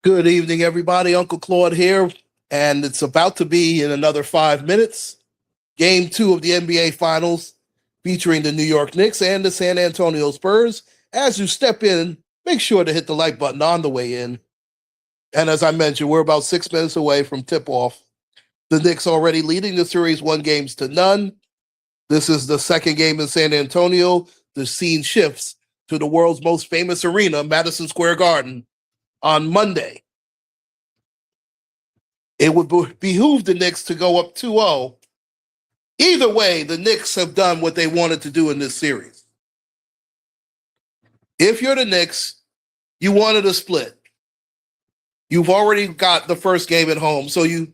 Good evening, everybody. Uncle Claude here, and it's about to be in another 5 minutes. Game 2 of the NBA Finals featuring the New York Knicks and the San Antonio Spurs. As you step in, make sure to hit the like button on the way in. And as I mentioned, we're about 6 minutes away from tip-off. The Knicks already leading the series 1-0. This is the second game in San Antonio. The scene shifts to the world's most famous arena, Madison Square Garden, on Monday. It would behoove the Knicks to go up 2-0. Either way, the Knicks have done what they wanted to do in this series. If you're the Knicks, you wanted a split. You've already got the first game at home, so you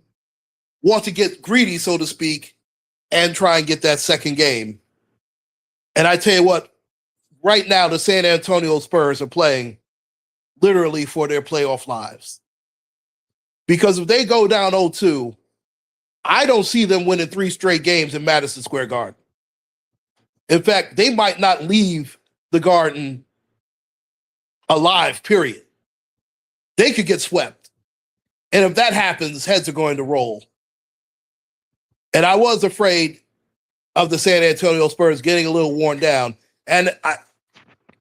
want to get greedy, so to speak, and try and get that second game. And I tell you what, right now the San Antonio Spurs are playing literally for their playoff lives. Because if they go down 0-2, I don't see them winning 3 straight games in Madison Square Garden. In fact, they might not leave the Garden alive, period. They could get swept. And if that happens, heads are going to roll. And I was afraid of the San Antonio Spurs getting a little worn down. And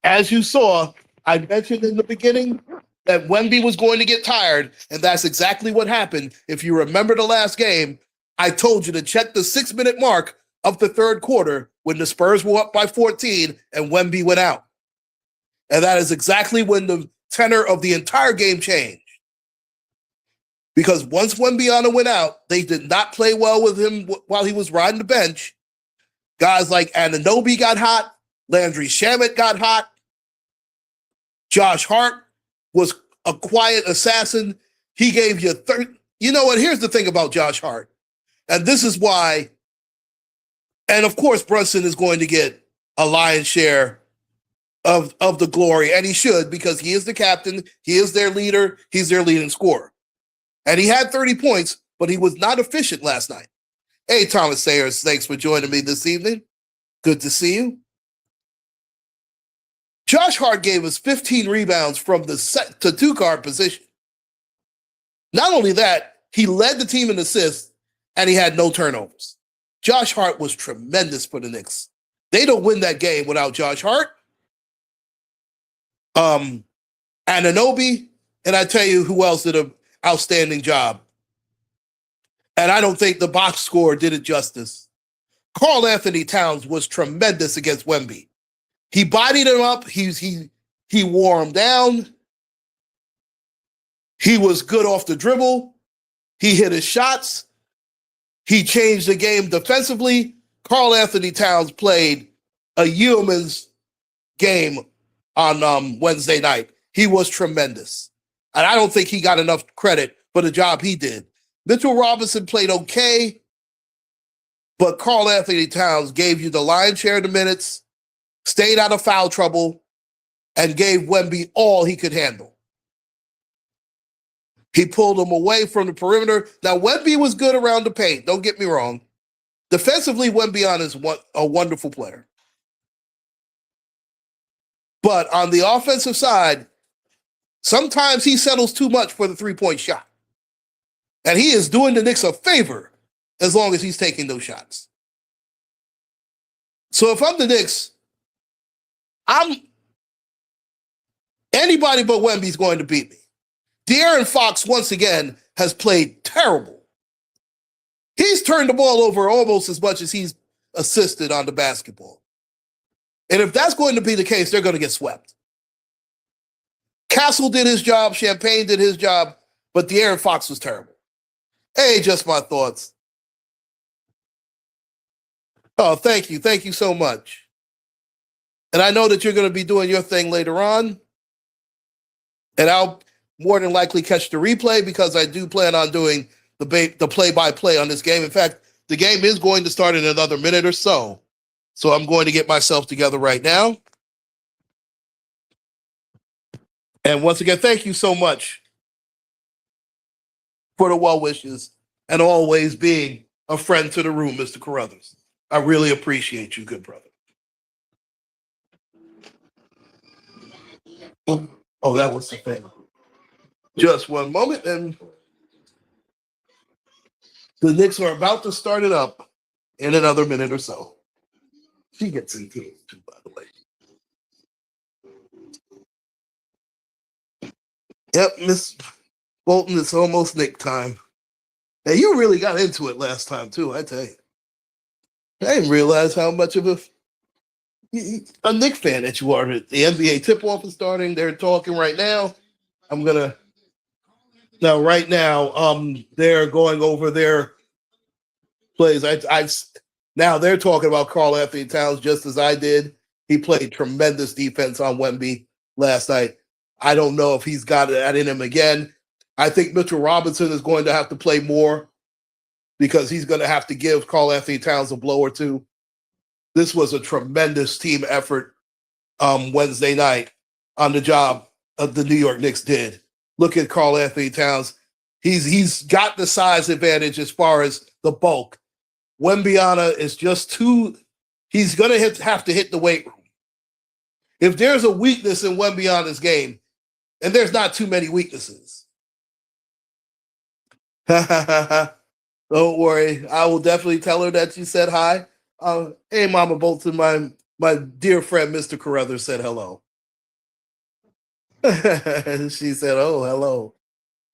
as you saw, I mentioned in the beginning that Wemby was going to get tired, and that's exactly what happened. If you remember the last game, I told you to check the 6-minute mark of the third quarter when the Spurs were up by 14 and Wemby went out. And that is exactly when the tenor of the entire game changed. Because once Wembyana went out, they did not play well with him while he was riding the bench. Guys like Anunoby got hot. Landry Shamet got hot. Josh Hart was a quiet assassin. He gave you You know what? Here's the thing about Josh Hart. And this is why, and of course, Brunson is going to get a lion's share of the glory, and he should, because he is the captain, he is their leader, he's their leading scorer. And he had 30 points, but he was not efficient last night. Hey, Thomas Sayers, thanks for joining me this evening. Good to see you. Josh Hart gave us 15 rebounds from the set to 2-guard position. Not only that, he led the team in assists, and he had no turnovers. Josh Hart was tremendous for the Knicks. They don't win that game without Josh Hart. Anunoby, and I tell you who else did an outstanding job. And I don't think the box score did it justice. Karl Anthony Towns was tremendous against Wemby. He bodied him up. He wore him down. He was good off the dribble. He hit his shots. He changed the game defensively. Karl Anthony Towns played a yeoman's game on Wednesday night. He was tremendous. And I don't think he got enough credit for the job he did. Mitchell Robinson played okay, but Karl Anthony Towns gave you the lion's share of the minutes, stayed out of foul trouble, and gave Wemby all he could handle. He pulled him away from the perimeter. Now, Wemby was good around the paint. Don't get me wrong. Defensively, Wemby is a wonderful player. But on the offensive side, sometimes he settles too much for the three-point shot. And he is doing the Knicks a favor as long as he's taking those shots. So if I'm the Knicks, anybody but Wemby's going to beat me. De'Aaron Fox, once again, has played terrible. He's turned the ball over almost as much as he's assisted on the basketball. And if that's going to be the case, they're going to get swept. Castle did his job, Champagne did his job, but De'Aaron Fox was terrible. Hey, just my thoughts. Oh, thank you. Thank you so much. And I know that you're going to be doing your thing later on. And I'll more than likely catch the replay because I do plan on doing the play-by-play on this game. In fact, the game is going to start in another minute or so. So I'm going to get myself together right now. And once again, thank you so much for the well wishes and always being a friend to the room, Mr. Carruthers. I really appreciate you, good brother. Oh, that was the thing. Just one moment, and the Knicks are about to start it up in another minute or so. She gets into it too, by the way. Yep, Miss Bolton, it's almost Knick time. And you really got into it last time, too, I tell you. I didn't realize how much of a Knick fan that you are. The NBA tip-off is starting. They're talking right now. Right now, they're going over their plays. Now they're talking about Karl-Anthony Towns just as I did. He played tremendous defense on Wemby last night. I don't know if he's got that in him again. I think Mitchell Robinson is going to have to play more because he's going to have to give Karl-Anthony Towns a blow or two. This was a tremendous team effort Wednesday night on the job of the New York Knicks did. Look at Karl-Anthony Towns. He's got the size advantage as far as the bulk. Wembyana is just too. He's going to have to hit the weight room. If there's a weakness in Wembyana's game, and there's not too many weaknesses. Don't worry. I will definitely tell her that you said hi. Hey, Mama Bolton, my dear friend, Mr. Carruthers, said hello. She said, oh, hello.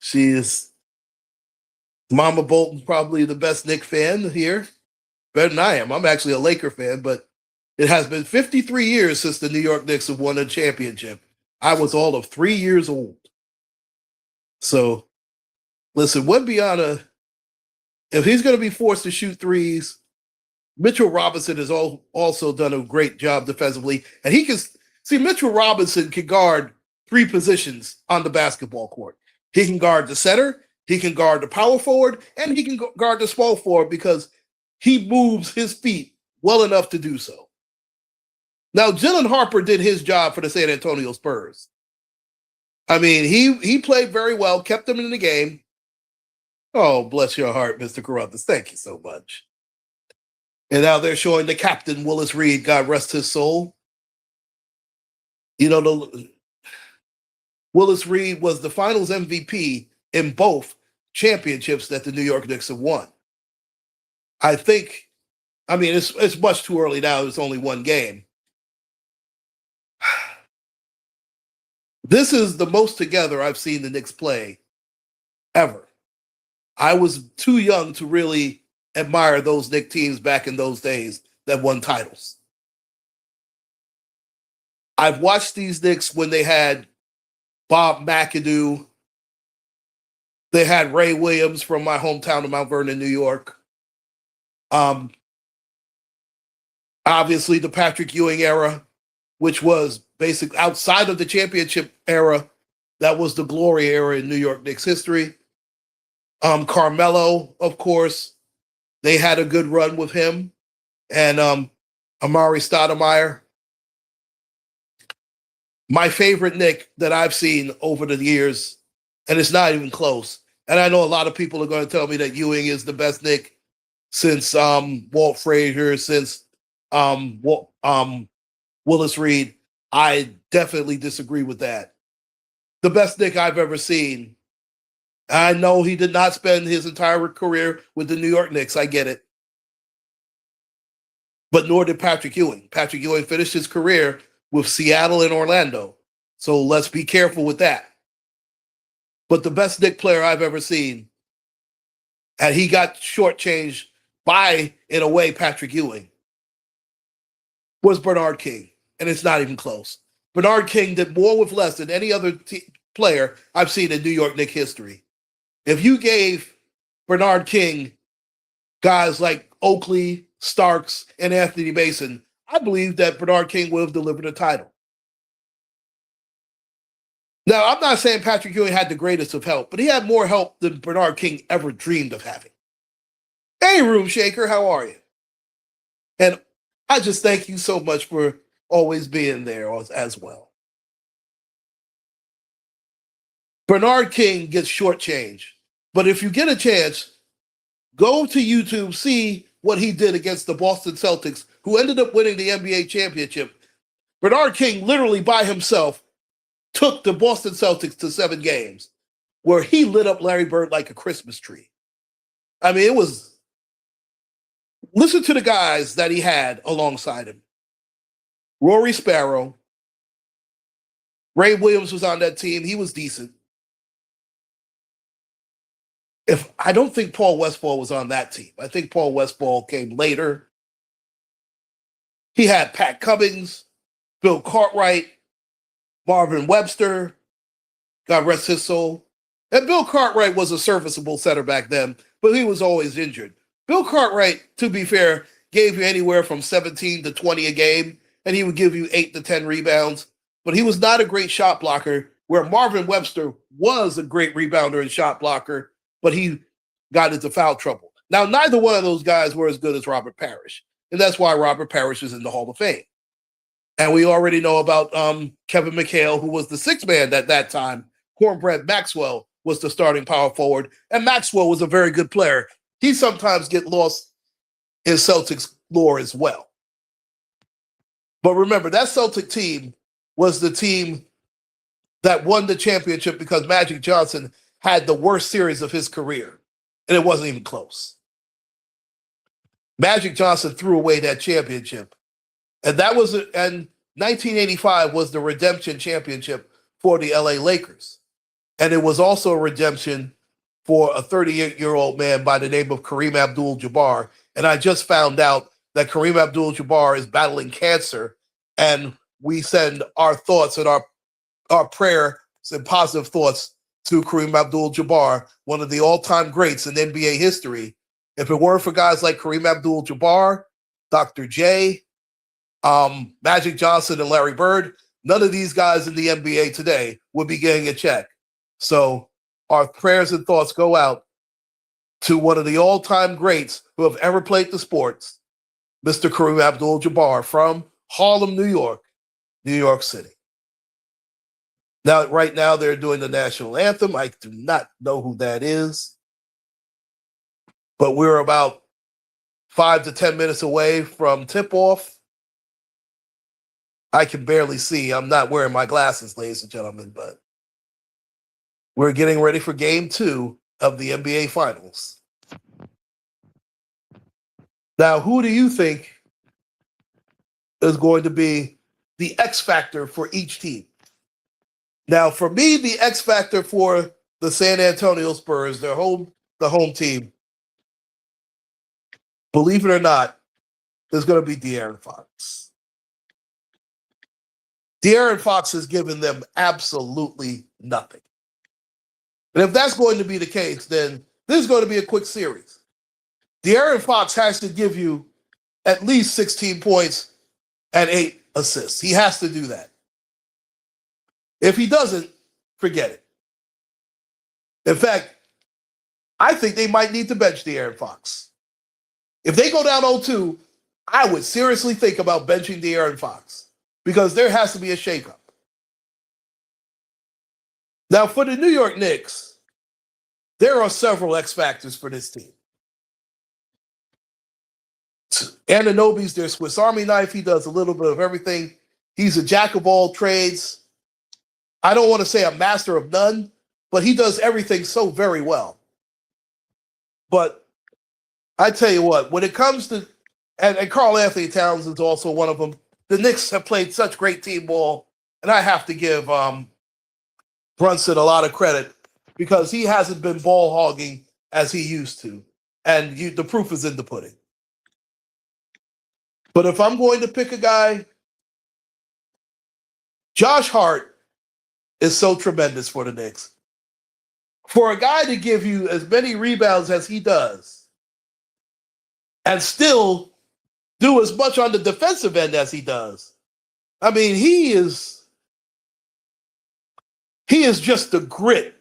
She is Mama Bolton's probably the best Knicks fan here. Better than I am. I'm actually a Laker fan, but it has been 53 years since the New York Knicks have won a championship. I was all of 3 years old. So, listen, Wembyana, if he's going to be forced to shoot threes, Mitchell Robinson has also done a great job defensively. And he can see Mitchell Robinson can guard 3 positions on the basketball court. He can guard the center, he can guard the power forward, and he can guard the small forward because he moves his feet well enough to do so. Now, Jalen Harper did his job for the San Antonio Spurs. I mean, he played very well, kept them in the game. Oh, bless your heart, Mr. Carruthers. Thank you so much. And now they're showing the captain, Willis Reed, God rest his soul. You know, Willis Reed was the finals MVP in both championships that the New York Knicks have won. It's much too early now. It's only one game. This is the most together I've seen the Knicks play ever. I was too young to really admire those Knicks teams back in those days that won titles. I've watched these Knicks when they had Bob McAdoo. They had Ray Williams from my hometown of Mount Vernon, New York. Obviously, the Patrick Ewing era, which was basically outside of the championship era, that was the glory era in New York Knicks history. Carmelo, of course, they had a good run with him, and Amari Stoudemire. My favorite Knick that I've seen over the years, and it's not even close. And I know a lot of people are going to tell me that Ewing is the best Knick since Walt Frazier, since Willis Reed. I definitely disagree with that. The best Knick I've ever seen. I know he did not spend his entire career with the New York Knicks. I get it. But nor did Patrick Ewing. Patrick Ewing finished his career with Seattle and Orlando. So let's be careful with that. But the best Knick player I've ever seen, and he got shortchanged by, in a way, Patrick Ewing, was Bernard King. And it's not even close. Bernard King did more with less than any other player I've seen in New York Knicks history. If you gave Bernard King guys like Oakley, Starks, and Anthony Mason, I believe that Bernard King would have delivered a title. Now, I'm not saying Patrick Ewing had the greatest of help, but he had more help than Bernard King ever dreamed of having. Hey, Room Shaker, how are you? And I just thank you so much for always being there as well. Bernard King gets shortchanged, but if you get a chance, go to YouTube, see what he did against the Boston Celtics, who ended up winning the NBA championship. Bernard King literally by himself took the Boston Celtics to 7 games. where he lit up Larry Bird like a Christmas tree. I mean, it was, listen to the guys that he had alongside him. Rory Sparrow. Ray Williams was on that team. He was decent. I don't think Paul Westphal was on that team. I think Paul Westphal came later. He had Pat Cummings, Bill Cartwright, Marvin Webster, God rest his soul. And Bill Cartwright was a serviceable center back then, but he was always injured. Bill Cartwright, to be fair, gave you anywhere from 17 to 20 a game, and he would give you 8 to 10 rebounds. But he was not a great shot blocker, where Marvin Webster was a great rebounder and shot blocker, but he got into foul trouble. Now, neither one of those guys were as good as Robert Parrish, and that's why Robert Parrish is in the Hall of Fame. And we already know about Kevin McHale, who was the sixth man at that time. Cornbread Maxwell was the starting power forward, and Maxwell was a very good player. He sometimes get lost in Celtics lore as well. But remember, that Celtic team was the team that won the championship because Magic Johnson had the worst series of his career, and it wasn't even close. Magic Johnson threw away that championship, and 1985 was the redemption championship for the LA Lakers, and it was also a redemption for a 38-year-old man by the name of Kareem Abdul-Jabbar. And I just found out that Kareem Abdul-Jabbar is battling cancer, and we send our thoughts and our prayers and positive thoughts to Kareem Abdul-Jabbar, one of the all-time greats in NBA history. If it weren't for guys like Kareem Abdul-Jabbar, Dr. J, Magic Johnson, and Larry Bird, none of these guys in the NBA today would be getting a check. So our prayers and thoughts go out to one of the all-time greats who have ever played the sports, Mr. Kareem Abdul-Jabbar from Harlem, New York City. Now, right now, they're doing the national anthem. I do not know who that is, but we're about 5 to 10 minutes away from tip-off. I can barely see. I'm not wearing my glasses, ladies and gentlemen, but we're getting ready for Game 2 of the NBA Finals. Now, who do you think is going to be the X factor for each team? Now, for me, the X factor for the San Antonio Spurs, the home team, believe it or not, is going to be De'Aaron Fox. De'Aaron Fox has given them absolutely nothing. And if that's going to be the case, then this is going to be a quick series. De'Aaron Fox has to give you at least 16 points and 8 assists. He has to do that. If he doesn't, forget it. In fact, I think they might need to bench De'Aaron Fox. If they go down 0-2, I would seriously think about benching De'Aaron Fox because there has to be a shakeup. Now, for the New York Knicks, there are several X factors for this team. Anunoby's their Swiss Army knife. He does a little bit of everything. He's a jack of all trades. I don't want to say a master of none, but he does everything so very well. But I tell you what, when it comes to, and Karl Anthony Towns is also one of them, the Knicks have played such great team ball, and I have to give Brunson a lot of credit because he hasn't been ball hogging as he used to, and the proof is in the pudding. But if I'm going to pick a guy, Josh Hart is so tremendous for the Knicks. For a guy to give you as many rebounds as he does and still do as much on the defensive end as he does, I mean, he is just the grit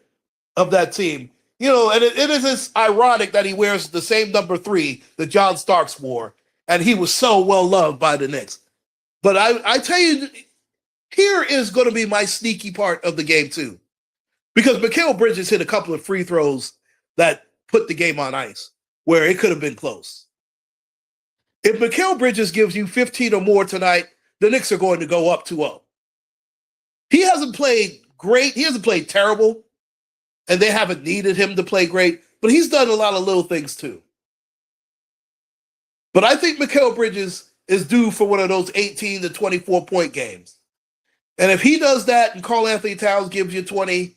of that team. You know, and it is ironic that he wears the same number 3 that John Starks wore, and he was so well loved by the Knicks. But I tell you, here is going to be my sneaky part of the game too. Because Mikal Bridges hit a couple of free throws that put the game on ice, where it could have been close. If Mikal Bridges gives you 15 or more tonight, the Knicks are going to go up 2-0. He hasn't played great. He hasn't played terrible. and they haven't needed him to play great, but he's done a lot of little things too. But I think Mikal Bridges is due for one of those 18 to 24-point games. And if he does that and Karl Anthony Towns gives you 20,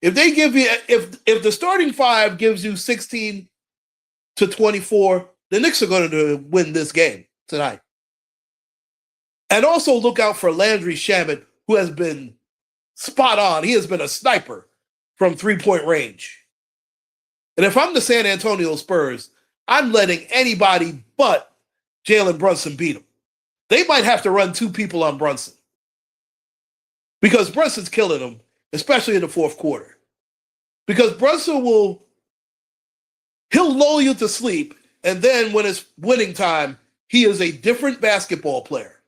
if the starting five gives you 16 to 24, the Knicks are going to win this game tonight. And also look out for Landry Shamet, who has been spot on. He has been a sniper from three-point range. And if I'm the San Antonio Spurs, I'm letting anybody but Jalen Brunson beat him. They might have to run two people on Brunson because Brunson's killing them, especially in the fourth quarter. Because Brunson he'll lull you to sleep, and then when it's winning time, he is a different basketball player.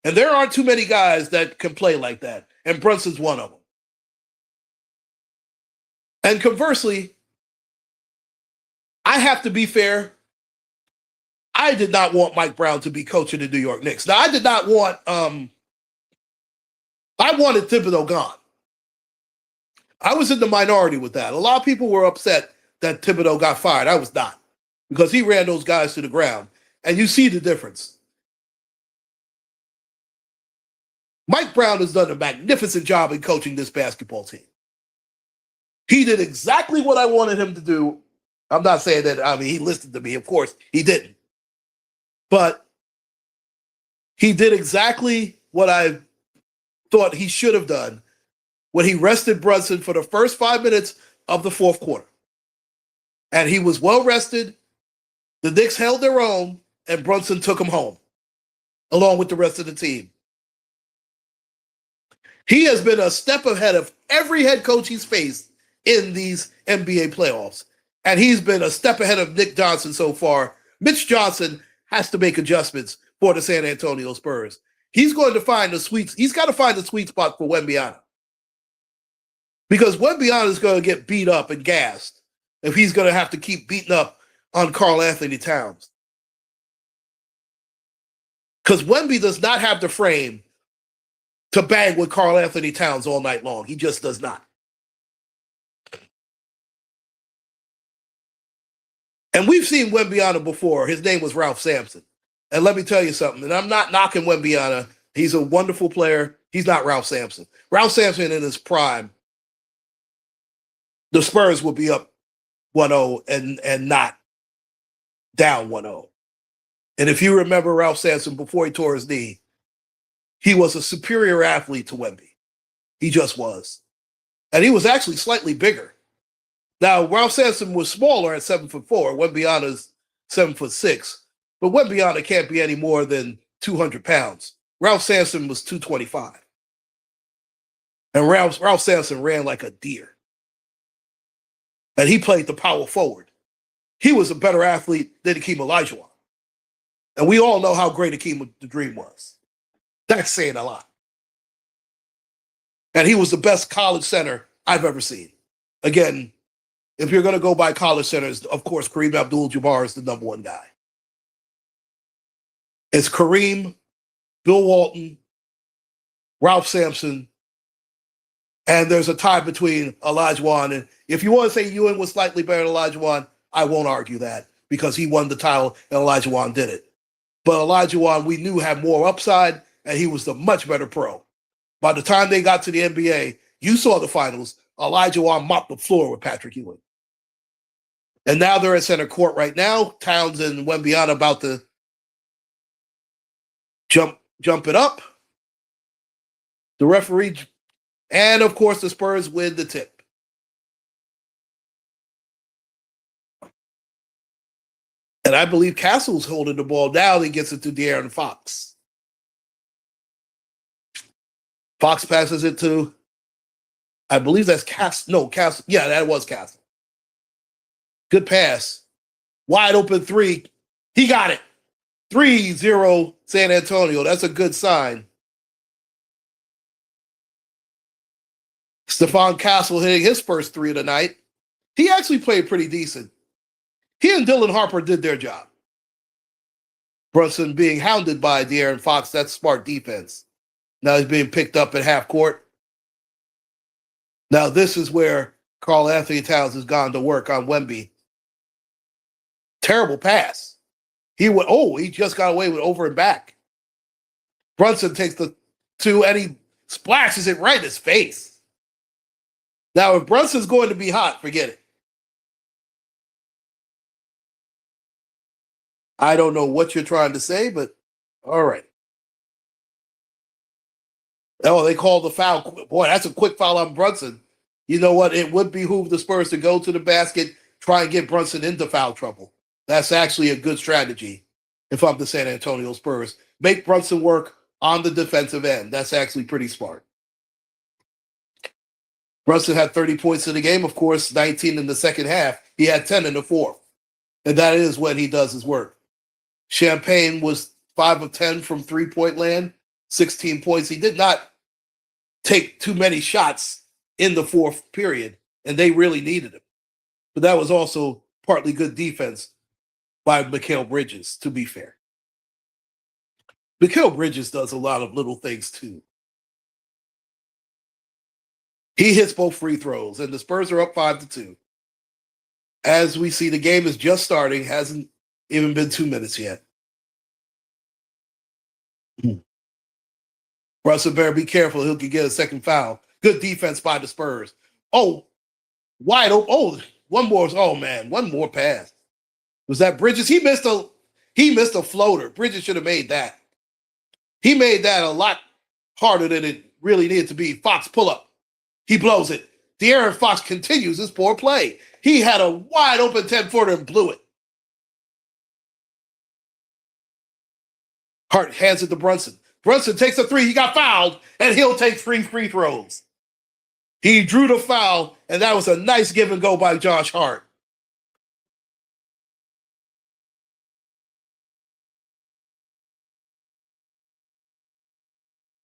And there aren't too many guys that can play like that, and Brunson's one of them. And conversely, I have to be fair. I did not want Mike Brown to be coaching the New York Knicks. Now, I did not want, I wanted Thibodeau gone. I was in the minority with that. A lot of people were upset that Thibodeau got fired. I was not, because he ran those guys to the ground. And you see the difference. Mike Brown has done a magnificent job in coaching this basketball team. He did exactly what I wanted him to do. I'm not saying that, he listened to me. Of course, he didn't. But he did exactly what I thought he should have done when he rested Brunson for the first 5 minutes of the fourth quarter. And he was well rested. The Knicks held their own, and Brunson took him home, along with the rest of the team. He has been a step ahead of every head coach he's faced in these NBA playoffs. And he's been a step ahead of Nick Johnson so far. Mitch Johnson has to make adjustments for the San Antonio Spurs. He's got to find the sweet spot for Wembanyama. Because Wembanyama is going to get beat up and gassed if he's going to have to keep beating up on Karl Anthony Towns. Because Wemby does not have the frame to bang with Karl Anthony Towns all night long. He just does not. And we've seen Wembanyama before. His name was Ralph Sampson. And let me tell you something, and I'm not knocking Wembanyama. He's a wonderful player. He's not Ralph Sampson. Ralph Sampson in his prime, the Spurs would be up 1-0 and not down 1-0. And if you remember Ralph Sampson before he tore his knee, he was a superior athlete to Wemby. He just was. And he was actually slightly bigger. Now, Ralph Sampson was smaller at 7'4". Wembanyama's 7'6". But Wembanyama can't be any more than 200 pounds. Ralph Sampson was 225. And Ralph Sampson ran like a deer. And he played the power forward. He was a better athlete than Hakeem Olajuwon. And we all know how great Hakeem the Dream was. That's saying a lot. And he was the best college center I've ever seen. Again, if you're going to go by college centers, of course, Kareem Abdul-Jabbar is the number one guy. It's Kareem, Bill Walton, Ralph Sampson, and there's a tie between Olajuwon. And if you want to say Ewing was slightly better than Olajuwon, I won't argue that because he won the title and Olajuwon did it. But Olajuwon, we knew, had more upside, and he was the much better pro. By the time they got to the NBA, you saw the finals, Olajuwon mopped the floor with Patrick Ewing. And now they're at center court right now. Towns and Wembanyama about to jump it up. The referee, and of course the Spurs win the tip. And I believe Castle's holding the ball down and gets it to De'Aaron Fox. Fox passes it to, I believe that's Castle. No, Castle. Yeah, that was Castle. Good pass. Wide open three. He got it. 3-0 San Antonio. That's a good sign. Stephon Castle hitting his first three of the night. He actually played pretty decent. He and Dylan Harper did their job. Brunson being hounded by De'Aaron Fox. That's smart defense. Now he's being picked up at half court. Now this is where Carl Anthony Towns has gone to work on Wemby. Terrible pass. He just got away with over and back. Brunson takes the two and he splashes it right in his face. Now, if Brunson's going to be hot, forget it. I don't know what you're trying to say, but all right. Oh, they called the foul. Boy, that's a quick foul on Brunson. You know what? It would behoove the Spurs to go to the basket, try and get Brunson into foul trouble. That's actually a good strategy if I'm the San Antonio Spurs. Make Brunson work on the defensive end. That's actually pretty smart. Brunson had 30 points in the game, of course, 19 in the second half. He had 10 in the fourth. And that is when he does his work. Champagne was 5 of 10 from three-point land, 16 points. He did not take too many shots in the fourth period, and they really needed him. But that was also partly good defense by Mikal Bridges, to be fair. Mikal Bridges does a lot of little things, too. He hits both free throws, and the Spurs are up 5-2. As we see, the game is just starting, hasn't even been 2 minutes yet. Russell better be careful. He could get a second foul. Good defense by the Spurs. Oh, wide open. Oh, one more. Oh, man, one more pass. Was that Bridges? He missed a floater. Bridges should have made that. He made that a lot harder than it really needed to be. Fox pull up. He blows it. De'Aaron Fox continues his poor play. He had a wide open 10-footer and blew it. Hart hands it to Brunson. Brunson takes a three. He got fouled, and he'll take 3 free throws. He drew the foul, and that was a nice give and go by Josh Hart.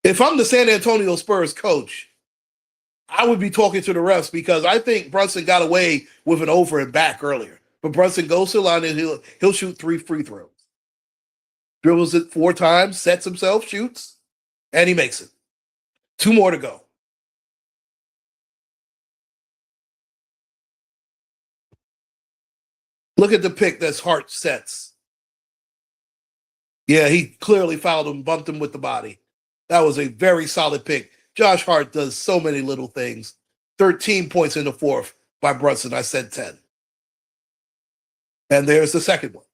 If I'm the San Antonio Spurs coach, I would be talking to the refs because I think Brunson got away with an over and back earlier. But Brunson goes to the line and he'll shoot 3 free throws. Dribbles it 4 times, sets himself, shoots, and he makes it. 2 more to go. Look at the pick that's Hart sets. Yeah, he clearly fouled him, bumped him with the body. That was a very solid pick. Josh Hart does so many little things. 13 points in the fourth by Brunson. I said 10. And there's the second one.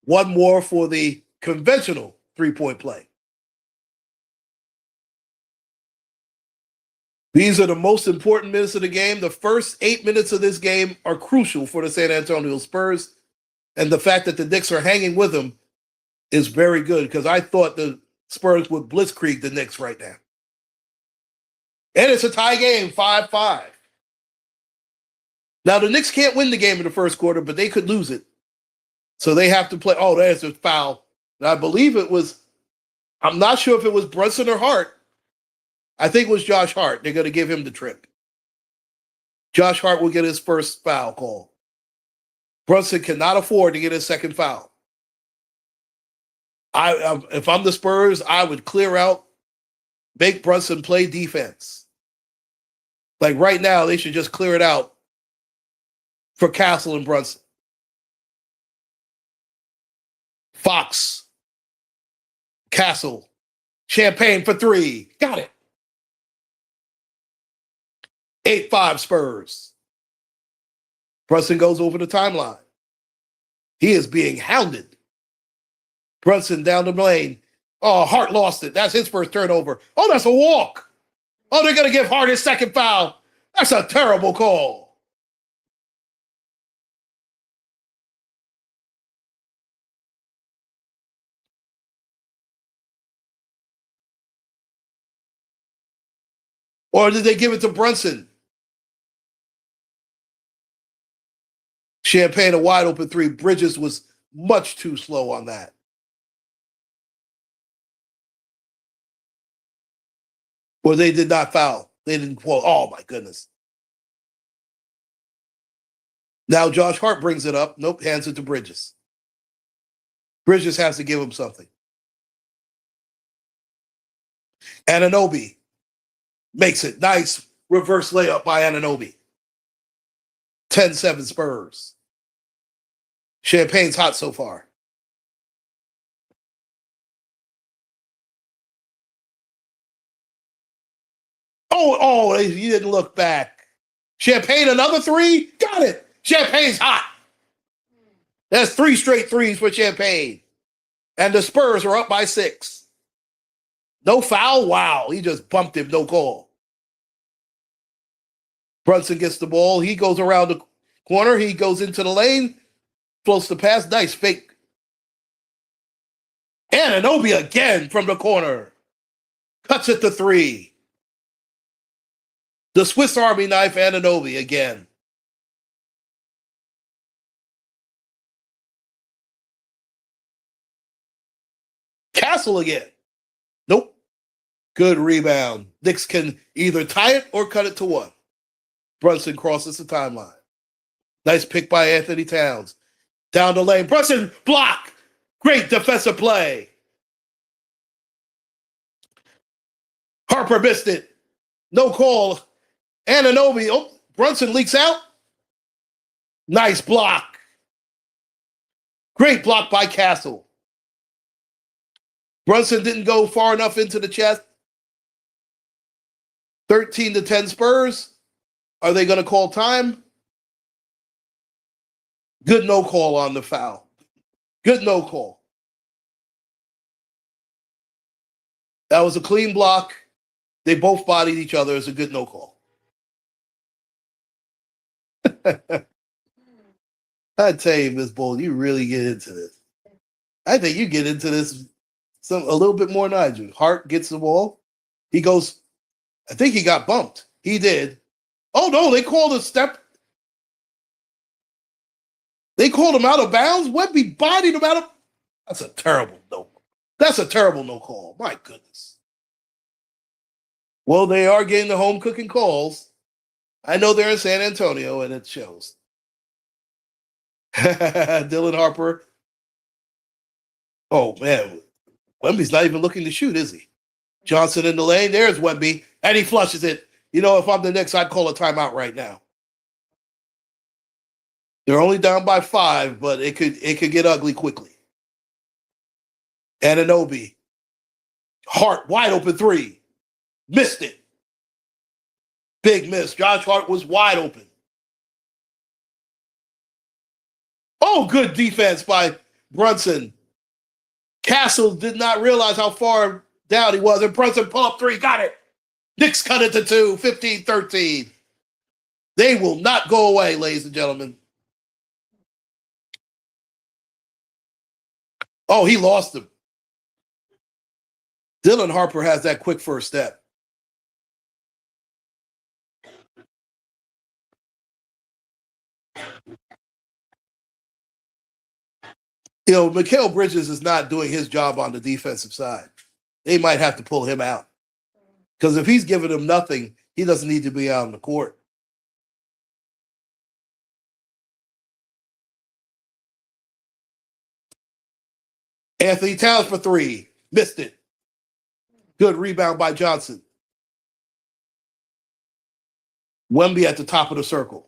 One more for the conventional three-point play. These are the most important minutes of the game. The first 8 minutes of this game are crucial for the San Antonio Spurs. And the fact that the Knicks are hanging with them is very good because I thought the Spurs would blitzkrieg the Knicks right now. And it's a tie game, 5-5. Now, the Knicks can't win the game in the first quarter, but they could lose it. So they have to play. Oh, there's a foul. And I believe it was, I'm not sure if it was Brunson or Hart. I think it was Josh Hart. They're going to give him the trip. Josh Hart will get his first foul call. Brunson cannot afford to get his second foul. If I'm the Spurs, I would clear out, make Brunson play defense. Like right now, they should just clear it out for Castle and Brunson. Fox, Castle, Champagne for 3. Got it. 8-5 Spurs. Brunson goes over the timeline. He is being hounded. Brunson down the lane. Oh, Hart lost it. That's his first turnover. Oh, that's a walk. Oh, they're going to give Hart his second foul. That's a terrible call. Or did they give it to Brunson? Champagne, a wide open 3. Bridges was much too slow on that. Or they did not foul. They didn't quote. Oh, my goodness. Now Josh Hart brings it up. Nope, hands it to Bridges. Bridges has to give him something. Anunoby makes it. Nice reverse layup by Anunoby. 10-7 Spurs. Champagne's hot so far. He didn't look back. Champagne, another three? Got it. Champagne's hot. That's 3 straight threes for Champagne. And the Spurs are up by 6. No foul? Wow. He just bumped him. No call. Brunson gets the ball. He goes around the corner. He goes into the lane. Floats the pass. Nice fake. Anunoby again from the corner. Cuts it to 3. The Swiss Army knife, Anunoby again. Castle again. Nope. Good rebound. Knicks can either tie it or cut it to 1. Brunson crosses the timeline. Nice pick by Anthony Towns. Down the lane. Brunson, block. Great defensive play. Harper missed it. No call. Anunoby. Oh, Brunson leaks out. Nice block. Great block by Castle. Brunson didn't go far enough into the chest. 13-10 Spurs. Are they going to call time? Good no call on the foul. Good no call. That was a clean block. They both bodied each other. It's a good no call. I tell you, Miss Bull, you really get into this. I think you get into this a little bit more than I do. Hart gets the ball. He goes, I think he got bumped. He did. Oh, no, they called a step. They called him out of bounds. Wemby bodied him out of. That's a terrible no. That's a terrible no call. My goodness. Well, they are getting the home cooking calls. I know they're in San Antonio, and it shows. Dylan Harper. Oh, man. Wemby's not even looking to shoot, is he? Johnson in the lane. There's Wemby. And he flushes it. You know, if I'm the Knicks, I'd call a timeout right now. They're only down by 5, but it could get ugly quickly. Anunoby. Hart, wide open 3. Missed it. Big miss. Josh Hart was wide open. Oh, good defense by Brunson. Castle did not realize how far down he was, and Brunson pull up 3. Got it. Knicks cut it to 2, 15-13. They will not go away, ladies and gentlemen. Oh, he lost him. Dylan Harper has that quick first step. You know, Mikal Bridges is not doing his job on the defensive side. They might have to pull him out. Because if he's giving them nothing, he doesn't need to be out on the court. Anthony Towns for 3. Missed it. Good rebound by Johnson. Wemby at the top of the circle.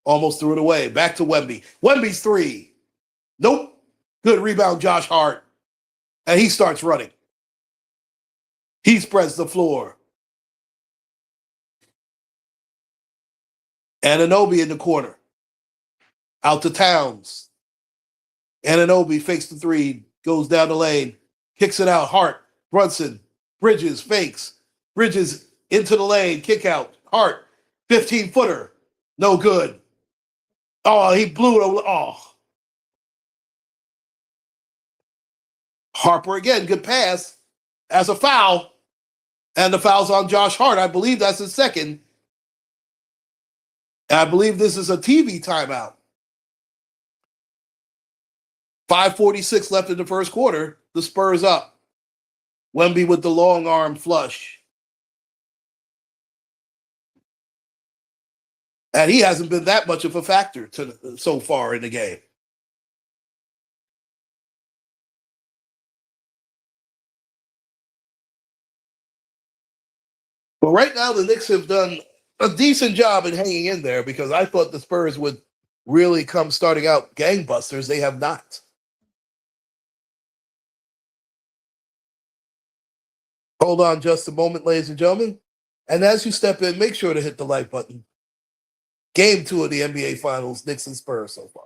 Almost threw it away. Back to Wemby. Wemby's 3. Nope. Good rebound, Josh Hart. And he starts running. He spreads the floor. Anunoby in the corner. Out to Towns. Anunoby fakes the 3. Goes down the lane. Kicks it out. Hart. Brunson. Bridges. Fakes. Bridges into the lane. Kick out. Hart. 15-footer. No good. Oh, he blew it. Oh. Harper again, good pass. As a foul. And the foul's on Josh Hart. I believe that's his second. And I believe this is a TV timeout. 5:46 left in the first quarter. The Spurs up. Wemby with the long arm flush. And he hasn't been that much of a factor so far in the game. But right now, the Knicks have done a decent job in hanging in there because I thought the Spurs would really come starting out gangbusters. They have not. Hold on just a moment, ladies and gentlemen. And as you step in, make sure to hit the like button. Game 2 of the NBA Finals, Knicks and Spurs so far.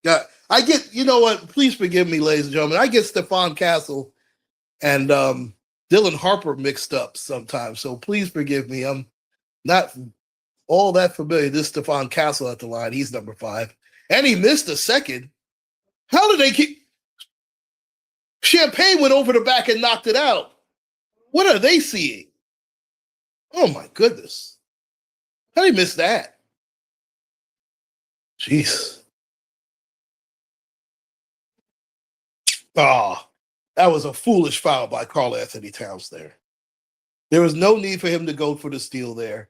Yeah, I get, you know what? Please forgive me, ladies and gentlemen. I get Stephon Castle and Dylan Harper mixed up sometimes. So please forgive me. I'm not all that familiar. This Stephon Castle at the line. He's number 5. And he missed a second. How did they keep Champagne went over the back and knocked it out? What are they seeing? Oh my goodness. How did he miss that? Jeez. Oh, that was a foolish foul by Karl Anthony Towns there. There was no need for him to go for the steal there.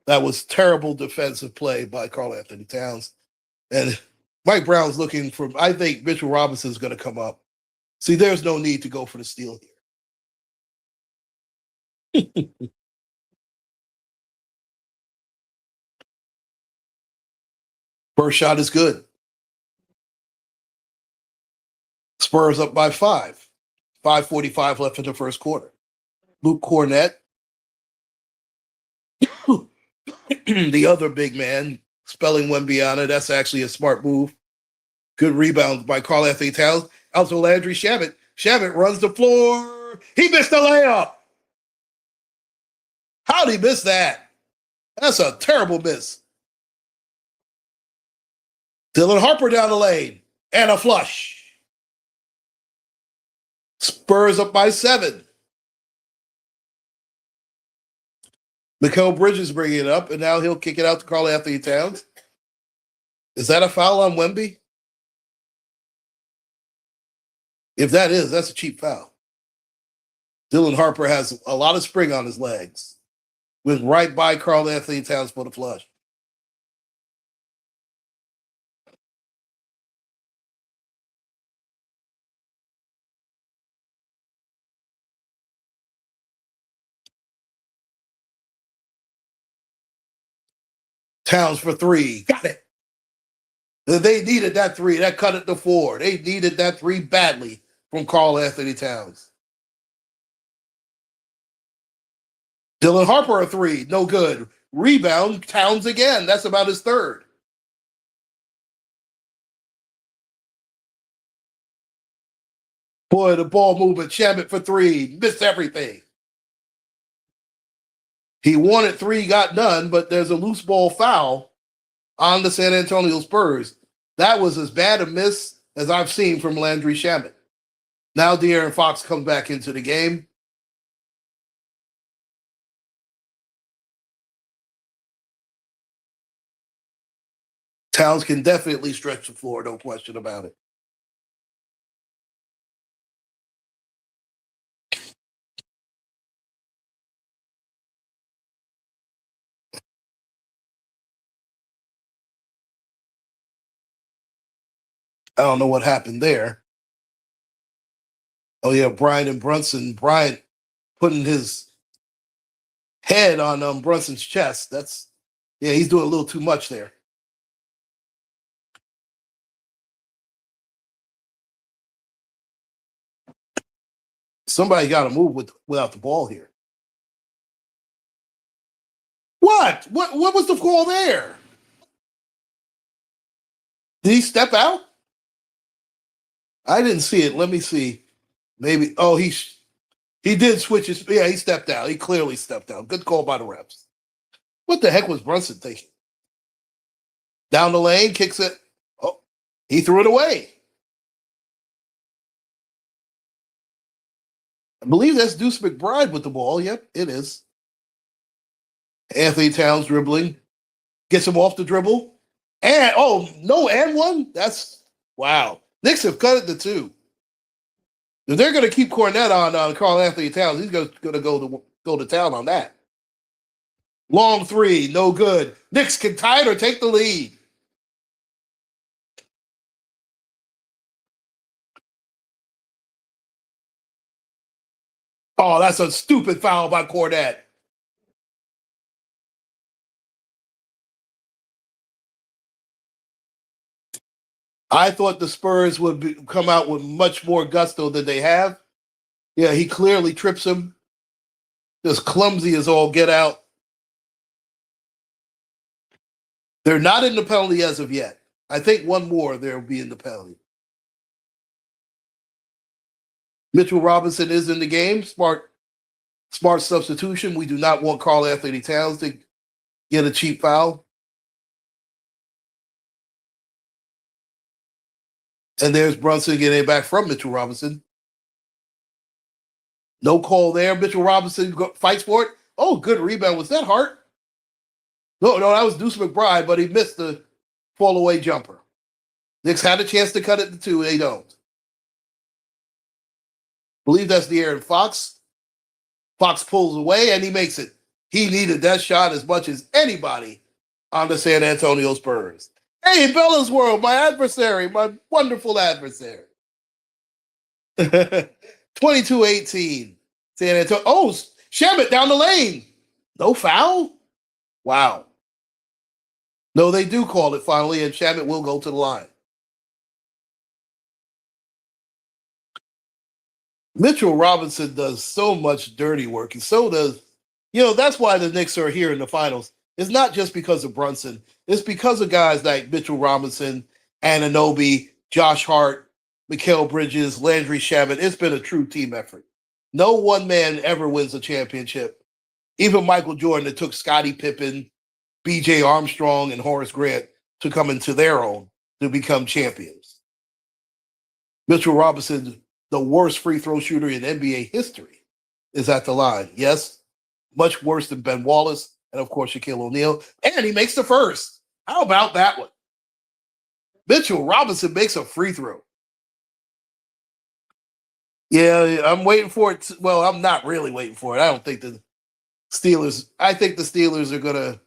That was terrible defensive play by Karl Anthony Towns. And Mike Brown's looking for, I think Mitchell Robinson's going to come up. See, there's no need to go for the steal here. First shot is good. Spurs up by 5. 5:45 left in the first quarter. Luke Cornett, the other big man, spelling Wembyana. That's actually a smart move. Good rebound by Karl-Anthony Towns. Out to Landry Shamet. Shamet runs the floor. He missed the layup. How'd he miss that? That's a terrible miss. Dylan Harper down the lane. And a flush. Spurs up by 7. Mikal Bridges bringing it up, and now he'll kick it out to Karl-Anthony Towns. Is that a foul on Wemby? If that is, that's a cheap foul. Dylan Harper has a lot of spring on his legs. Went right by Karl-Anthony Towns for the flush. Towns for 3. Got it. They needed that 3. That cut it to 4. They needed that 3 badly from Karl-Anthony Towns. Dylan Harper a 3. No good. Rebound. Towns again. That's about his 3rd. Boy, the ball movement. Shamet for 3. Missed everything. He wanted 3, got none, but there's a loose ball foul on the San Antonio Spurs. That was as bad a miss as I've seen from Landry Shamet. Now De'Aaron Fox comes back into the game. Towns can definitely stretch the floor, no question about it. I don't know what happened there. Oh, yeah, Bryant and Brunson. Bryant putting his head on Brunson's chest. He's doing a little too much there. Somebody got to move without the ball here. What? What was the call there? Did he step out? I didn't see it. Let me see. Maybe. Oh, he did switch his. Yeah, he stepped out. He clearly stepped out. Good call by the refs. What the heck was Brunson thinking? Down the lane, kicks it. Oh, he threw it away. I believe that's Deuce McBride with the ball. Yep, it is. Anthony Towns dribbling. Gets him off the dribble. And, and one? That's, wow. Knicks have cut it to 2. If they're going to keep Cornette on Karl-Anthony Towns, he's going to go to town on that. Long 3, no good. Knicks can tie it or take the lead. Oh, that's a stupid foul by Cornette. I thought the Spurs would come out with much more gusto than they have. Yeah, he clearly trips him. Just clumsy as all get out. They're not in the penalty as of yet. I think one more they'll be in the penalty. Mitchell Robinson is in the game. Smart substitution. We do not want Karl-Anthony Towns to get a cheap foul. And there's Brunson getting it back from Mitchell Robinson. No call there. Mitchell Robinson fights for it. Oh, good rebound. Was that Hart? No, that was Deuce McBride, but he missed the fall-away jumper. Knicks had a chance to cut it to 2. They don't. Believe that's De'Aaron Fox. Fox pulls away, and he makes it. He needed that shot as much as anybody on the San Antonio Spurs. Hey, Bella's World, my adversary, my wonderful adversary. 22-18. San Antonio. Oh, Shamet down the lane. No foul? Wow. No, they do call it finally, and Shamet will go to the line. Mitchell Robinson does so much dirty work, and so does, that's why the Knicks are here in the finals. It's not just because of Brunson. It's It's because of guys like Mitchell Robinson, Ananobi, Josh Hart, Mikal Bridges, Landry Shamet. It's been a true team effort. No one man ever wins a championship. Even Michael Jordan, it took Scottie Pippen, B.J. Armstrong, and Horace Grant to come into their own to become champions. Mitchell Robinson, the worst free throw shooter in NBA history, is at the line. Yes, much worse than Ben Wallace and, of course, Shaquille O'Neal. And he makes the first. How about that one? Mitchell Robinson makes a free throw. Yeah, I'm waiting for it. Well, I'm not really waiting for it. I don't think the Steelers. I think the Steelers are gonna.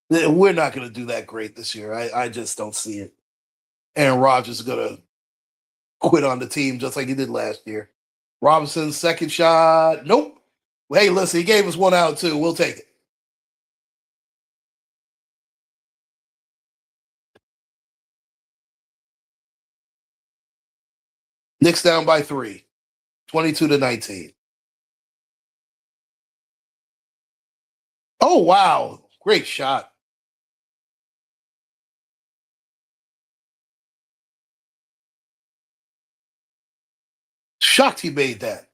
We're not gonna do that great this year. I just don't see it. Aaron Rodgers is gonna quit on the team just like he did last year. Robinson's second shot. Nope. Hey, listen, he gave us one out too. We'll take it. Knicks down by 3, 22-19. Oh wow, great shot. Shocked he made that.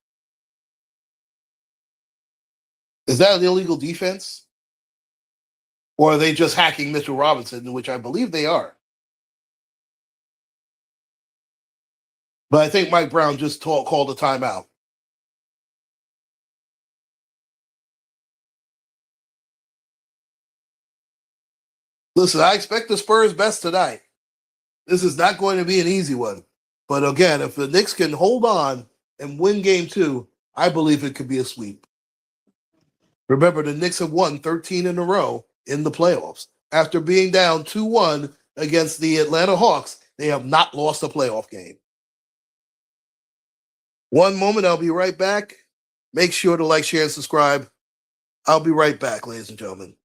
Is that an illegal defense? Or are they just hacking Mitchell Robinson, which I believe they are? But I think Mike Brown just called a timeout. Listen, I expect the Spurs best tonight. This is not going to be an easy one. But again, if the Knicks can hold on and win game 2, I believe it could be a sweep. Remember, the Knicks have won 13 in a row in the playoffs. After being down 2-1 against the Atlanta Hawks, they have not lost a playoff game. One moment, I'll be right back. Make sure to like, share, and subscribe. I'll be right back, ladies and gentlemen.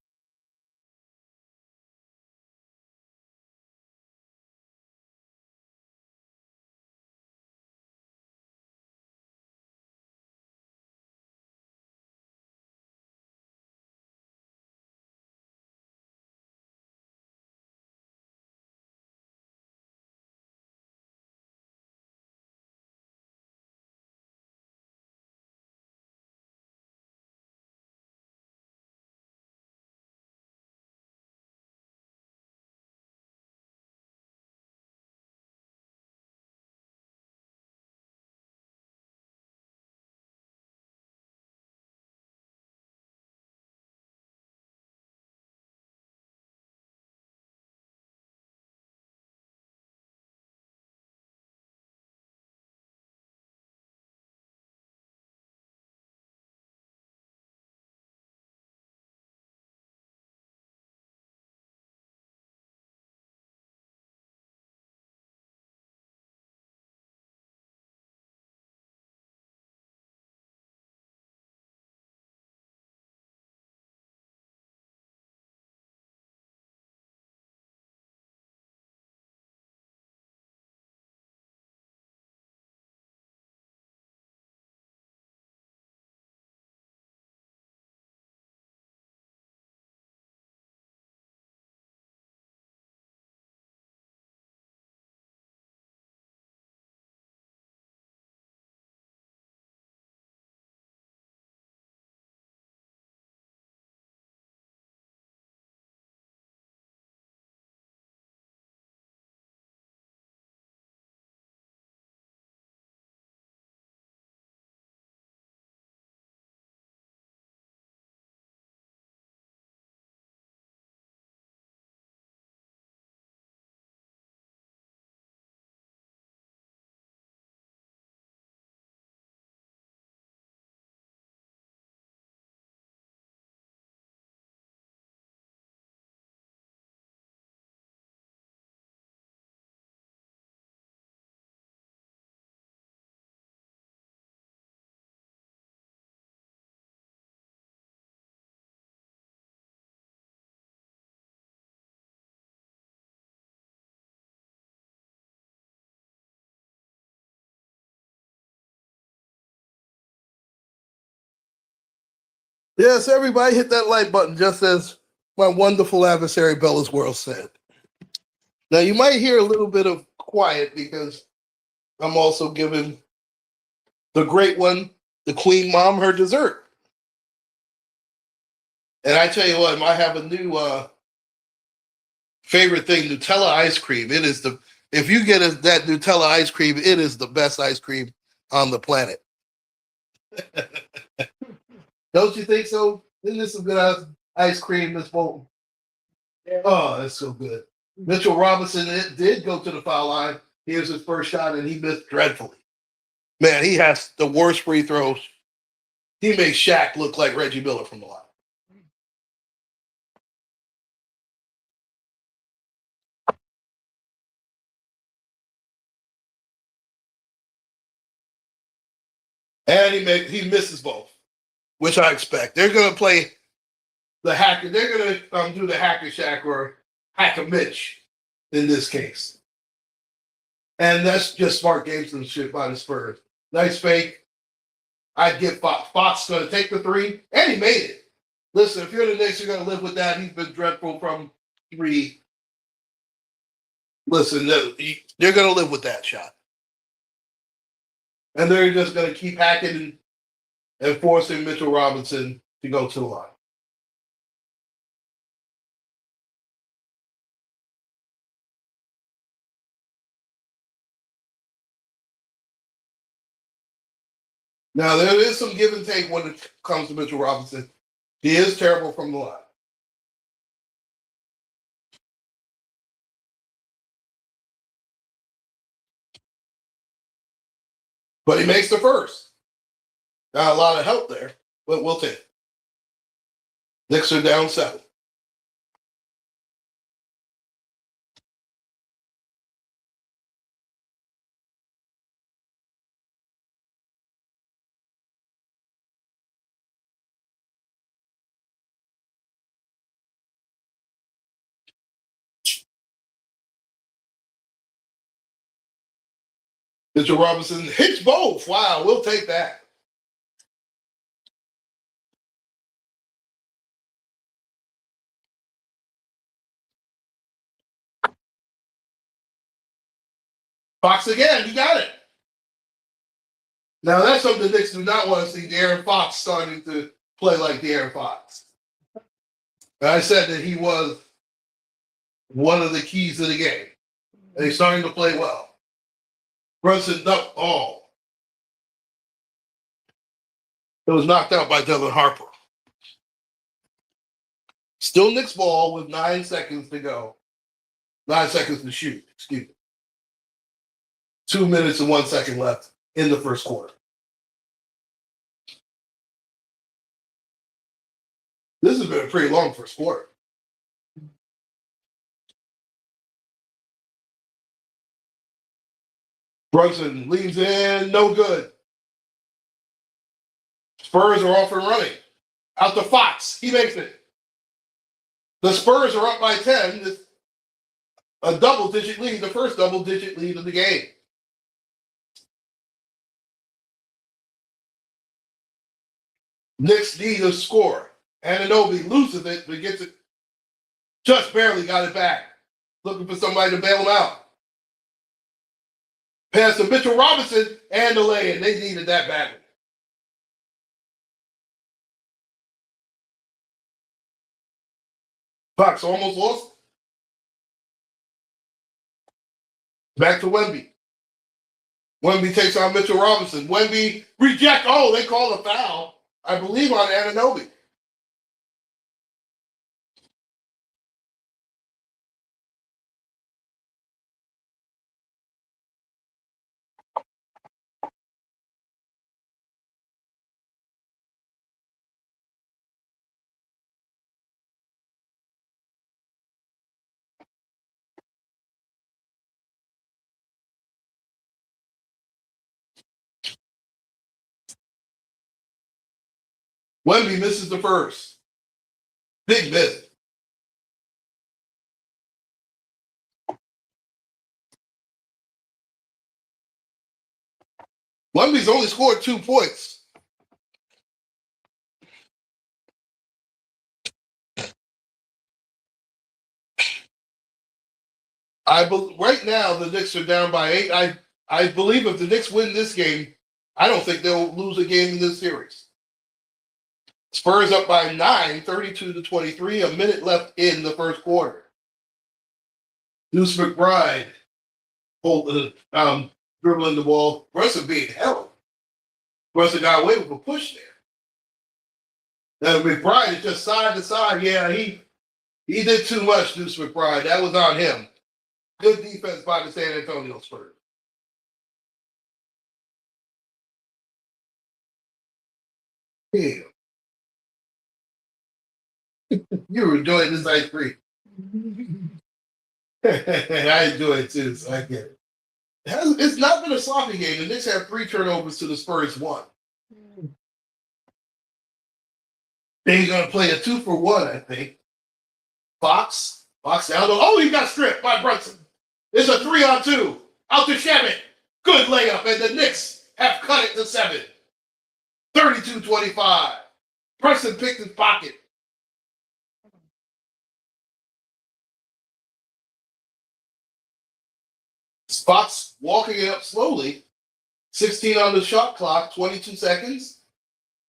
Yes, everybody hit that like button just as my wonderful adversary Bella's World said. Now you might hear a little bit of quiet because I'm also giving the great one, the Queen Mom, her dessert. And I tell you what, I have a new favorite thing, Nutella ice cream. It is if you get that Nutella ice cream, it is the best ice cream on the planet. Don't you think so? Isn't this some good ice cream, Miss Bolton? Yeah. Oh, that's so good. Mitchell Robinson did go to the foul line. Here's his first shot, and he missed dreadfully. Man, he has the worst free throws. He makes Shaq look like Reggie Miller from the line. And he misses both, which I expect. They're going to play the hacker. They're going to do the hacker Shaq or hacker Mitch in this case. And that's just smart gamesmanship by the Spurs. Nice fake. I'd give Fox. Fox going to take the three, and he made it. Listen, if you're the Knicks, you're going to live with that. He's been dreadful from three. Listen, they're going to live with that shot. And they're just going to keep hacking and forcing Mitchell Robinson to go to the line. Now, there is some give and take when it comes to Mitchell Robinson. He is terrible from the line. But he makes the first. Got a lot of help there, but we'll take it. Knicks are down 7. Mitchell Robinson hits both. Wow, we'll take that. Fox again, he got it. Now that's something the Knicks do not want to see. De'Aaron Fox starting to play like De'Aaron Fox. And I said that he was one of the keys to the game. And he's starting to play well. Brunson ducked all. It was knocked out by Devin Harper. Still Knicks ball with 9 seconds to go. 9 seconds to shoot, excuse me. 2 minutes and 1 second left in the first quarter. This has been a pretty long first quarter. Brunson leans in, no good. Spurs are off and running. Out to Fox, he makes it. The Spurs are up by 10. It's a double-digit lead, the first double-digit lead of the game. Knicks need a score. Anunoby loses it, but gets it. Just barely got it back. Looking for somebody to bail him out. Pass to Mitchell Robinson and the lay-in. They needed that badly. Fox almost lost. Back to Wemby. Wemby takes on Mitchell Robinson. Wemby reject. Oh, they called a foul, I believe, on Anunoby. Wemby misses the first. Big miss. Wemby's only scored 2 points. Right now the Knicks are down by 8. I believe if the Knicks win this game, I don't think they'll lose a game in this series. Spurs up by 9, 32-23. A minute left in the first quarter. Deuce McBride dribbling the ball. Brunson being held. Brunson got away with a push there. Now McBride is just side to side. Yeah, he did too much, Deuce McBride. That was on him. Good defense by the San Antonio Spurs. Yeah. You were enjoying this ice cream. I enjoy it too, so I get it. It's not been a sloppy game. The Knicks have 3 turnovers to the Spurs 1. They're going to play a 2-for-1, I think. Fox down. Oh, he got stripped by Brunson. It's a 3-on-2. Out to Shabbat. Good layup, and the Knicks have cut it to 7. 32-25. Brunson picked his pocket. Fox walking it up slowly. 16 on the shot clock, 22 seconds.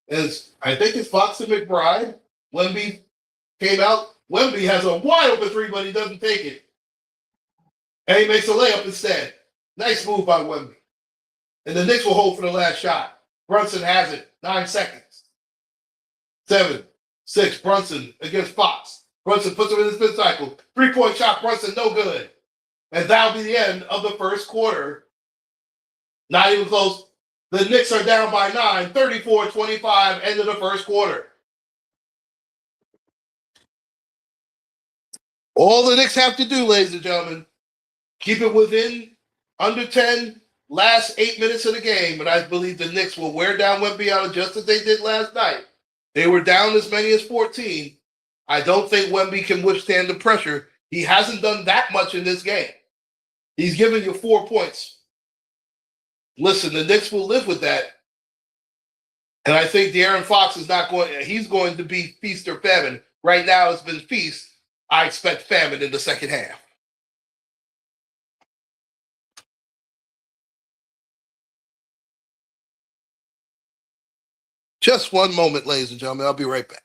As I think it's Fox and McBride. Wemby came out. Wemby has a wide open 3, but he doesn't take it. And he makes a layup instead. Nice move by Wemby. And the Knicks will hold for the last shot. Brunson has it. 9 seconds. 7, 6. Brunson against Fox. Brunson puts him in the spin cycle. 3-point shot. Brunson, no good. And that'll be the end of the first quarter. Not even close. The Knicks are down by 9, 34-25, end of the first quarter. All the Knicks have to do, ladies and gentlemen, keep it within under 10, last 8 minutes of the game, and I believe the Knicks will wear down Wemby out just as they did last night. They were down as many as 14. I don't think Wemby can withstand the pressure. He hasn't done that much in this game. He's given you 4 points. Listen, the Knicks will live with that. And I think De'Aaron Fox is not going, he's going to be feast or famine. Right now it's been feast. I expect famine in the second half. Just one moment, ladies and gentlemen. I'll be right back.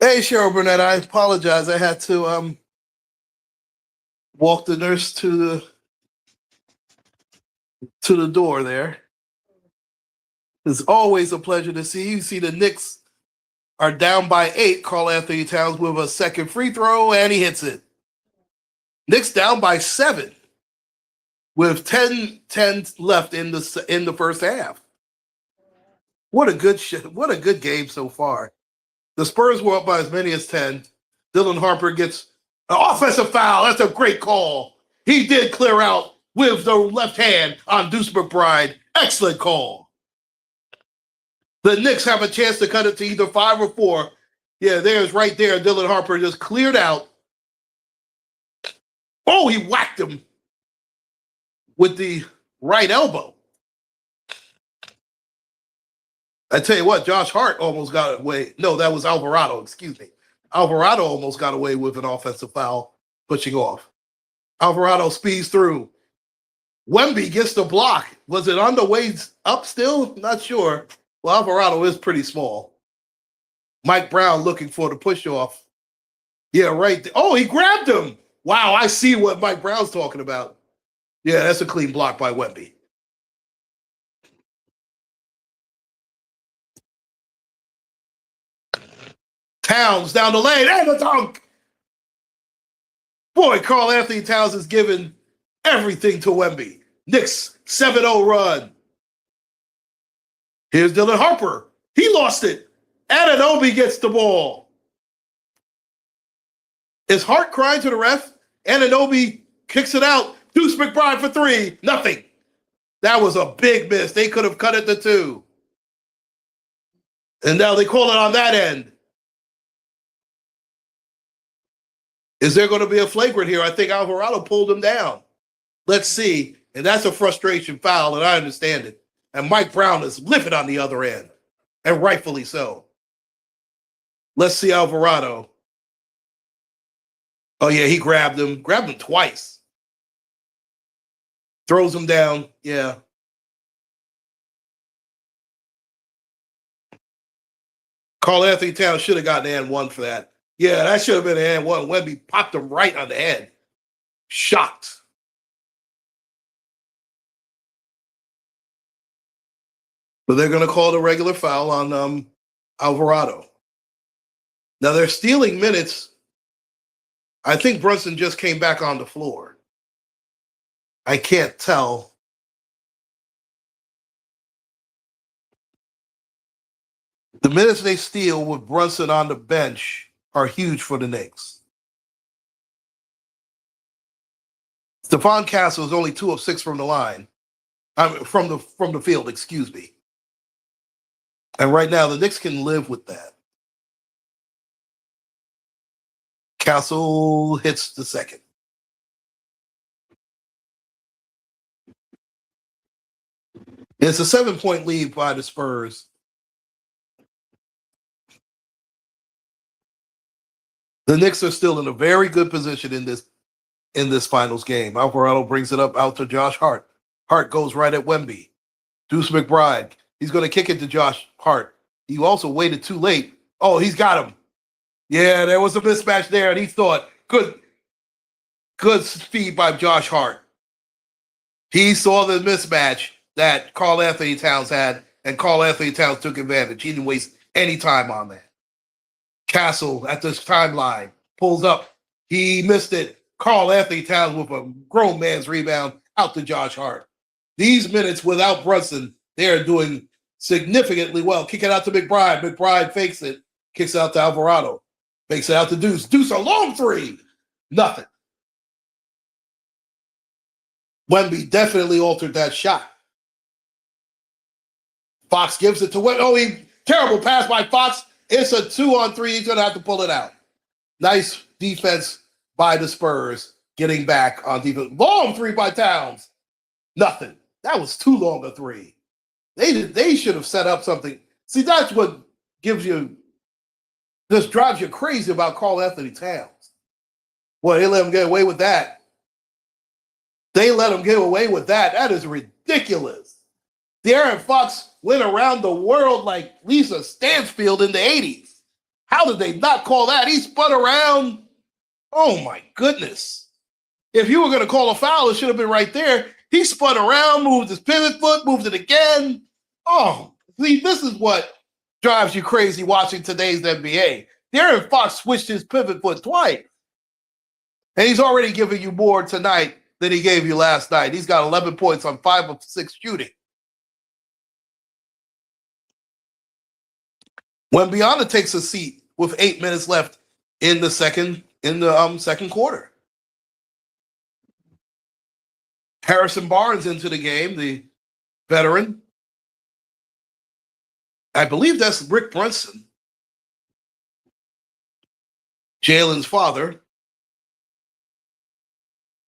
Hey, Cheryl Burnett, I apologize. I had to walk the nurse to the door there. It's always a pleasure to see you. See the Knicks are down by 8. Karl Anthony Towns with a second free throw, and he hits it. Knicks down by 7 with 10 left in the first half. What a good game so far. The Spurs were up by as many as 10. Dylan Harper gets an offensive foul. That's a great call. He did clear out with the left hand on Deuce McBride. Excellent call. The Knicks have a chance to cut it to either 5 or 4. Yeah, there's right there. Dylan Harper just cleared out. Oh, he whacked him with the right elbow. I tell you what, Josh Hart almost got away. No, that was Alvarado, excuse me. Alvarado almost got away with an offensive foul, pushing off. Alvarado speeds through. Wemby gets the block. Was it on the way up still? Not sure. Well, Alvarado is pretty small. Mike Brown looking for the push off. Yeah, right there. Oh, he grabbed him. Wow, I see what Mike Brown's talking about. Yeah, that's a clean block by Wemby. Towns down the lane, and the dunk. Boy, Karl Anthony Towns is giving everything to Wemby. Knicks 7-0 run. Here's Dylan Harper. He lost it. Anunoby gets the ball. Is Hart crying to the ref? Anunoby kicks it out. Deuce McBride for 3. Nothing. That was a big miss. They could have cut it to 2. And now they call it on that end. Is there going to be a flagrant here? I think Alvarado pulled him down. Let's see. And that's a frustration foul, and I understand it. And Mike Brown is livid on the other end, and rightfully so. Let's see Alvarado. Oh, yeah, he grabbed him twice. Throws him down, yeah. Karl Anthony Towns should have gotten an and 1 for that. Yeah, that should have been an and 1. Wemby popped him right on the head. Shocked. But they're going to call the regular foul on Alvarado. Now they're stealing minutes. I think Brunson just came back on the floor. I can't tell. The minutes they steal with Brunson on the bench are huge for the Knicks. Stephon Castle is only 2 of 6 from the line. From the field, excuse me. And right now, the Knicks can live with that. Castle hits the second. It's a 7-point lead by the Spurs. The Knicks are still in a very good position in this finals game. Alvarado brings it up out to Josh Hart. Hart goes right at Wemby. Deuce McBride. He's going to kick it to Josh Hart. He also waited too late. Oh, he's got him. Yeah, there was a mismatch there, and he thought, good speed by Josh Hart. He saw the mismatch that Karl Anthony Towns had, and Karl Anthony Towns took advantage. He didn't waste any time on that. Castle at this timeline pulls up. He missed it. Karl Anthony Towns with a grown man's rebound out to Josh Hart. These minutes without Brunson, they are doing significantly well. Kick it out to McBride. McBride fakes it. Kicks it out to Alvarado. Fakes it out to Deuce. Deuce, a long 3. Nothing. Wemby definitely altered that shot. Fox gives it to Wemby. Oh, terrible pass by Fox. It's a 2-on-3. He's going to have to pull it out. Nice defense by the Spurs, getting back on defense. Long 3 by Towns. Nothing. That was too long a 3. They should have set up something. See, that's what just drives you crazy about Karl Anthony Towns. Boy, they let him get away with that. That is ridiculous. De'Aaron Fox went around the world like Lisa Stansfield in the 80s. How did they not call that? He spun around. Oh my goodness. If you were going to call a foul, it should have been right there. He spun around, moved his pivot foot, moved it again. Oh, see, this is what drives you crazy watching today's NBA. De'Aaron Fox switched his pivot foot twice. And he's already giving you more tonight than he gave you last night. He's got 11 points on 5 of 6 shooting. When Wembanyama takes a seat with 8 minutes left in the second quarter. Harrison Barnes into the game, the veteran. I believe that's Rick Brunson, Jalen's father.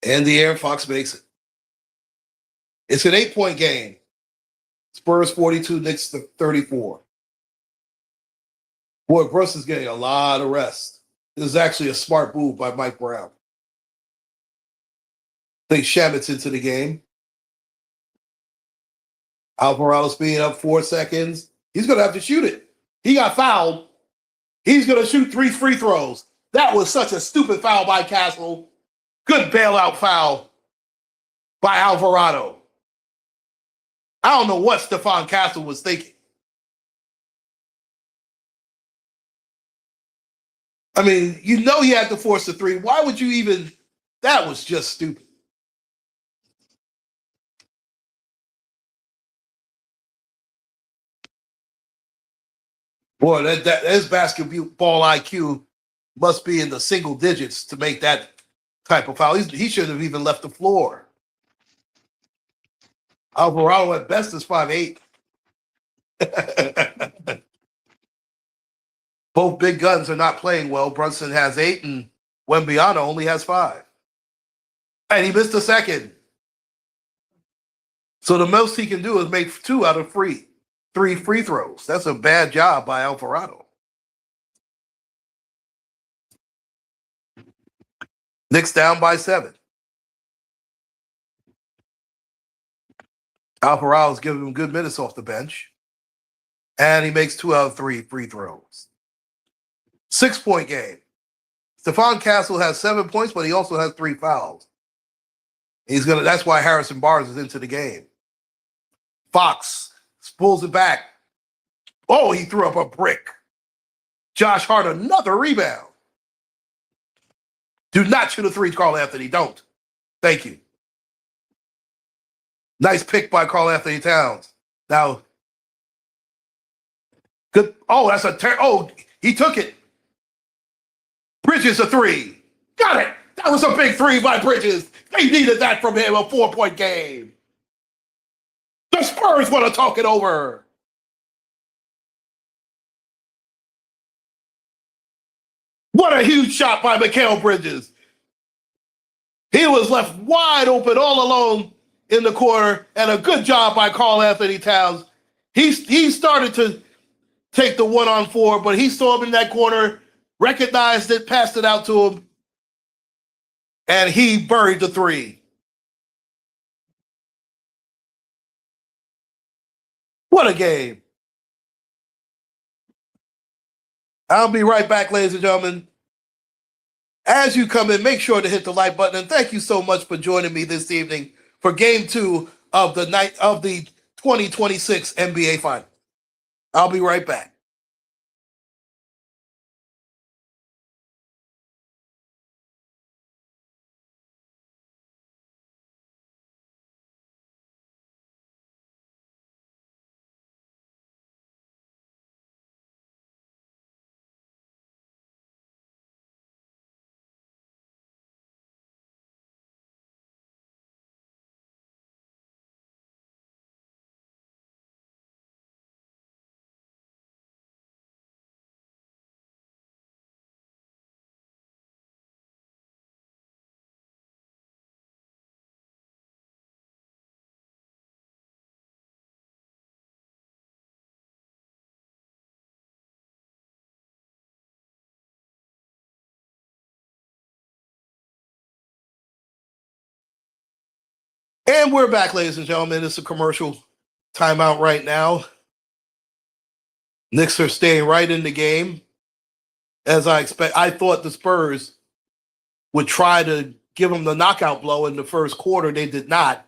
And De'Aaron Fox makes it. It's an 8-point game. Spurs 42, Knicks 34. Boy, Brunson's getting a lot of rest. This is actually a smart move by Mike Brown. I think Shamit's into the game. Alvarado's being up 4 seconds. He's going to have to shoot it. He got fouled. He's going to shoot 3 free throws. That was such a stupid foul by Castle. Good bailout foul by Alvarado. I don't know what Stephon Castle was thinking. I mean, you know he had to force a 3. Why would you even? That was just stupid. Boy, his basketball IQ must be in the single digits to make that type of foul. He shouldn't have even left the floor. Alvarado at best is 5'8". Both big guns are not playing well. Brunson has 8 and Wembanyama only has 5. And he missed a second. So the most he can do is make 2 out of 3 free throws. That's a bad job by Alvarado. Knicks down by 7. Alvarado's giving him good minutes off the bench. And he makes 2 out of 3 free throws. 6-point game. Stephon Castle has 7 points, but he also has 3 fouls. That's why Harrison Barnes is into the game. Fox pulls it back. Oh, he threw up a brick. Josh Hart, another rebound. Do not shoot a 3, Carl Anthony. Don't. Thank you. Nice pick by Carl Anthony Towns. Now, good. Oh, that's he took it. Bridges a 3. Got it. That was a big 3 by Bridges. They needed that from him, a 4-point game. The Spurs want to talk it over. What a huge shot by Mikal Bridges. He was left wide open all alone in the corner, and a good job by Carl Anthony Towns. He started to take the 1-on-4, but he saw him in that corner, recognized it, passed it out to him, and he buried the 3. What a game. I'll be right back, ladies and gentlemen. As you come in, make sure to hit the like button. And thank you so much for joining me this evening for Game 2 of the 2026 NBA Finals. I'll be right back. And we're back, ladies and gentlemen. It's a commercial timeout right now. Knicks are staying right in the game. as I expect. I thought the Spurs would try to give them the knockout blow in the first quarter. They did not.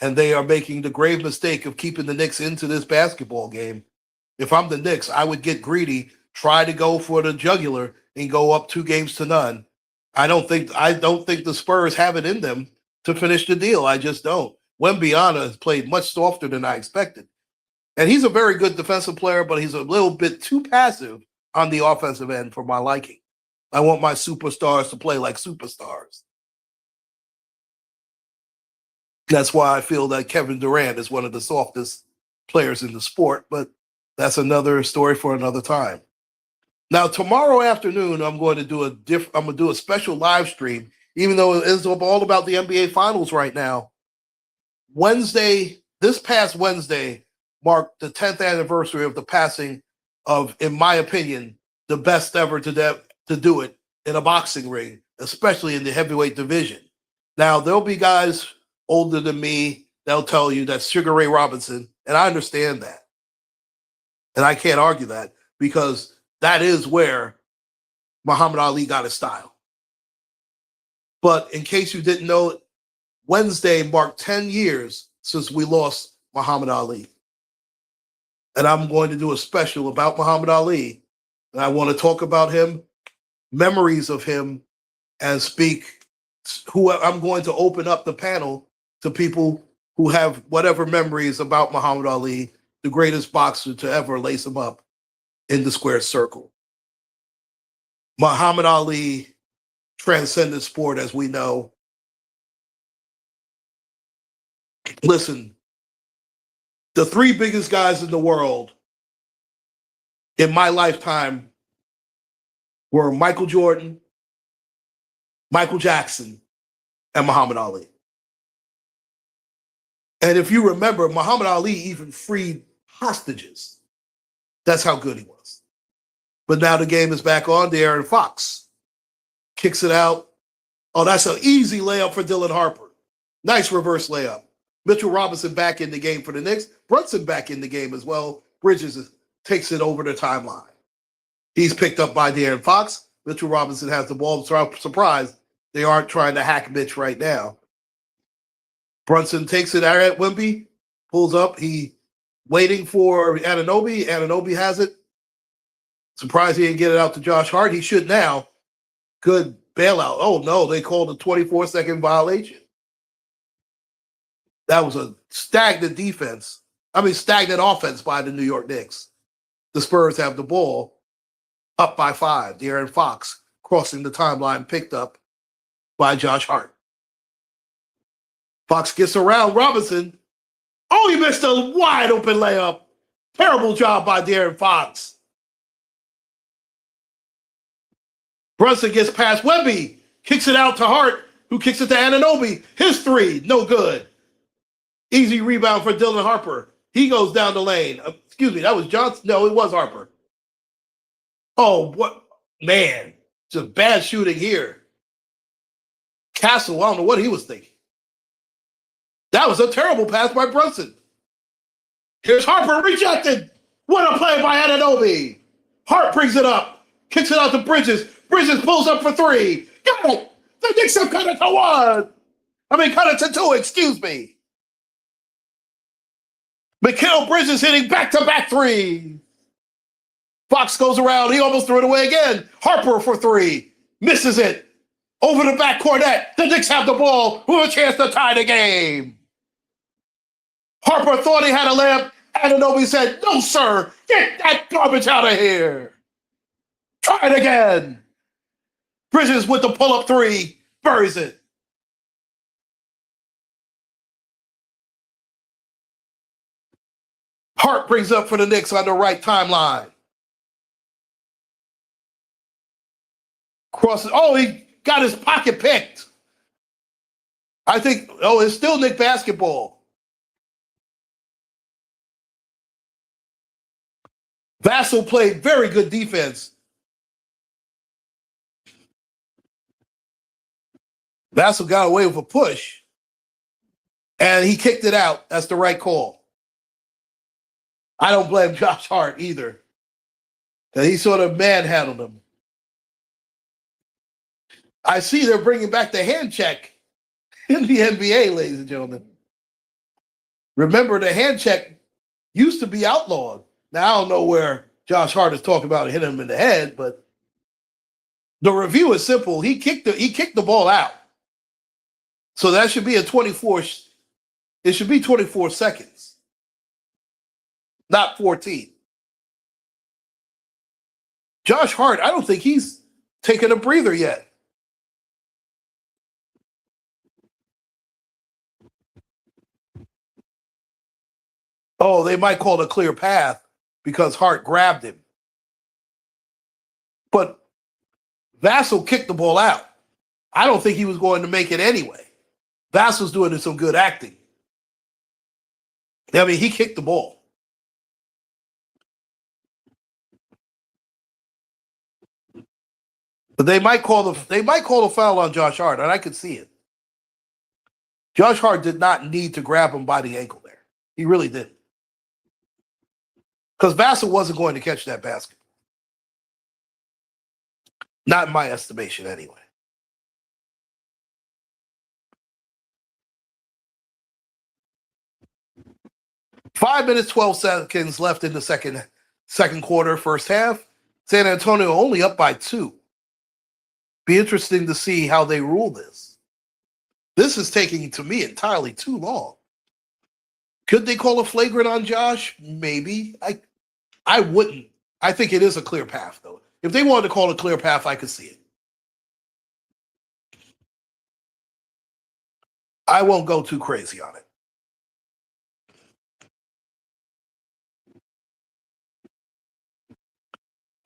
And they are making the grave mistake of keeping the Knicks into this basketball game. If I'm the Knicks, I would get greedy, try to go for the jugular, and go up 2-0. I don't think the Spurs have it in them to finish the deal. I just don't. Wembyana has played much softer than I expected. And he's a very good defensive player, but he's a little bit too passive on the offensive end for my liking. I want my superstars to play like superstars. That's why I feel that Kevin Durant is one of the softest players in the sport, but that's another story for another time. Now, tomorrow afternoon, I'm going to do a special live stream, even though it is all about the NBA Finals right now. This past Wednesday, marked the 10th anniversary of the passing of, in my opinion, the best ever to do it in a boxing ring, especially in the heavyweight division. Now, there'll be guys older than me that'll tell you that's Sugar Ray Robinson, and I understand that. And I can't argue that because that is where Muhammad Ali got his style. But in case you didn't know, Wednesday marked 10 years since we lost Muhammad Ali. And I'm going to do a special about Muhammad Ali. And I want to talk about him, memories of him, and I'm going to open up the panel to people who have whatever memories about Muhammad Ali, the greatest boxer to ever lace him up in the square circle. Muhammad Ali transcended sport, as we know. Listen, the three biggest guys in the world in my lifetime were Michael Jordan, Michael Jackson, and Muhammad Ali. And if you remember, Muhammad Ali even freed hostages. That's how good he was. But now the game is back on. De'Aaron Fox kicks it out. Oh, that's an easy layup for Dylan Harper. Nice reverse layup. Mitchell Robinson back in the game for the Knicks. Brunson back in the game as well. Bridges takes it over the timeline. He's picked up by De'Aaron Fox. Mitchell Robinson has the ball. So I'm surprised they aren't trying to hack Mitch right now. Brunson takes it out at Wemby, pulls up. He waiting for Anunoby. Anunoby has it. Surprised he didn't get it out to Josh Hart. He should now. Good bailout. Oh, no, they called a 24-second violation. That was a stagnant offense by the New York Knicks. The Spurs have the ball up by 5. De'Aaron Fox crossing the timeline, picked up by Josh Hart. Fox gets around Robinson. Oh, he missed a wide open layup. Terrible job by De'Aaron Fox. Brunson gets past Wemby, kicks it out to Hart, who kicks it to Anunoby. His three, no good. Easy rebound for Dylan Harper. He goes down the lane. Excuse me, that was Johnson. No, it was Harper. Oh, what? Man, just bad shooting here. Castle, I don't know what he was thinking. That was a terrible pass by Brunson. Here's Harper rejected. What a play by Anunoby. Hart brings it up, kicks it out to Bridges. Bridges pulls up for 3. Got it. The Knicks have cut it to 1. Cut it to 2, excuse me. Mikal Bridges hitting back-to-back 3. Fox goes around. He almost threw it away again. Harper for 3. Misses it. Over the back cornet. The Knicks have the ball with a chance to tie the game. Harper thought he had a layup. Anunoby said, no, sir. Get that garbage out of here. Try it again. Bridges with the pull-up 3. Buries it. Hart brings up for the Knicks on the right timeline. Crosses. Oh, he got his pocket picked. I think, it's still Knick basketball. Vassell played very good defense. Vassell got away with a push, and he kicked it out. That's the right call. I don't blame Josh Hart either. He sort of manhandled him. I see they're bringing back the hand check in the NBA, ladies and gentlemen. Remember, the hand check used to be outlawed. Now, I don't know where Josh Hart is talking about hitting him in the head, but the review is simple. He kicked the ball out. So that should be a 24. It should be 24 seconds, not 14. Josh Hart, I don't think he's taken a breather yet. Oh, they might call it a clear path because Hart grabbed him. But Vassell kicked the ball out. I don't think he was going to make it anyway. Vassell's doing some good acting. I mean, he kicked the ball. But they might call a foul on Josh Hart, and I could see it. Josh Hart did not need to grab him by the ankle there. He really didn't. Because Vassell wasn't going to catch that basket. Not in my estimation, anyway. Five minutes, 12 seconds left in the second quarter, first half. San Antonio only up by 2. Be interesting to see how they rule this. This is taking, to me, entirely too long. Could they call a flagrant on Josh? Maybe. I wouldn't. I think it is a clear path, though. If they wanted to call a clear path, I could see it. I won't go too crazy on it.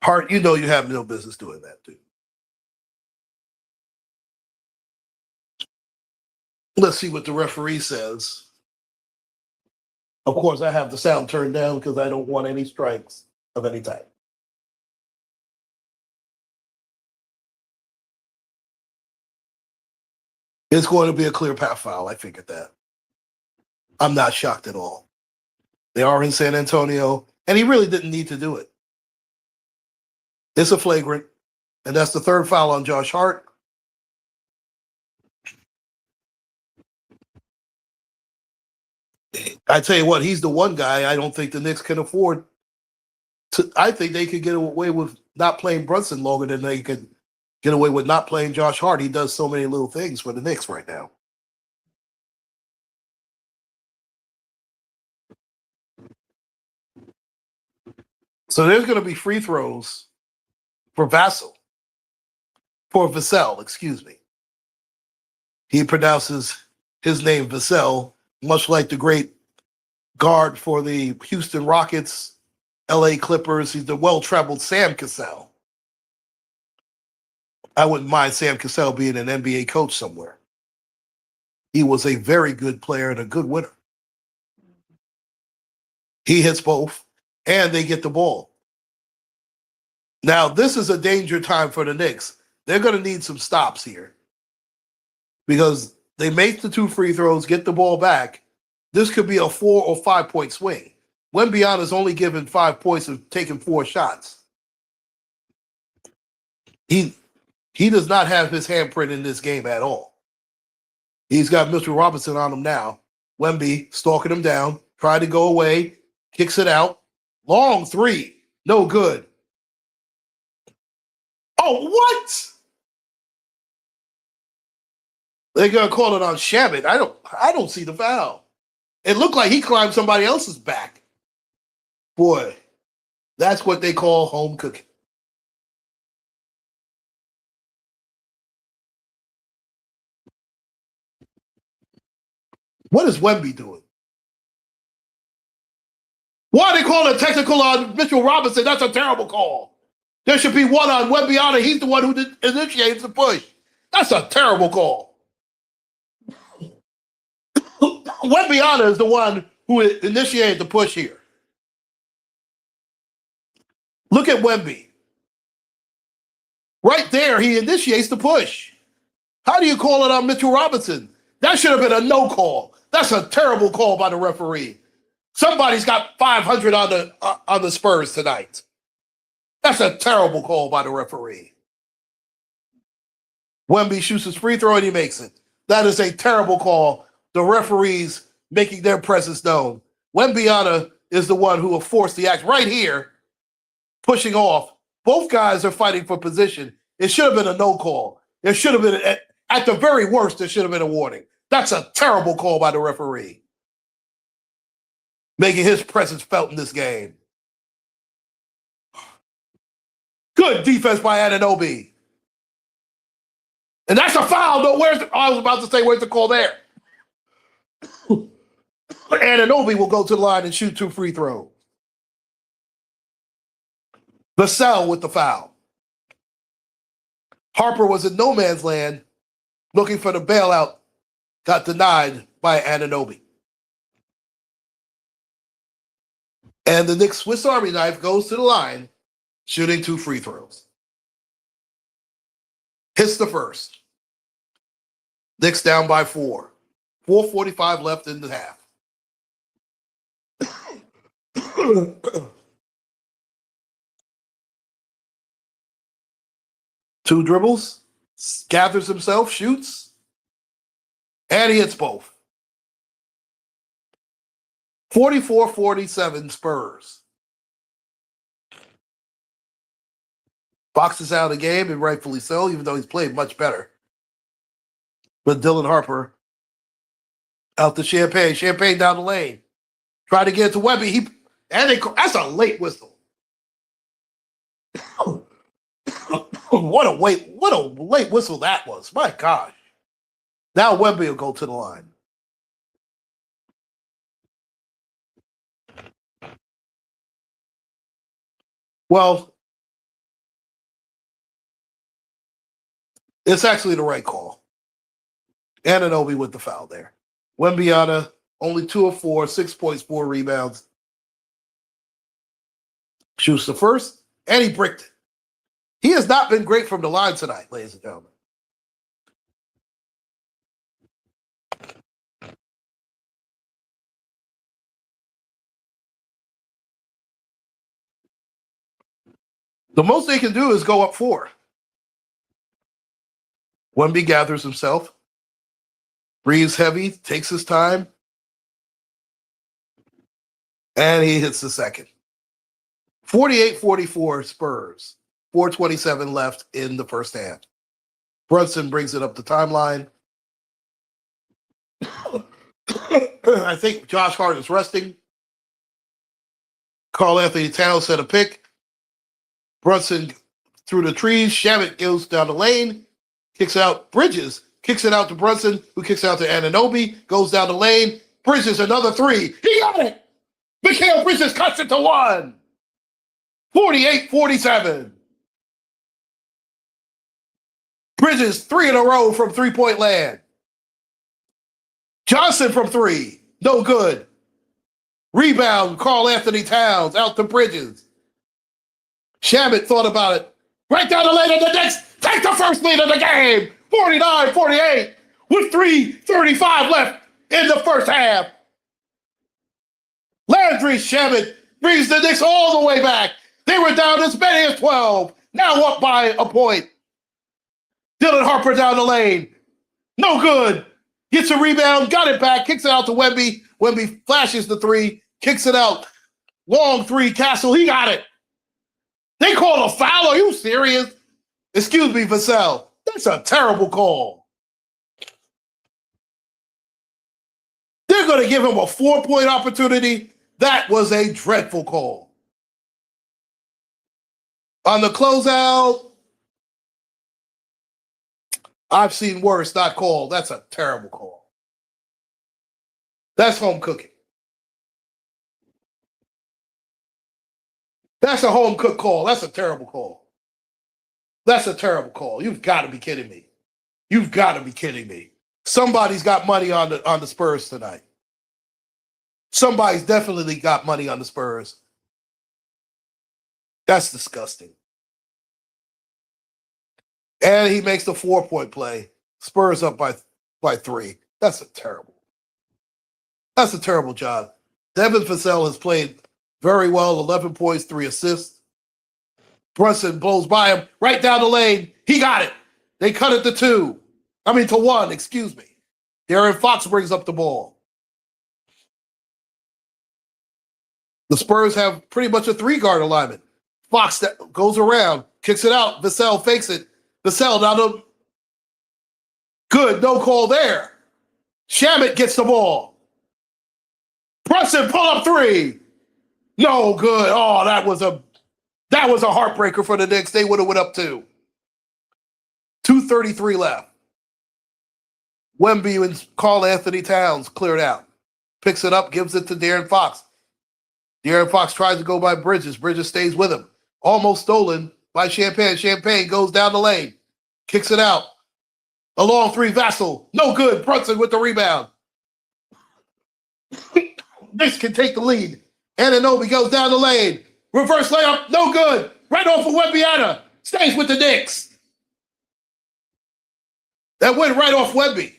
Hart, you know you have no business doing that, dude. Let's see what the referee says. Of course, I have the sound turned down because I don't want any strikes of any type. It's going to be a clear path foul. I figured that. I'm not shocked at all. They are in San Antonio, and he really didn't need to do it. It's a flagrant, and that's the third foul on Josh Hart. I tell you what, he's the one guy I don't think the Knicks can afford. I think they could get away with not playing Brunson longer than they could get away with not playing Josh Hart. He does so many little things for the Knicks right now. So there's going to be free throws for Vassell. For Vassell, excuse me. He pronounces his name Vassell, much like the great guard for the Houston Rockets, LA Clippers. He's the well-traveled Sam Cassell. I wouldn't mind Sam Cassell being an NBA coach somewhere. He was a very good player and a good winner. He hits both, and they get the ball. Now, this is a danger time for the Knicks. They're going to need some stops here because they make the 2 free throws, get the ball back. This could be a 4 or 5 point swing. Wembanyama is only given 5 points and taking 4 shots. He does not have his handprint in this game at all. He's got Mr. Robinson on him now. Wemby stalking him down, trying to go away, kicks it out. Long 3, no good. Oh, what? They're gonna call it on Shabbat. I don't see the foul. It looked like he climbed somebody else's back. Boy, that's what they call home cooking. What is Wemby doing? Why they call a technical on Mitchell Robinson? That's a terrible call. There should be one on Wembanyama. He's the one who initiates the push. That's a terrible call. Wembanyama is the one who initiated the push here. Look at Wemby. Right there, he initiates the push. How do you call it on Mitchell Robinson? That should have been a no call. That's a terrible call by the referee. Somebody's got 500 on the Spurs tonight. That's a terrible call by the referee. Wemby shoots his free throw and he makes it. That is a terrible call. The referees making their presence known. Wembyana is the one who will force the act right here, pushing off. Both guys are fighting for position. It should have been a no call. There should have been, at the very worst, there should have been a warning. That's a terrible call by the referee, making his presence felt in this game. Good defense by Anunoby. And that's a foul. No, I was about to say, where's the call there? Anunoby will go to the line and shoot 2 free throws. Vassell with the foul. Harper was in no man's land looking for the bailout. Got denied by Anunoby. And the Knicks Swiss Army knife goes to the line, shooting 2 free throws. Hits the first. Knicks down by 4. 4:45 left in the half. Two dribbles, gathers himself, shoots, and he hits both. 44-47 Spurs. Boxes out of the game, and rightfully so, even though he's played much better. But Dylan Harper out to Champagne. Champagne down the lane. Try to get to Wemby. That's a late whistle. What a late whistle that was. My gosh. Now Wemby will go to the line. Well, it's actually the right call. Anunoby with the foul there. Wembyana, only 2 of 4, 6 points, 4 rebounds. Shoots the first, and he bricked it. He has not been great from the line tonight, ladies and gentlemen. The most they can do is go up 4. Wemby gathers himself. Breathes heavy, takes his time. And he hits the second. 48-44 Spurs. 4:27 left in the first half. Brunson brings it up the timeline. I think Josh Hart is resting. Karl Anthony Towns set a pick. Brunson through the trees. Shamet goes down the lane. Kicks out Bridges. Kicks it out to Brunson, who kicks out to Anunoby. Goes down the lane. Bridges, another 3. He got it! Mikal Bridges cuts it to 1. 48-47. Bridges, 3 in a row from three-point land. Johnson from 3. No good. Rebound, Karl Anthony Towns out to Bridges. Shamet thought about it. Right down the lane of the Knicks. Take the first lead of the game. 49-48 with 3:35 left in the first half. Landry Shamet brings the Knicks all the way back. They were down as many as 12. Now up by a point. Dylan Harper down the lane. No good. Gets a rebound, got it back, kicks it out to Wemby. Wemby flashes the 3, kicks it out. Long 3, Castle, he got it. They called a foul. Are you serious? Excuse me, Vassell. That's a terrible call. They're going to give him a 4-point opportunity. That was a dreadful call. On the closeout, I've seen worse not called. That's a terrible call. That's home cooking. That's a home cook call. That's a terrible call. That's a terrible call. You've got to be kidding me. You've got to be kidding me. Somebody's got money on the Spurs tonight. Somebody's definitely got money on the Spurs. That's disgusting. And he makes the 4-point play. Spurs up by 3. That's a terrible job. Devin Vassell has played very well, 11 points, 3 assists. Brunson blows by him right down the lane. He got it. They cut it to 1, excuse me. De'Aaron Fox brings up the ball. The Spurs have pretty much a 3-guard alignment. Fox that goes around, kicks it out. Vassell fakes it. Vassell now good, no call there. Shamet gets the ball. Brunson pull up 3. No good. Oh, that was a heartbreaker for the Knicks. They would have went up 2. 2:33 left. Wemby and Karl Anthony Towns cleared out. Picks it up, gives it to De'Aaron Fox. De'Aaron Fox tries to go by Bridges. Bridges stays with him. Almost stolen by Champagne. Champagne goes down the lane. Kicks it out. A long 3, Vassell. No good. Brunson with the rebound. Knicks can take the lead. Anunoby goes down the lane. Reverse layup. No good. Right off of Wemby. Stays with the Knicks. That went right off Wemby.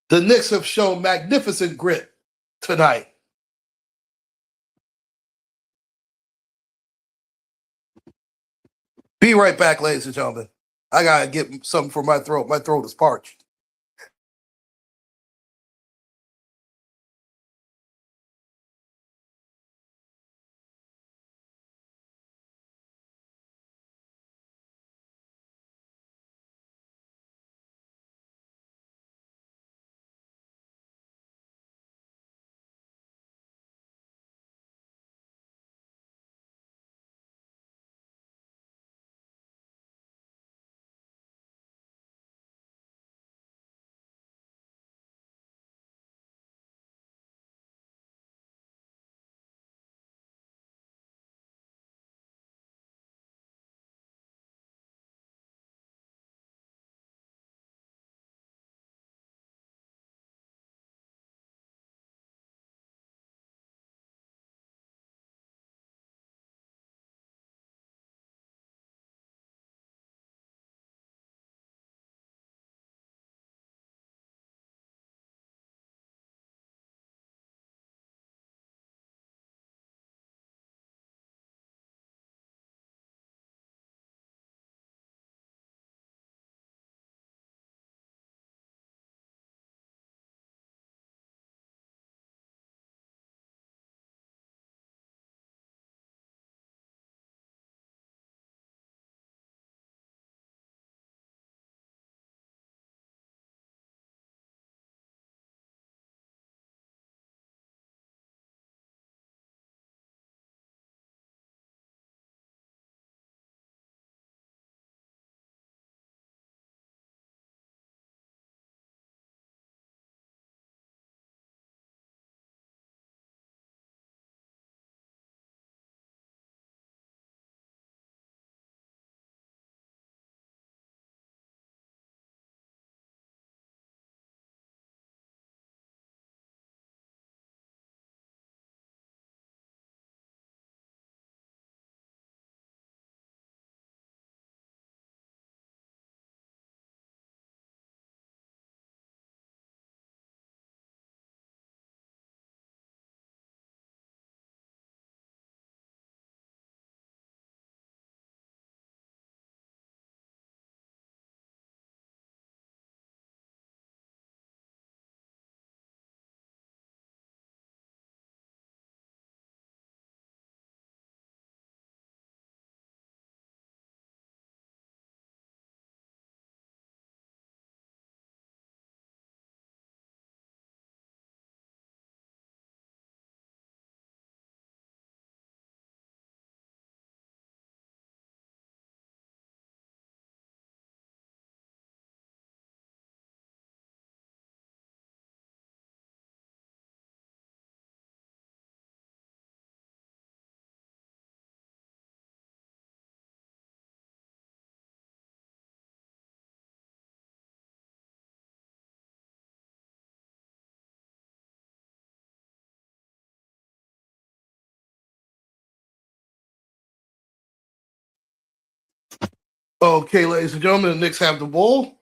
The Knicks have shown magnificent grit tonight. Be right back, ladies and gentlemen. I got to get something for my throat. My throat is parched. Okay, ladies and gentlemen, the Knicks have the ball.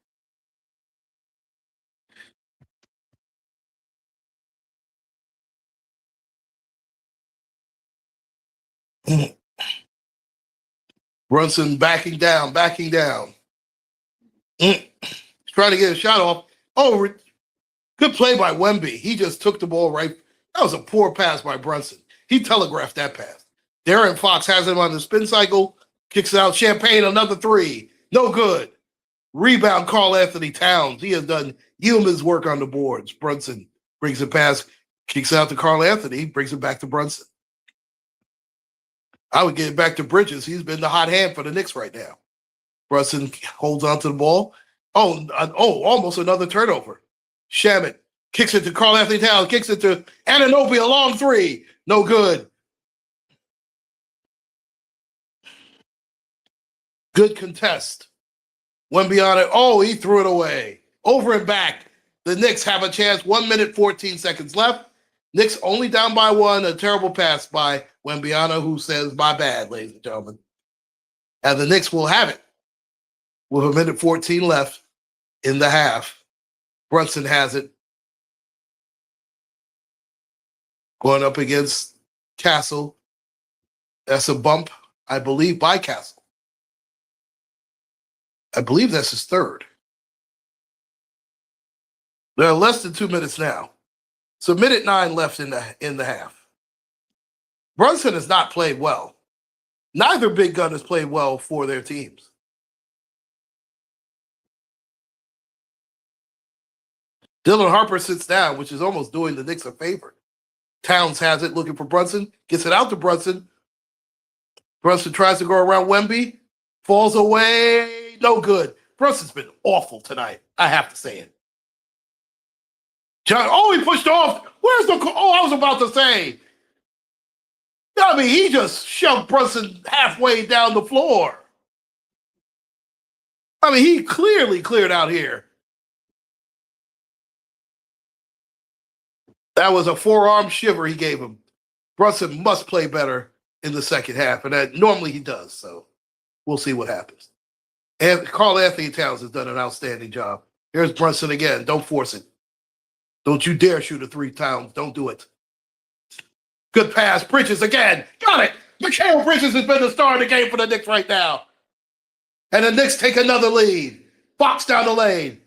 Brunson backing down. Trying to get a shot off. Oh, good play by Wemby. He just took the ball right. That was a poor pass by Brunson. He telegraphed that pass. Darren Fox has him on the spin cycle, kicks it out. Champagne, another three. No good. Rebound, Karl-Anthony Towns. He has done yeoman's work on the boards. Brunson brings it past, kicks out to Karl-Anthony, brings it back to Brunson. I would get it back to Bridges. He's been the hot hand for the Knicks right now. Brunson holds onto the ball. Oh, almost another turnover. Shamet kicks it to Karl-Anthony Towns, kicks it to Anunoby, a long three. No good. Good contest. Wemby on it. Oh, he threw it away. Over and back. The Knicks have a chance. 1 minute, 14 seconds left. Knicks only down by one. A terrible pass by Wembyana, who says, my bad, ladies and gentlemen. And the Knicks will have it with 1 minute, 14 left in the half. Brunson has it. Going up against Castle. That's a bump, I believe, by Castle. I believe that's his third. There are less than 2 minutes now. So 1:09 left in the half. Brunson has not played well. Neither big gun has played well for their teams. Dylan Harper sits down, which is almost doing the Knicks a favor. Towns has it, looking for Brunson, gets it out to Brunson. Brunson tries to go around Wemby, falls away, no good. Brunson's been awful tonight, I have to say it. He pushed off. Where's the? I was about to say. I mean, he just shoved Brunson halfway down the floor. I mean, he clearly cleared out here. That was a forearm shiver he gave him. Brunson must play better in the second half, and that normally he does. So we'll see what happens. And Karl-Anthony Towns has done an outstanding job. Here's Brunson again. Don't force it. Don't you dare shoot a 3 Towns. Don't do it. Good pass. Bridges again. Got it. Mikal Bridges has been the star of the game for the Knicks right now. And the Knicks take another lead. Fox down the lane.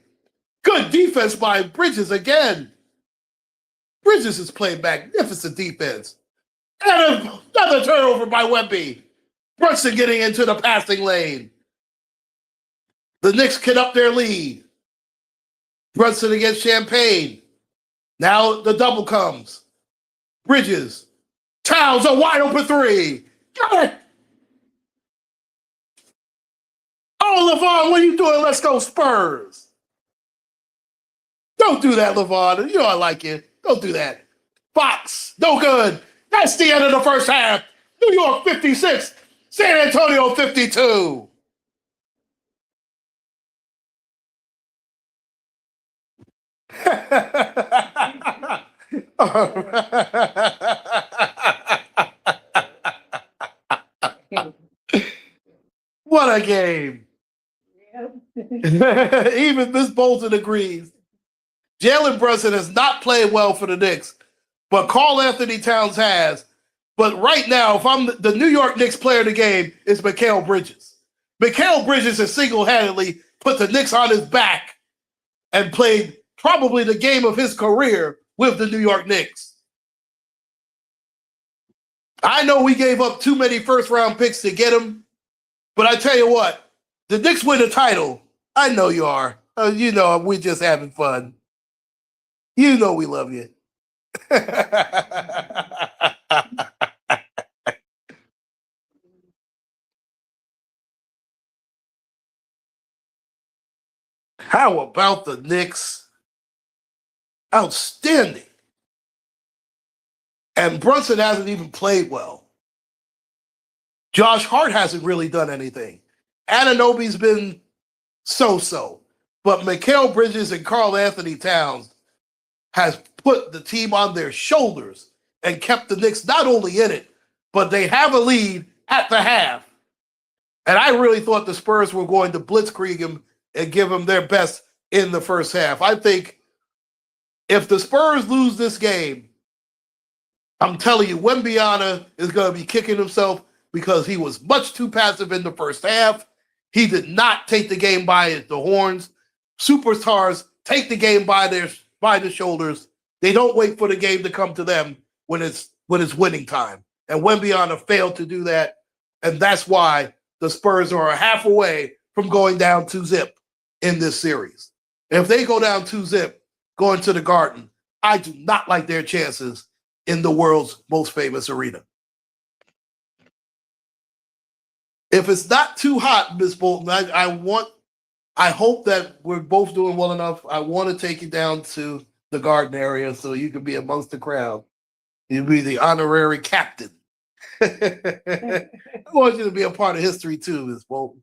Good defense by Bridges again. Bridges has played magnificent defense. And another turnover by Wemby. Brunson getting into the passing lane. The Knicks can up their lead. Brunson against Champagne. Now the double comes. Bridges. Towns, a wide open 3. Got it. Oh, LeVon, what are you doing? Let's go Spurs. Don't do that, LeVon. You know I like you. Don't do that. Fox, no good. That's the end of the first half. New York 56, San Antonio 52. What a game. Even Miss Bolton agrees. Jalen Brunson has not played well for the Knicks, but Karl-Anthony Towns has. But right now, if I'm the New York Knicks player of the game, it's Mikal Bridges. Mikal Bridges has single-handedly put the Knicks on his back and played probably the game of his career with the New York Knicks. I know we gave up too many first-round picks to get him, but I tell you what, the Knicks win the title. I know you are. You know, we're just having fun. You know we love you. How about the Knicks? Outstanding. And Brunson hasn't even played well. Josh Hart hasn't really done anything. Anunoby's been so-so. But Mikal Bridges and Karl-Anthony Towns has put the team on their shoulders and kept the Knicks not only in it, but they have a lead at the half. And I really thought the Spurs were going to blitzkrieg him and give them their best in the first half. I think if the Spurs lose this game, I'm telling you, Wembyana is going to be kicking himself because he was much too passive in the first half. He did not take the game by the horns. Superstars take the game by the shoulders. They don't wait for the game to come to them when it's winning time. And Wembanyama failed to do that, and that's why the Spurs are a half away from going down 2-0 in this series. And if they go down 2-0 going to the Garden, I do not like their chances in the world's most famous arena. If it's not too hot, Miss Bolton, I hope that we're both doing well enough. I want to take you down to the Garden area so you can be amongst the crowd. You'll be the honorary captain. I want you to be a part of history too, Miss Bolton.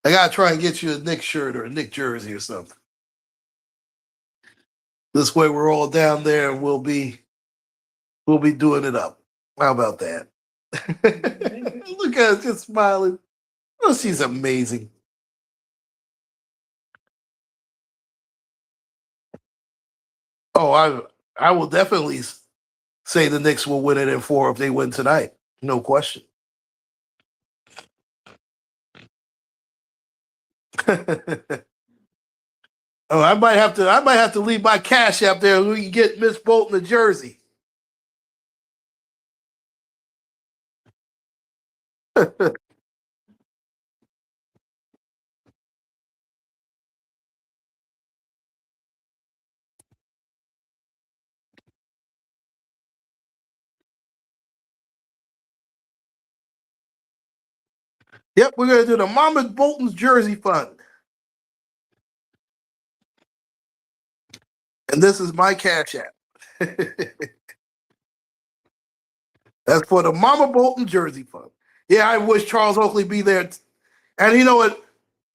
I gotta try and get you a Knicks shirt or a Knicks jersey or something. This way we're all down there and we'll be doing it up. How about that? Look at her just smiling. Oh, she's amazing. Oh, I will definitely say the Knicks will win it in 4 if they win tonight. No question. Oh, I might have to leave my cash out there so we can get Miss Bolton a jersey. Yep, we're gonna do the Mama Bolton's Jersey Fund. And this is my cash app. That's for the Mama Bolton Jersey Fund. Yeah, I wish Charles Oakley be there. And you know what?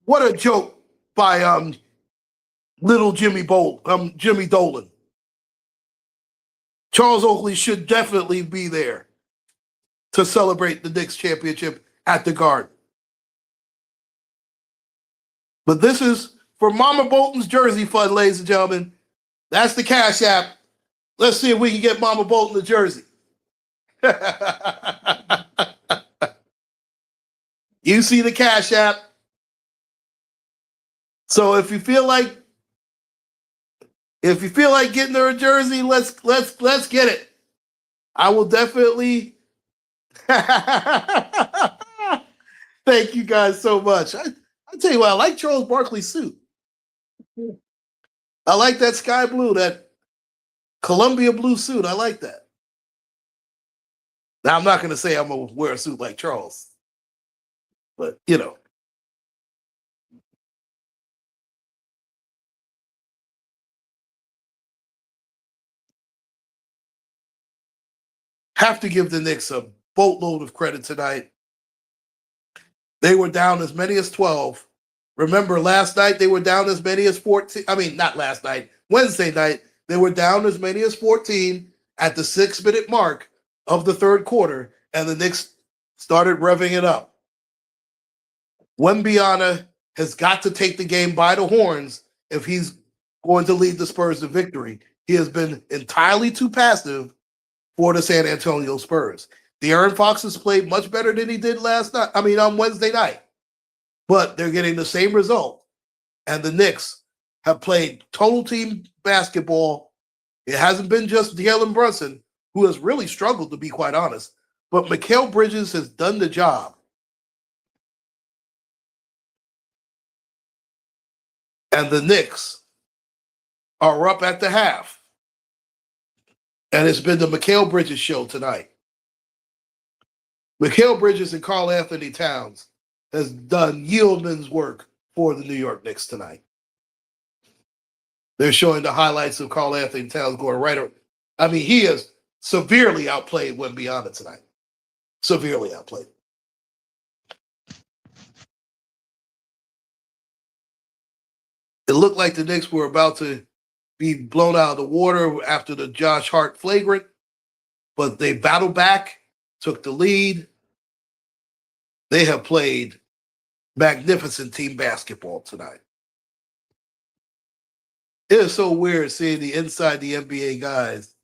What a joke by little Jimmy Dolan. Charles Oakley should definitely be there to celebrate the Knicks championship at the Garden. But this is for Mama Bolton's Jersey Fund, ladies and gentlemen. That's the cash app. Let's see if we can get Mama Bolton a jersey. You see the cash app. So if you feel like getting her a jersey, let's get it. I will definitely. Thank you guys so much. I tell you what, I like Charles Barkley's suit. I like that sky blue, that Columbia blue suit. I like that. Now, I'm not going to say I'm going to wear a suit like Charles, but you know. Have to give the Knicks a boatload of credit tonight. They were down as many as 12. Remember, last night they were down as many as 14. I mean, not last night. Wednesday night, they were down as many as 14 at the 6-minute mark of the third quarter, and the Knicks started revving it up. Wembanyama has got to take the game by the horns if he's going to lead the Spurs to victory. He has been entirely too passive for the San Antonio Spurs. De'Aaron Fox has played much better than he did on Wednesday night. But they're getting the same result. And the Knicks have played total team basketball. It hasn't been just Jalen Brunson, who has really struggled, to be quite honest. But Mikal Bridges has done the job. And the Knicks are up at the half. And it's been the Mikal Bridges show tonight. Mikal Bridges and Karl Anthony Towns has done yeoman's work for the New York Knicks tonight. They're showing the highlights of Karl Anthony Towns going right around. I mean, he has severely outplayed Wembanyama tonight. Severely outplayed. It looked like the Knicks were about to be blown out of the water after the Josh Hart flagrant, but they battled back, took the lead. They have played magnificent team basketball tonight. It is so weird seeing the inside the NBA guys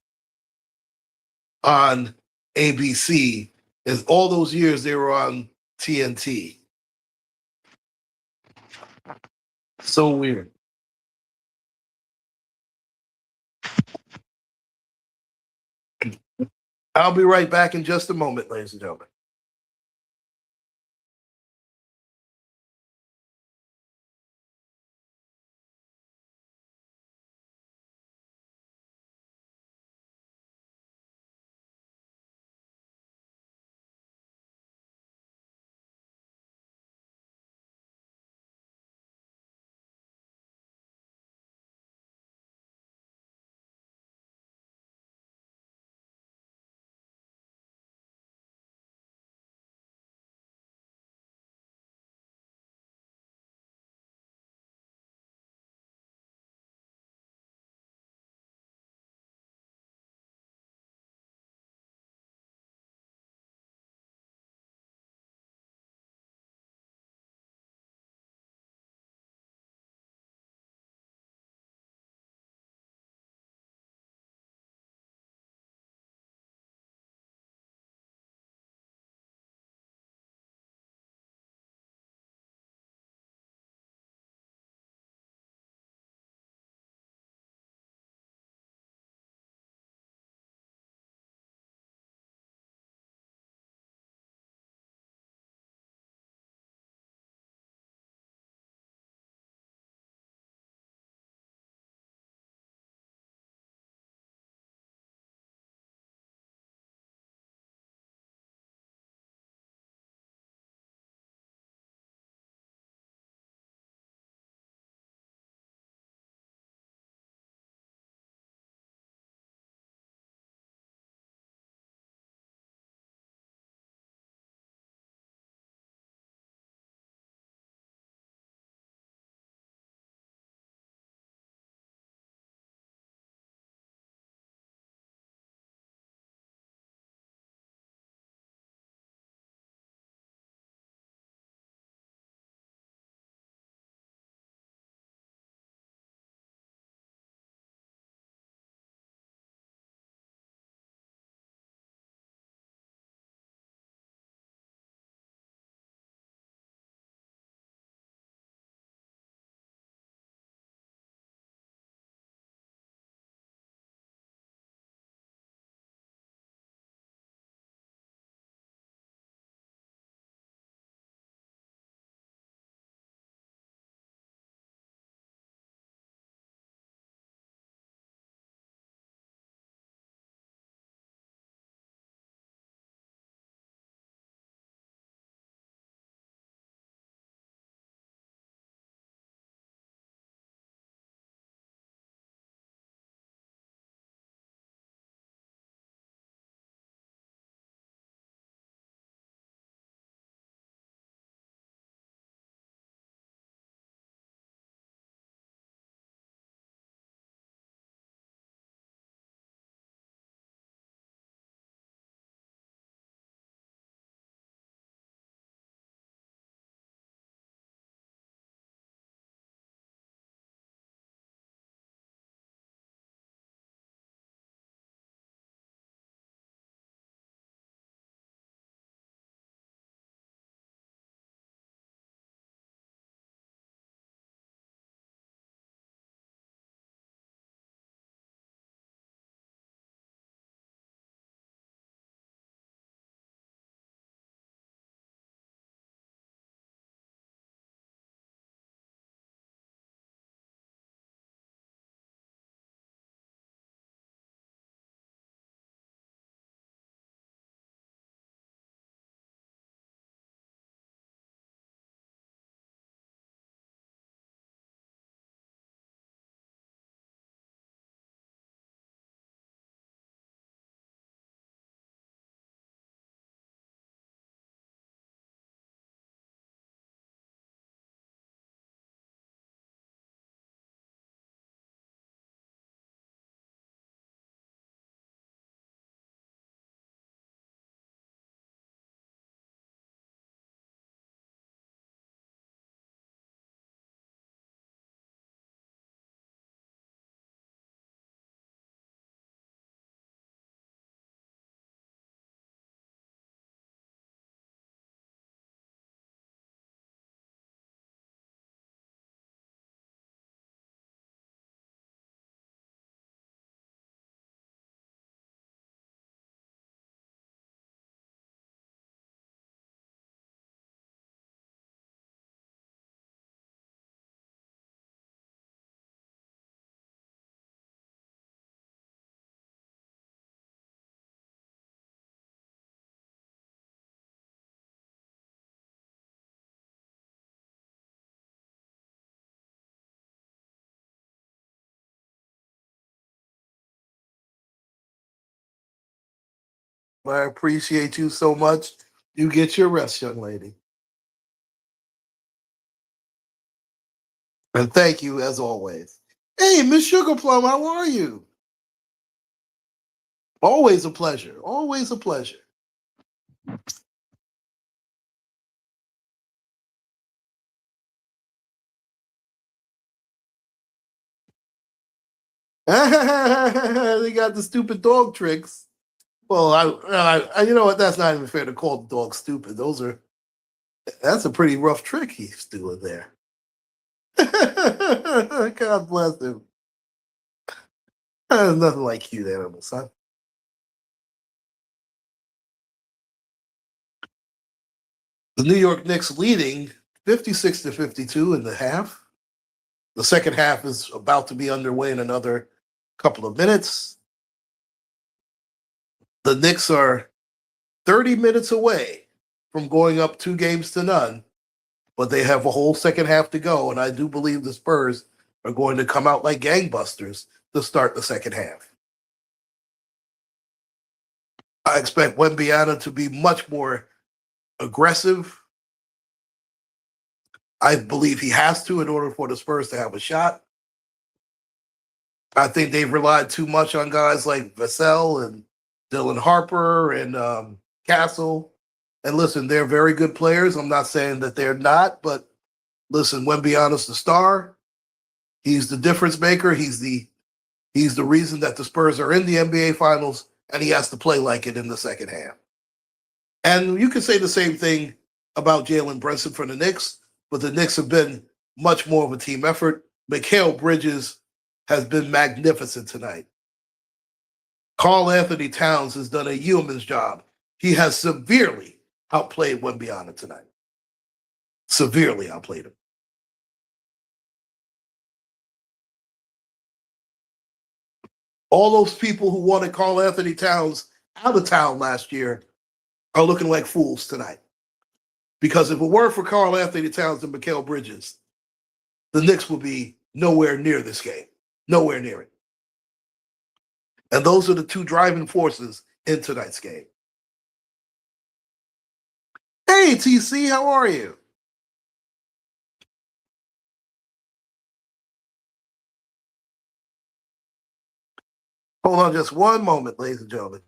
on ABC. Is all those years they were on TNT. So weird. I'll be right back in just a moment, ladies and gentlemen. I appreciate you so much. You get your rest, young lady. And thank you as always. Hey, Miss Sugar Plum, how are you? Always a pleasure. Always a pleasure. They got the stupid dog tricks. Well, you know what? That's not even fair to call the dog stupid. That's a pretty rough trick he's doing there. God bless him. There's nothing like cute animals, huh? The New York Knicks leading 56-52 in the half. The second half is about to be underway in another couple of minutes. The Knicks are 30 minutes away from going up 2-0, but they have a whole second half to go, and I do believe the Spurs are going to come out like gangbusters to start the second half. I expect Wembyana to be much more aggressive. I believe he has to in order for the Spurs to have a shot. I think they've relied too much on guys like Vassell and Dylan Harper and Castle. And listen, they're very good players. I'm not saying that they're not, but listen, Wembyana's the star. He's the difference maker. He's the reason that the Spurs are in the NBA Finals, and he has to play like it in the second half. And you could say the same thing about Jalen Brunson for the Knicks, but the Knicks have been much more of a team effort. Mikal Bridges has been magnificent tonight. Karl Anthony Towns has done a yeoman's job. He has severely outplayed Wembyana tonight. Severely outplayed him. All those people who wanted Karl Anthony Towns out of town last year are looking like fools tonight. Because if it weren't for Karl Anthony Towns and Mikal Bridges, the Knicks would be nowhere near this game. Nowhere near it. And those are the two driving forces in tonight's game. Hey, TC, how are you? Hold on just one moment, ladies and gentlemen.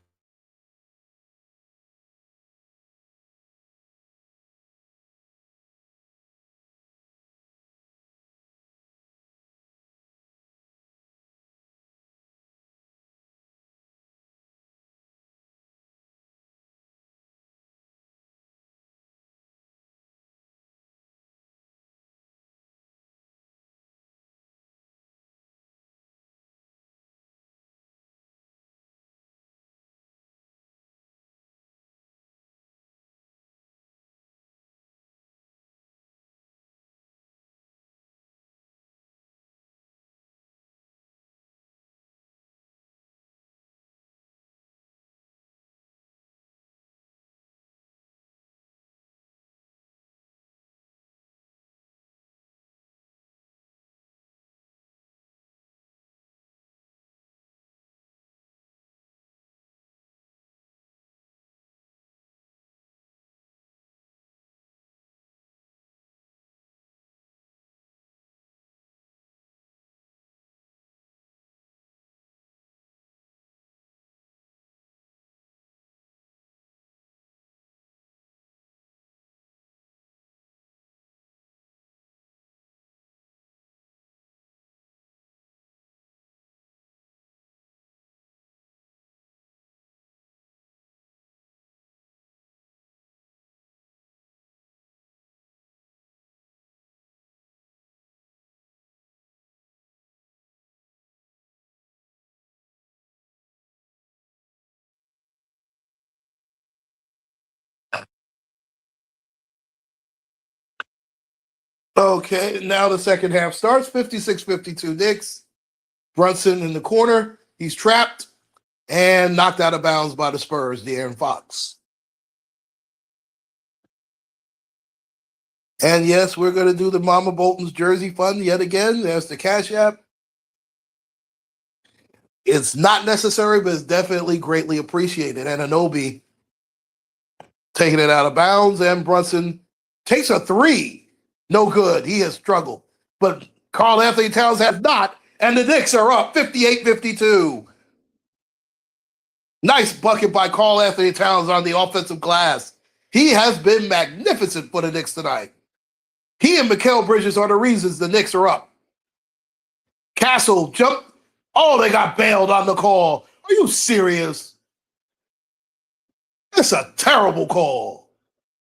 Okay, now the second half starts. 56-52 Knicks. Brunson in the corner. He's trapped and knocked out of bounds by the Spurs, De'Aaron Fox. And yes, we're going to do the Mama Bolton's Jersey Fund yet again. There's the Cash App. It's not necessary, but it's definitely greatly appreciated. And Anobi taking it out of bounds, and Brunson takes a three. No good. He has struggled. But Karl Anthony Towns has not, and the Knicks are up 58-52. Nice bucket by Karl Anthony Towns on the offensive glass. He has been magnificent for the Knicks tonight. He and Mikal Bridges are the reasons the Knicks are up. Castle jumped. Oh, they got bailed on the call. Are you serious? It's a terrible call.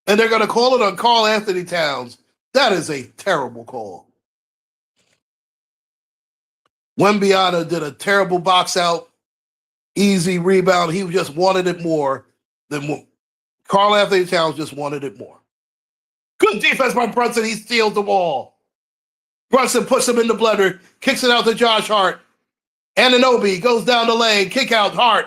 And they're going to call it on Karl Anthony Towns. That is a terrible call. Wembyana did a terrible box out, easy rebound. He just wanted it more than Karl Anthony Towns just wanted it more. Good defense by Brunson. He steals the ball. Brunson puts him in the blender, kicks it out to Josh Hart. Anunoby goes down the lane, kick out Hart.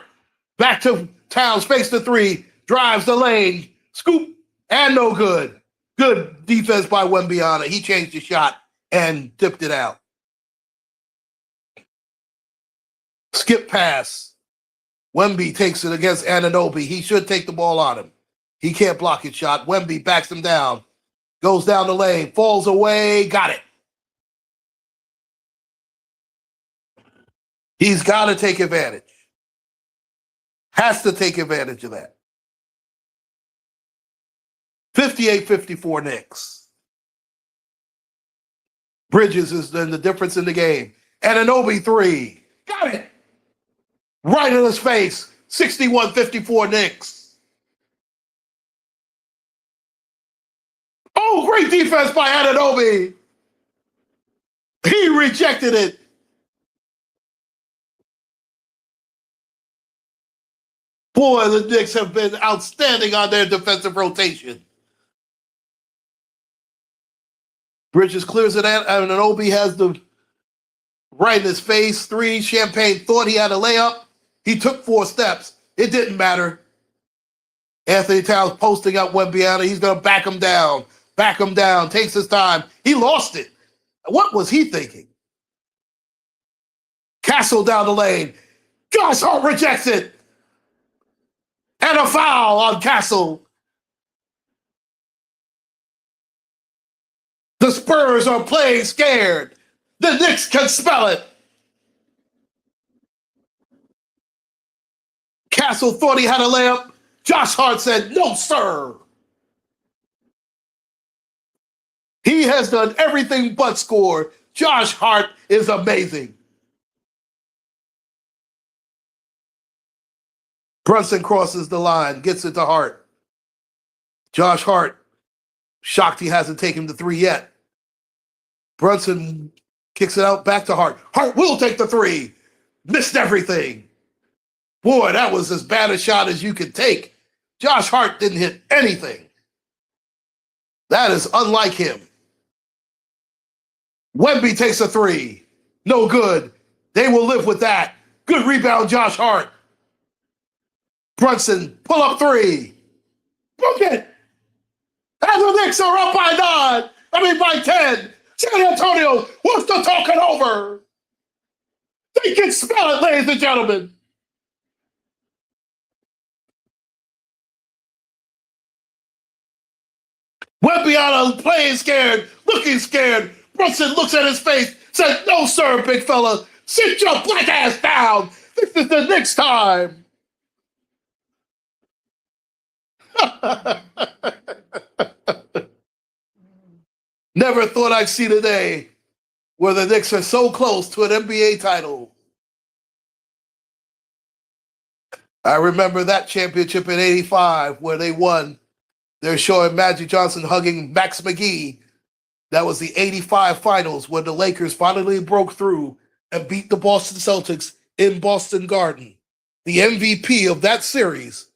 Back to Towns, face the three, drives the lane, scoop, and no good. Good defense by Wembyana. He changed the shot and dipped it out. Skip pass. Wemby takes it against Anunoby. He should take the ball on him. He can't block his shot. Wemby backs him down. Goes down the lane. Falls away. Got it. He's got to take advantage. Has to take advantage of that. 58-54 Knicks. Bridges is then the difference in the game. Anunoby three. Got it. Right in his face. 61-54 Knicks. Oh, great defense by Anunoby. He rejected it. Boy, the Knicks have been outstanding on their defensive rotation. Bridges clears it out, and Anunoby has the right in his face. Three. Champagne thought he had a layup. He took 4 steps. It didn't matter. Anthony Towns posting up Wembyana. He's going to back him down. Back him down. Takes his time. He lost it. What was he thinking? Castle down the lane. Josh Hart rejects it. And a foul on Castle. The Spurs are playing scared. The Knicks can smell it. Castle thought he had a layup. Josh Hart said, no, sir. He has done everything but score. Josh Hart is amazing. Brunson crosses the line, gets it to Hart. Josh Hart, shocked he hasn't taken the three yet. Brunson kicks it out back to Hart. Hart will take the three. Missed everything. Boy, that was as bad a shot as you could take. Josh Hart didn't hit anything. That is unlike him. Wemby takes a three. No good. They will live with that. Good rebound, Josh Hart. Brunson, pull up three. Book it. And the Knicks are up by 10. San Antonio wants to talk it over. They can smell it, ladies and gentlemen. Wembyana playing scared, looking scared. Brunson looks at his face, says, no, sir, big fella. Sit your black ass down. This is the Knicks time. Never thought I'd see the day where the Knicks are so close to an NBA title. I remember that championship in '85 where they won. They're showing Magic Johnson hugging Max McGee. That was the '85 finals when the Lakers finally broke through and beat the Boston Celtics in Boston Garden. The MVP of that series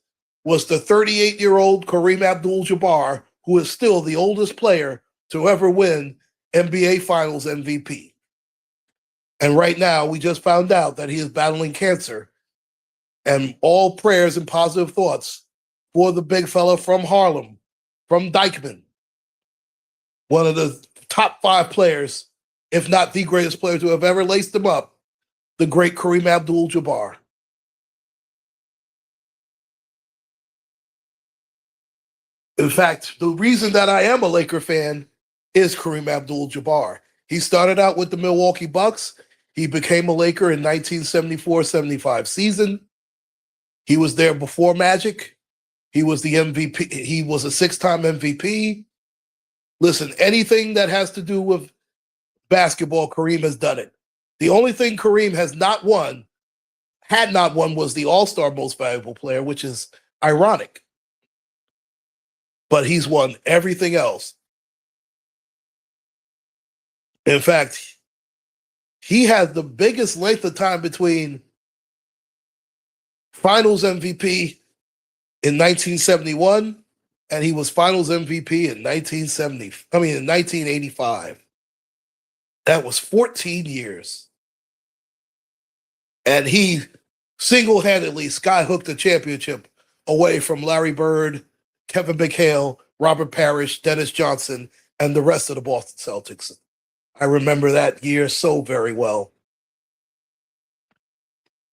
was the 38-year-old Kareem Abdul-Jabbar, who is still the oldest player to ever win NBA Finals MVP. And right now, we just found out that he is battling cancer. And all prayers and positive thoughts for the big fella from Harlem, from Dykeman, one of the top 5 players, if not the greatest player to have ever laced him up, the great Kareem Abdul-Jabbar. In fact, the reason that I am a Laker fan is Kareem Abdul-Jabbar. He started out with the Milwaukee Bucks. He became a Laker in 1974-75 season. He was there before Magic. He was the MVP. He was a 6-time MVP. Listen, anything that has to do with basketball, Kareem has done it. The only thing Kareem had not won, was the All-Star Most Valuable Player, which is ironic. But he's won everything else. In fact, he has the biggest length of time between Finals MVP in 1971 and he was Finals MVP in 1985. That was 14 years. And he single-handedly skyhooked the championship away from Larry Bird, Kevin McHale, Robert Parrish, Dennis Johnson, and the rest of the Boston Celtics. I remember that year so very well.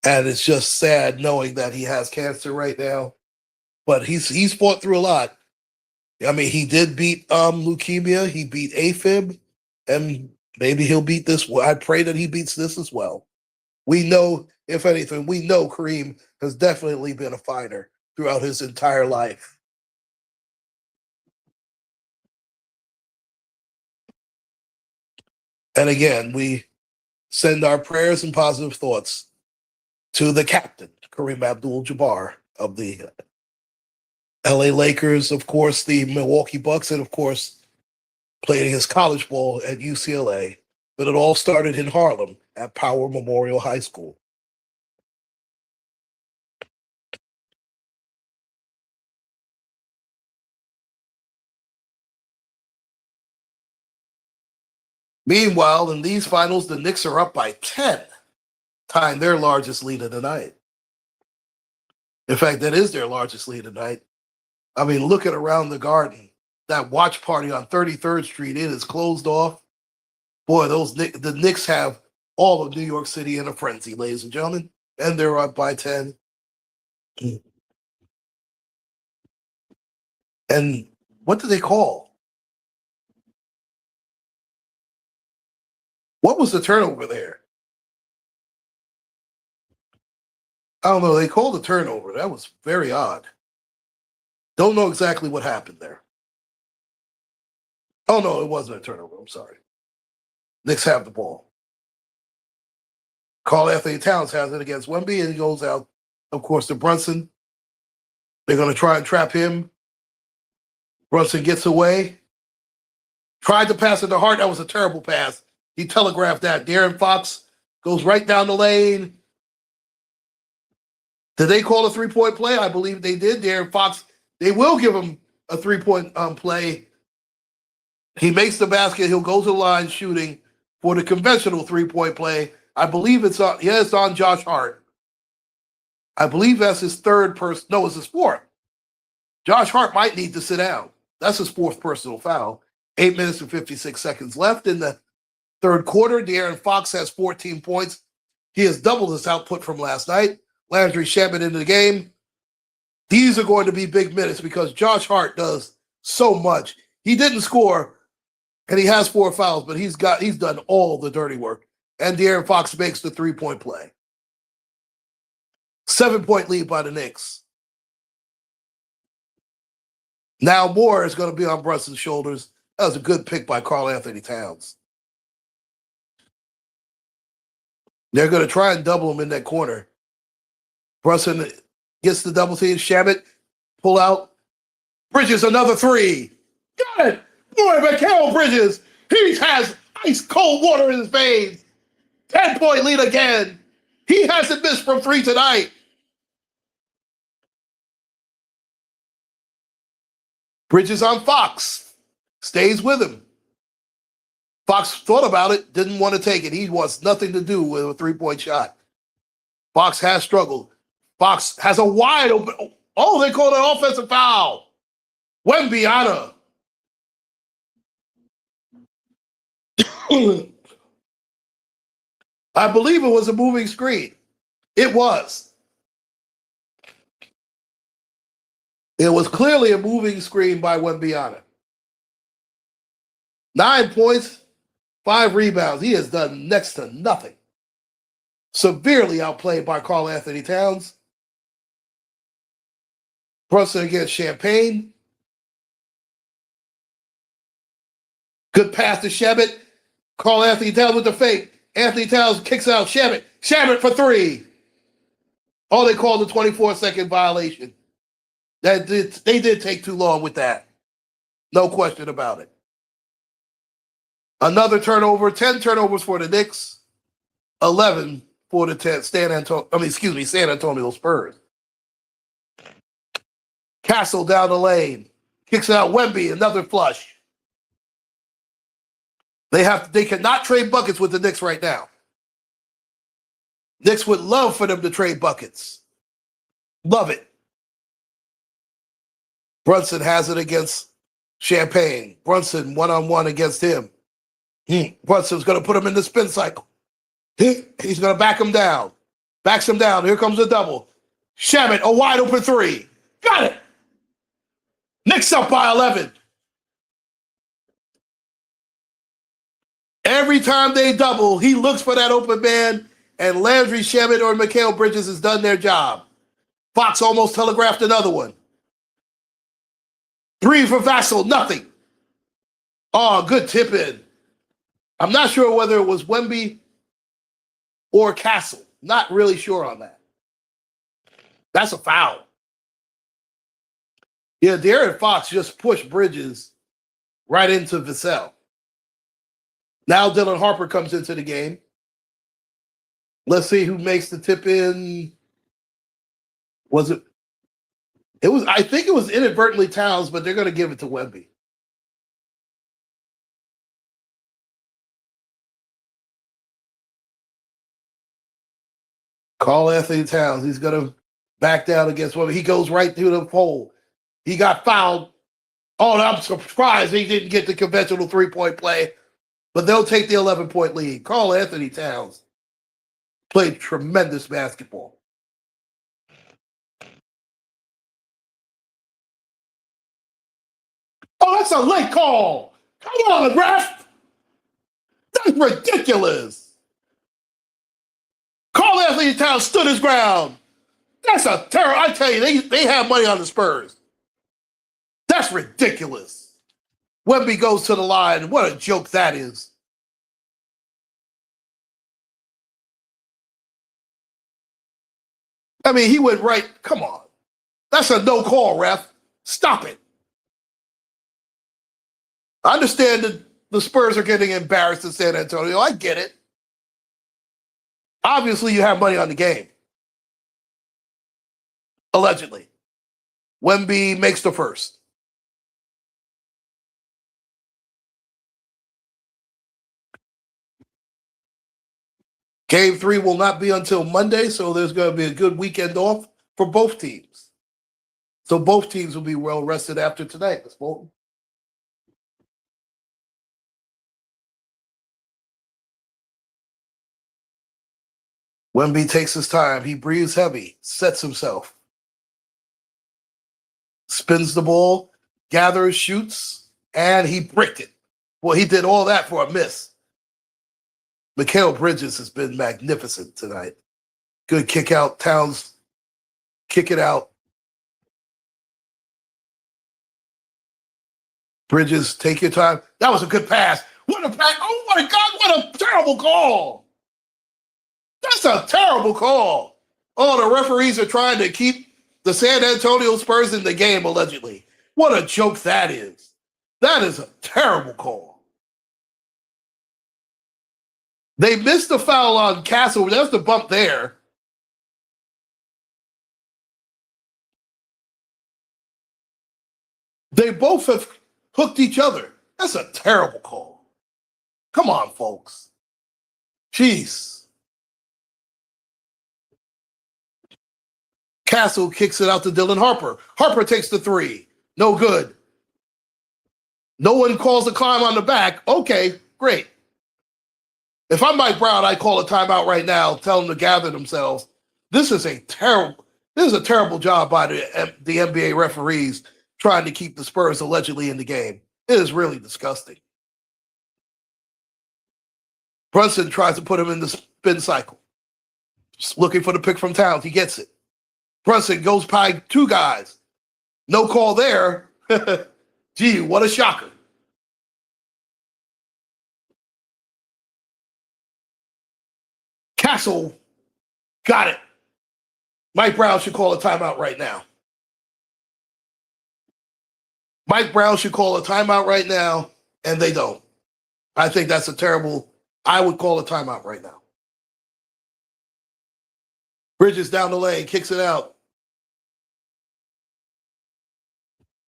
And it's just sad knowing that he has cancer right now. But he's fought through a lot. I mean, he did beat leukemia. He beat AFib. And maybe he'll beat this. I pray that he beats this as well. We know, if anything, we know Kareem has definitely been a fighter throughout his entire life. And again, we send our prayers and positive thoughts to the captain, Kareem Abdul-Jabbar of the LA Lakers, of course, the Milwaukee Bucks, and of course, playing his college ball at UCLA. But it all started in Harlem at Power Memorial High School. Meanwhile, in these finals, the Knicks are up by 10, tying their largest lead of the night. In fact, that is their largest lead of the night. I mean, looking around the Garden, that watch party on 33rd Street, it is closed off. Boy, the Knicks have all of New York City in a frenzy, ladies and gentlemen, and they're up by 10. And what do they call? What was the turnover there? I don't know. They called a turnover. That was very odd. Don't know exactly what happened there. Oh, no, it wasn't a turnover. I'm sorry. Knicks have the ball. Karl-Anthony Towns has it against Wemby, and he goes out, of course, to Brunson. They're going to try and trap him. Brunson gets away. Tried to pass it to Hart. That was a terrible pass. He telegraphed that. De'Aaron Fox goes right down the lane. Did they call a three-point play? I believe they did. De'Aaron Fox, they will give him a three-point play. He makes the basket. He'll go to the line shooting for the conventional three-point play. I believe it's on Josh Hart. I believe that's his third person. No, it's his fourth. Josh Hart might need to sit down. That's his fourth personal foul. 8 minutes and 56 seconds left in the third quarter. De'Aaron Fox has 14 points. He has doubled his output from last night. Landry Shamet into the game. These are going to be big minutes because Josh Hart does so much. He didn't score, and he has 4 fouls, but he's done all the dirty work. And De'Aaron Fox makes the three-point play. 7-point lead by the Knicks. Now more is going to be on Brunson's shoulders. That was a good pick by Karl-Anthony Towns. They're going to try and double him in that corner. Brunson gets the double team. Shamet, pull out. Bridges, another three. Got it. Boy, Mikal Bridges. He has ice cold water in his veins. 10-point lead again. He hasn't missed from 3 tonight. Bridges on Fox. Stays with him. Fox thought about it, didn't want to take it. He wants nothing to do with a three-point shot. Fox has struggled. Fox has a wide open. Oh, they called an offensive foul. Wemby. I believe it was a moving screen. It was. It was clearly a moving screen by Wembyana. 9 points, 5 rebounds. He has done next to nothing. Severely outplayed by Karl Anthony Towns. Brunson against Champagne. Good pass to Shabbat. Karl Anthony Towns with the fake. Anthony Towns kicks out Shabbat. Shabbat for 3. Oh, they called a 24-second violation. They did take too long with that. No question about it. Another turnover. 10 turnovers for the Knicks. 11 for the San Antonio Spurs. Castle down the lane. Kicks out Wemby. Another flush. They cannot trade buckets with the Knicks right now. Knicks would love for them to trade buckets. Love it. Brunson has it against Champagne. Brunson one-on-one against him. Brunson's going to put him in the spin cycle. He's going to back him down. Backs him down. Here comes the double. Shabbat, a wide open 3. Got it. Knicks up by 11. Every time they double, he looks for that open man, and Landry Shamet or Mikal Bridges has done their job. Fox almost telegraphed another one. 3 for Vassell, nothing. Oh, good tip in. I'm not sure whether it was Wemby or Castle. Not really sure on that. That's a foul. Yeah, De'Aaron Fox just pushed Bridges right into Vassell. Now Dylan Harper comes into the game. Let's see who makes the tip in. Was it? I think it was inadvertently Towns, but they're going to give it to Wemby. Karl Anthony Towns. He's going to back down against Wemby. He goes right through the hole. He got fouled. Oh, I'm surprised he didn't get the conventional 3-point play. But they'll take the 11-point lead. Karl Anthony Towns played tremendous basketball. Oh, that's a late call. Come on, ref. That's ridiculous. Karl Anthony Towns stood his ground. That's a terror. I tell you, they have money on the Spurs. That's ridiculous. Wemby goes to the line. What a joke that is. I mean, he went right. Come on. That's a no call, ref. Stop it. I understand that the Spurs are getting embarrassed in San Antonio. I get it. Obviously, you have money on the game. Allegedly. Wemby makes the first. Game 3 will not be until Monday, so there's going to be a good weekend off for both teams. So both teams will be well rested after tonight. Let's vote. Wemby takes his time. He breathes heavy, sets himself, spins the ball, gathers, shoots, and he bricked it. Well, he did all that for a miss. Mikal Bridges has been magnificent tonight. Good kick out. Towns kick it out. Bridges, take your time. That was a good pass. What a pass. Oh, my God, what a terrible call. That's a terrible call. Oh, the referees are trying to keep the San Antonio Spurs in the game, allegedly. What a joke that is. That is a terrible call. They missed the foul on Castle. That's the bump there. They both have hooked each other. That's a terrible call. Come on, folks. Jeez. Castle kicks it out to Dylan Harper. Harper takes the 3. No good. No one calls the climb on the back. Okay, great. If I'm Mike Brown, I call a timeout right now, tell them to gather themselves. This is a terrible, This is a terrible job by the NBA referees trying to keep the Spurs allegedly in the game. It is really disgusting. Brunson tries to put him in the spin cycle. Just looking for the pick from Towns. He gets it. Brunson goes by two guys. No call there. Gee, what a shocker. Castle got it. Mike Brown should call a timeout right now. Mike Brown should call a timeout right now, and they don't. I think that's a terrible. I would call a timeout right now. Bridges down the lane, kicks it out.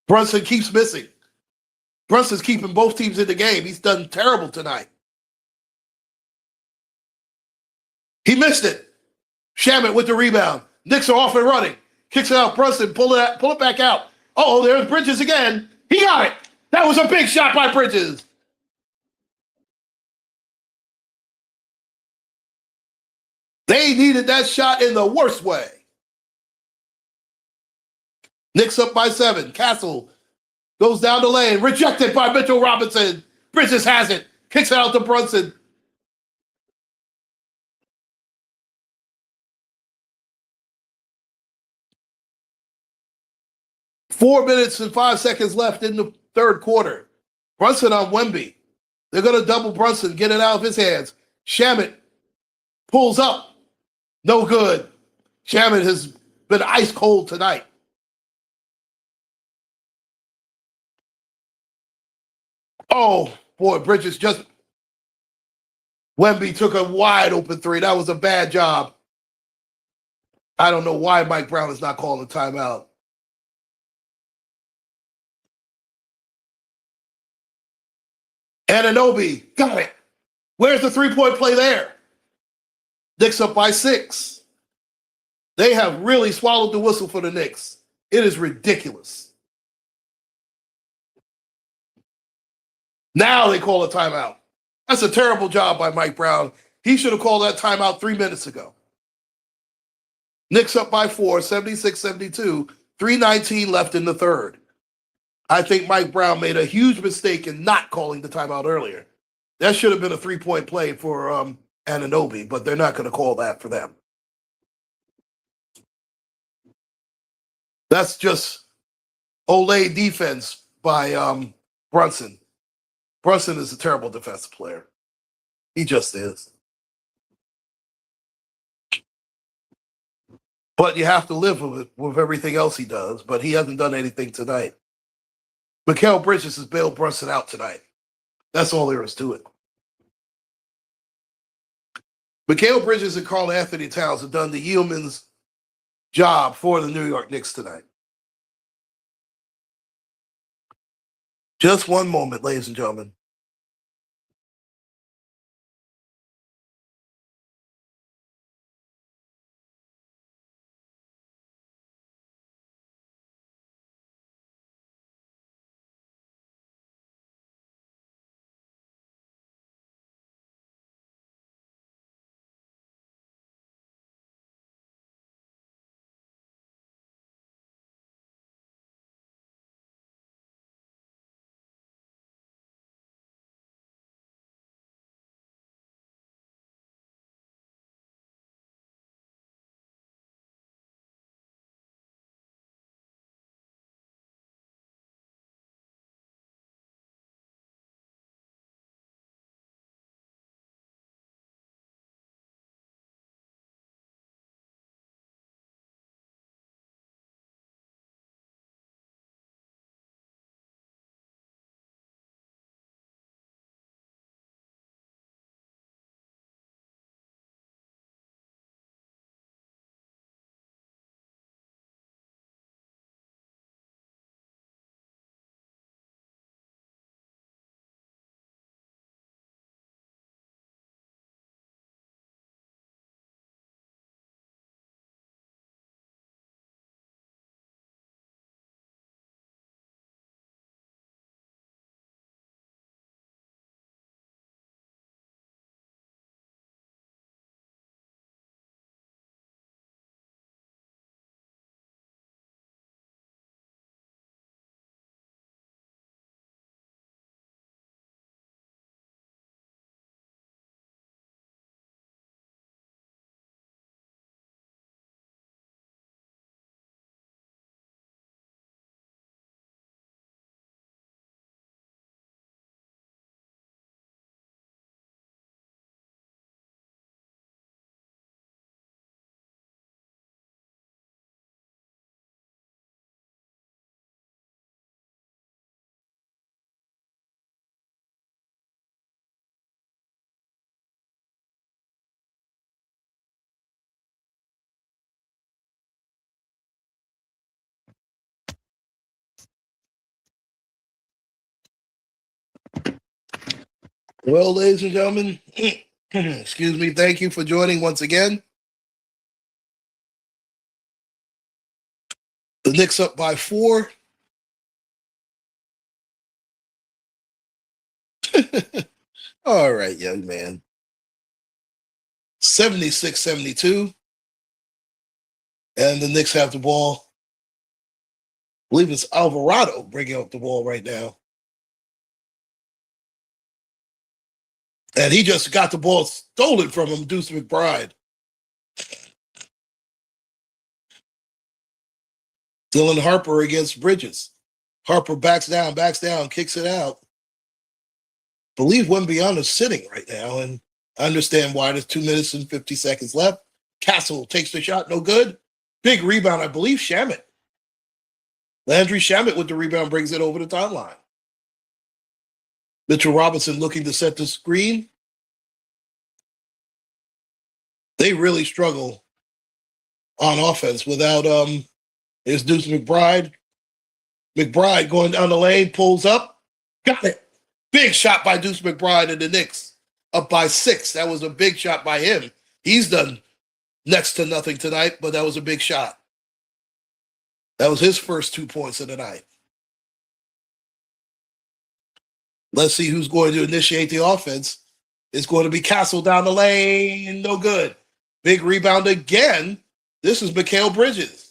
Brunson keeps missing. Brunson's keeping both teams in the game. He's done terrible tonight. He missed it. Shamet with the rebound. Knicks are off and running. Kicks it out. Brunson, pull it back out. Uh-oh, there's Bridges again. He got it. That was a big shot by Bridges. They needed that shot in the worst way. Knicks up by 7. Castle goes down the lane. Rejected by Mitchell Robinson. Bridges has it. Kicks it out to Brunson. Four minutes and 5 seconds left in the third quarter. Brunson on Wemby. They're going to double Brunson, get it out of his hands. Shamet pulls up. No good. Shamet has been ice cold tonight. Oh, boy, Bridges just... Wemby took a wide open three. That was a bad job. I don't know why Mike Brown is not calling a timeout. Anunoby, got it. Where's the three-point play there? Knicks up by 6. They have really swallowed the whistle for the Knicks. It is ridiculous. Now they call a timeout. That's a terrible job by Mike Brown. He should have called that timeout 3 minutes ago. Knicks up by 4, 76-72, 3:19 left in the third. I think Mike Brown made a huge mistake in not calling the timeout earlier. That should have been a three-point play for Anunoby, but they're not going to call that for them. That's just Olay defense by Brunson. Brunson is a terrible defensive player. He just is. But you have to live with everything else he does, but he hasn't done anything tonight. Mikal Bridges has bailed Brunson out tonight. That's all there is to it. Mikal Bridges and Karl Anthony Towns have done the yeoman's job for the New York Knicks tonight. Just one moment, ladies and gentlemen. Well, ladies and gentlemen, excuse me, thank you for joining once again. The Knicks up by 4. All right, young man. 76-72. And the Knicks have the ball. I believe it's Alvarado bringing up the ball right now. And he just got the ball stolen from him, Deuce McBride. Dylan Harper against Bridges. Harper backs down, kicks it out. I believe Wembyana's sitting right now, and I understand why. There's 2 minutes and 50 seconds left. Castle takes the shot, no good. Big rebound, I believe, Shamet. Landry Shamet with the rebound brings it over the timeline. Mitchell Robinson looking to set the screen. They really struggle on offense without there's Deuce McBride. McBride going down the lane, pulls up. Got it. Big shot by Deuce McBride and the Knicks. Up by 6. That was a big shot by him. He's done next to nothing tonight, but that was a big shot. That was his first 2 points of the night. Let's see who's going to initiate the offense. It's going to be Castle down the lane. No good. Big rebound again. This is Mikal Bridges.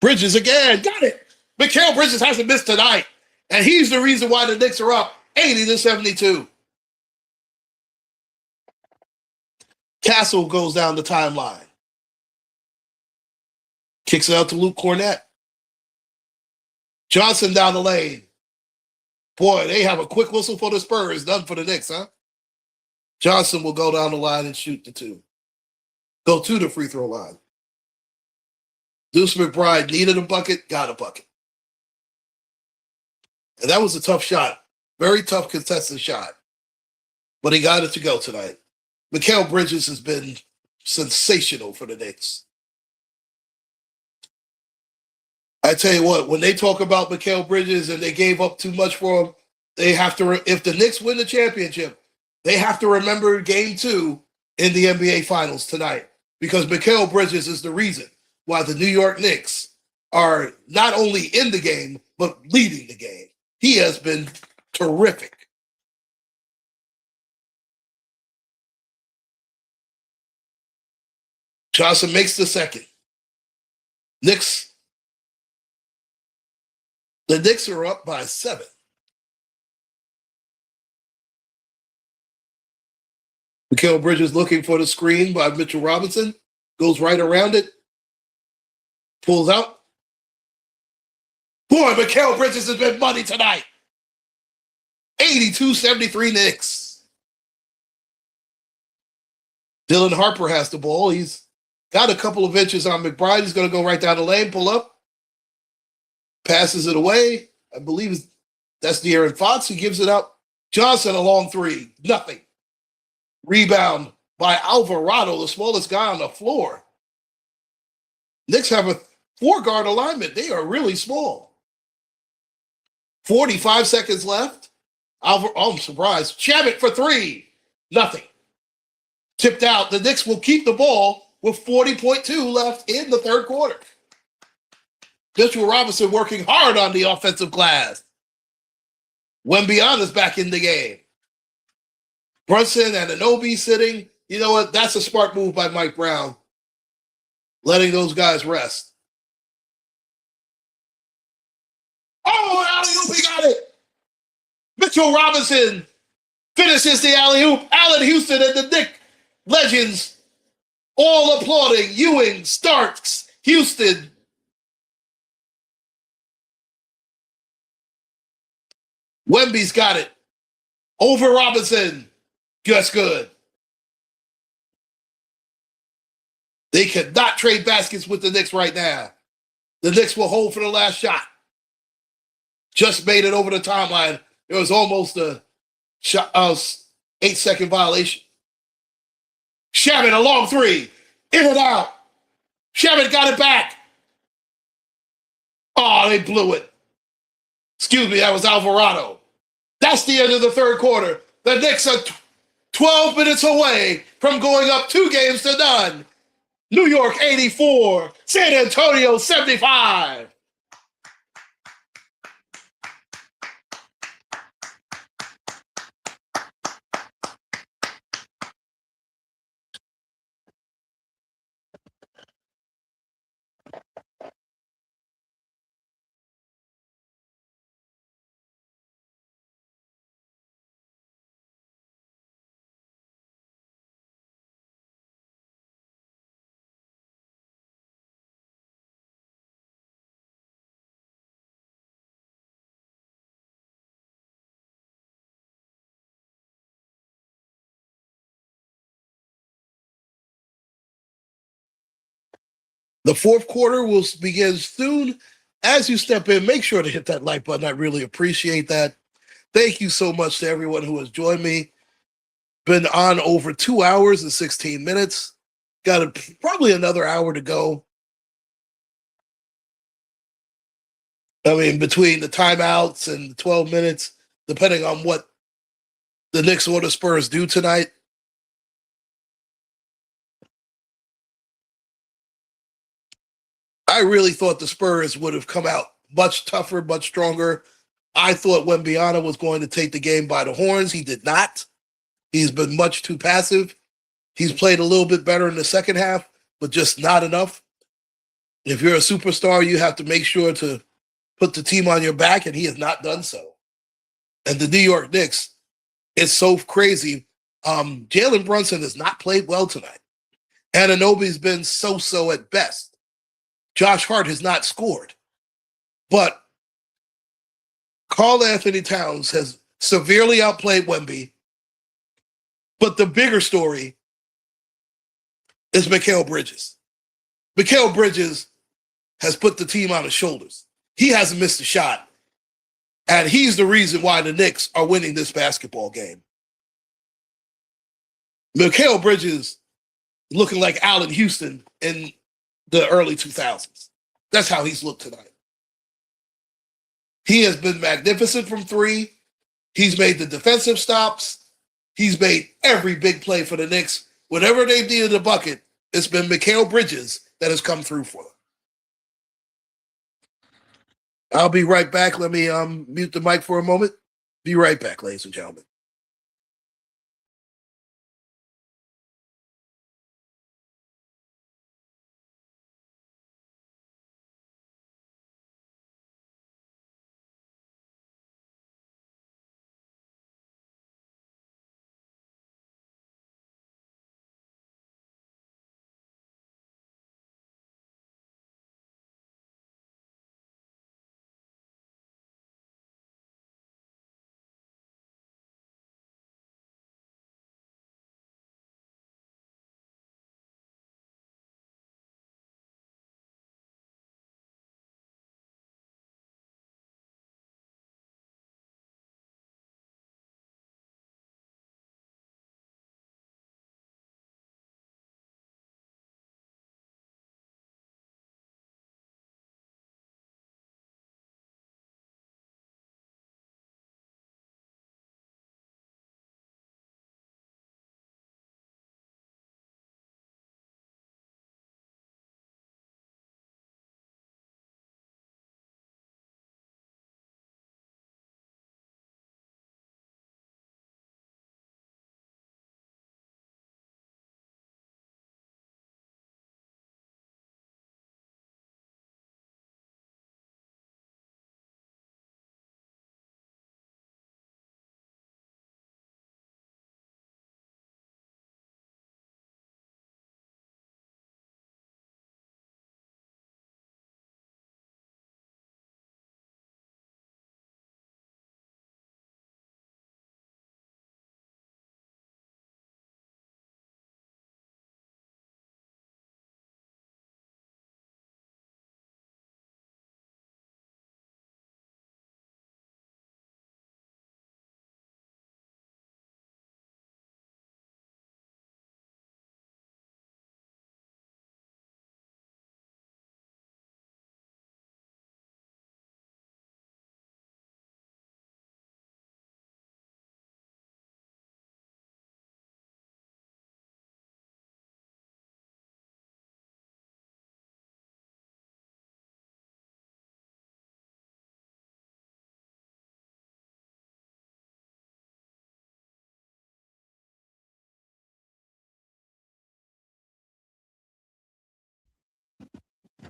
Bridges again. Got it. Mikal Bridges hasn't missed tonight. And he's the reason why the Knicks are up 80-72. Castle goes down the timeline. Kicks it out to Luke Cornett. Johnson down the lane. Boy, they have a quick whistle for the Spurs. None for the Knicks, huh? Johnson will go down the line and shoot the 2. Go to the free throw line. Deuce McBride needed a bucket, got a bucket. And that was a tough shot. Very tough contested shot. But he got it to go tonight. Mikal Bridges has been sensational for the Knicks. I tell you what, when they talk about Mikal Bridges and they gave up too much for him, they have to, if the Knicks win the championship, they have to remember game 2 in the NBA Finals tonight, because Mikal Bridges is the reason why the New York Knicks are not only in the game, but leading the game. He has been terrific. Johnson makes the second. The Knicks are up by 7. Mikal Bridges looking for the screen by Mitchell Robinson. Goes right around it. Pulls out. Boy, Mikal Bridges has been money tonight. 82-73 Knicks. Dylan Harper has the ball. He's got a couple of inches on McBride. He's going to go right down the lane, pull up. Passes it away. I believe that's De'Aaron Fox. He gives it up. Johnson, a long 3. Nothing. Rebound by Alvarado, the smallest guy on the floor. Knicks have a 4-guard alignment. They are really small. 45 seconds left. I'm surprised. Shamet for 3. Nothing. Tipped out. The Knicks will keep the ball with 40.2 left in the third quarter. Mitchell Robinson working hard on the offensive glass. Wembyana's back in the game. Brunson and Anunoby sitting. You know what? That's a smart move by Mike Brown. Letting those guys rest. Oh, alley-oop, he got it. Mitchell Robinson finishes the alley-oop. Allen Houston and the Knicks legends all applauding. Ewing, Starks, Houston. Wemby's got it. Over Robinson. Just good. They cannot trade baskets with the Knicks right now. The Knicks will hold for the last shot. Just made it over the timeline. It was almost a 8-second violation. Shamet, a long 3. In and out. Shamet got it back. Oh, they blew it. Excuse me, that was Alvarado. That's the end of the third quarter. The Knicks are 12 minutes away from going up 2-0. New York 84, San Antonio 75. The fourth quarter will begin soon. As you step in, make sure to hit that like button. I really appreciate that. Thank you so much to everyone who has joined me. Been on over 2 hours and 16 minutes. Probably another hour to go. I mean, between the timeouts and the 12 minutes, depending on what the Knicks or the Spurs do tonight. I really thought the Spurs would have come out much tougher, much stronger. I thought Wembanyama was going to take the game by the horns. He did not. He's been much too passive. He's played a little bit better in the second half, but just not enough. If you're a superstar, you have to make sure to put the team on your back, and he has not done so. And the New York Knicks, it's so crazy. Jalen Brunson has not played well tonight. Anunoby's been so-so at best. Josh Hart has not scored. But Karl Anthony Towns has severely outplayed Wemby. But the bigger story is Mikal Bridges. Mikal Bridges has put the team on his shoulders. He hasn't missed a shot. And he's the reason why the Knicks are winning this basketball game. Mikal Bridges looking like Allen Houston in the early 2000s. That's how he's looked tonight. He has been magnificent from three. He's made the defensive stops. He's made every big play for the Knicks. Whenever they needed a bucket, it's been Mikal Bridges that has come through for them. I'll be right back. Let me mute the mic for a moment. Be right back, ladies and gentlemen.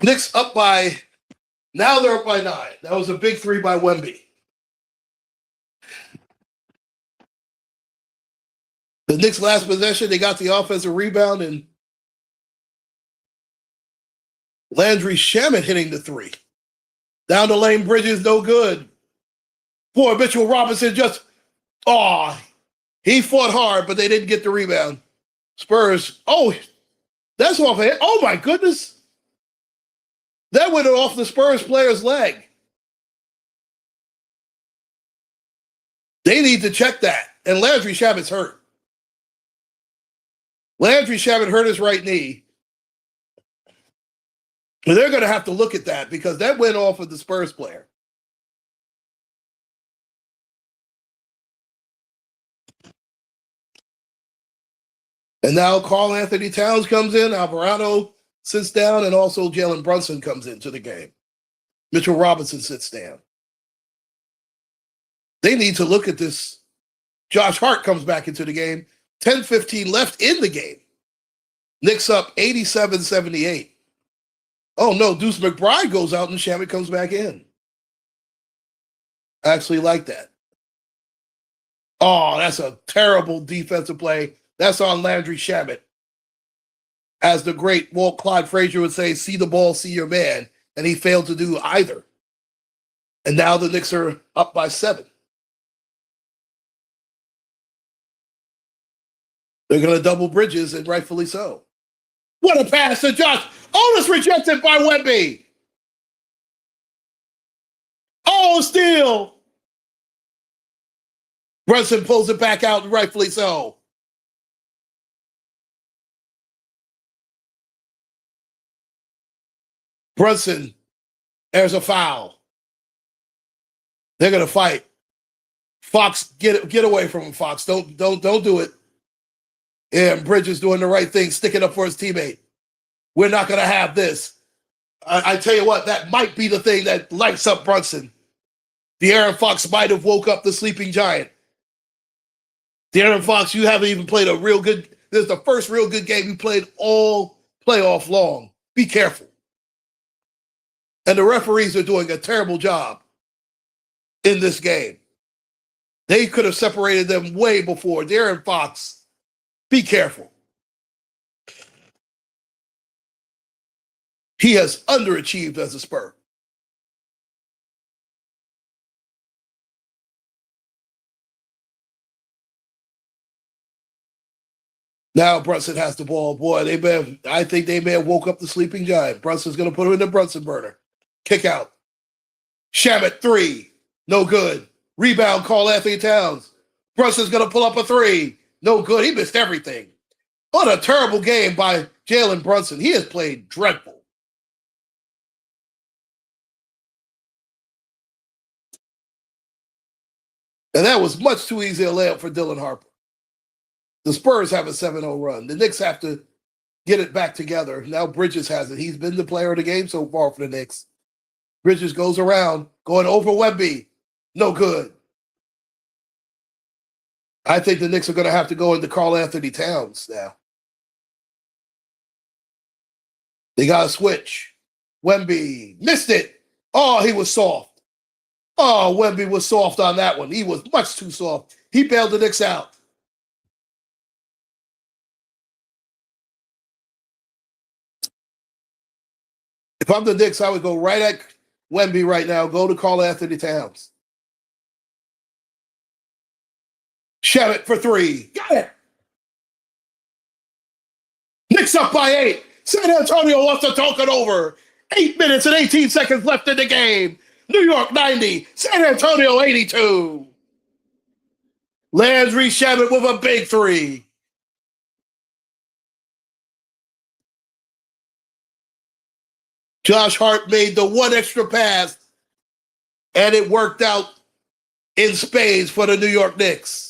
Knicks up by, now they're up by 9. That was a big three by Wemby. The Knicks' last possession, they got the offensive rebound, and Landry Shamet hitting the three. Down the lane, Bridges, no good. Boy, Mitchell Robinson just, he fought hard, but they didn't get the rebound. Spurs, that's off it. Oh, my goodness. That went off the Spurs player's leg. They need to check that. And Landry Shamet's hurt. Landry Shamet hurt his right knee. And they're going to have to look at that because that went off of the Spurs player. And now Karl Anthony Towns comes in, Alvarado sits down, and also Jalen Brunson comes into the game. Mitchell Robinson sits down. They need to look at this. Josh Hart comes back into the game. 10-15 left in the game. Knicks up 87-78. Oh, no, Deuce McBride goes out and Shamet comes back in. I actually like that. Oh, that's a terrible defensive play. That's on Landry Shamet. As the great Walt Clyde Frazier would say, see the ball, see your man. And he failed to do either. And now the Knicks are up by 7. They're going to double Bridges, and rightfully so. What a pass to Josh. Oh, it's rejected by Wemby. Oh, steal. Brunson pulls it back out, and rightfully so. Brunson, there's a foul. They're going to fight. Fox, get away from him, Fox. Don't do it. Yeah, Bridges doing the right thing, sticking up for his teammate. We're not going to have this. I tell you what, that might be the thing that lights up Brunson. De'Aaron Fox might have woke up the sleeping giant. De'Aaron Fox, you haven't even played a real good, this is the first real good game you played all playoff long. Be careful. And the referees are doing a terrible job in this game. They could have separated them way before. De'Aaron Fox, be careful. He has underachieved as a Spur. Now Brunson has the ball. Boy, I think they may have woke up the sleeping giant. Brunson's going to put him in the Brunson burner. Kick out. Shamet, 3. No good. Rebound, Karl Anthony Towns. Brunson's going to pull up a 3. No good. He missed everything. What a terrible game by Jalen Brunson. He has played dreadful. And that was much too easy a layup for Dylan Harper. The Spurs have a 7-0 run. The Knicks have to get it back together. Now Bridges has it. He's been the player of the game so far for the Knicks. Bridges goes around, going over Wemby. No good. I think the Knicks are going to have to go into Karl Anthony Towns now. They got to switch. Wemby missed it. Oh, he was soft. Oh, Wemby was soft on that one. He was much too soft. He bailed the Knicks out. If I'm the Knicks, I would go right at Wemby right now. Go to Karl Anthony Towns. Shamet for 3. Got it. Knicks up by 8. San Antonio wants to talk it over. 8 minutes and 18 seconds left in the game. New York 90. San Antonio 82. Landry Shamet with a big 3. Josh Hart made the one extra pass, and it worked out in spades for the New York Knicks.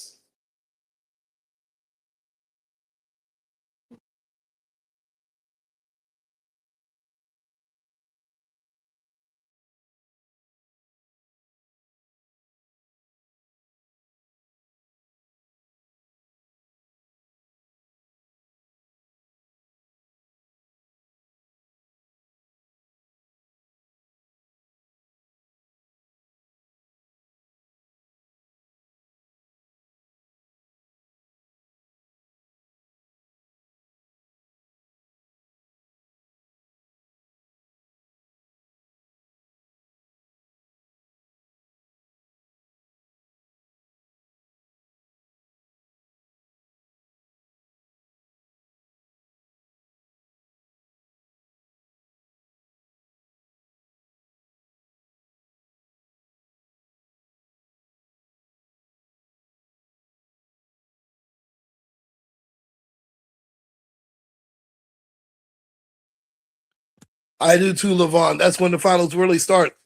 I do too, Levon. That's when the finals really start,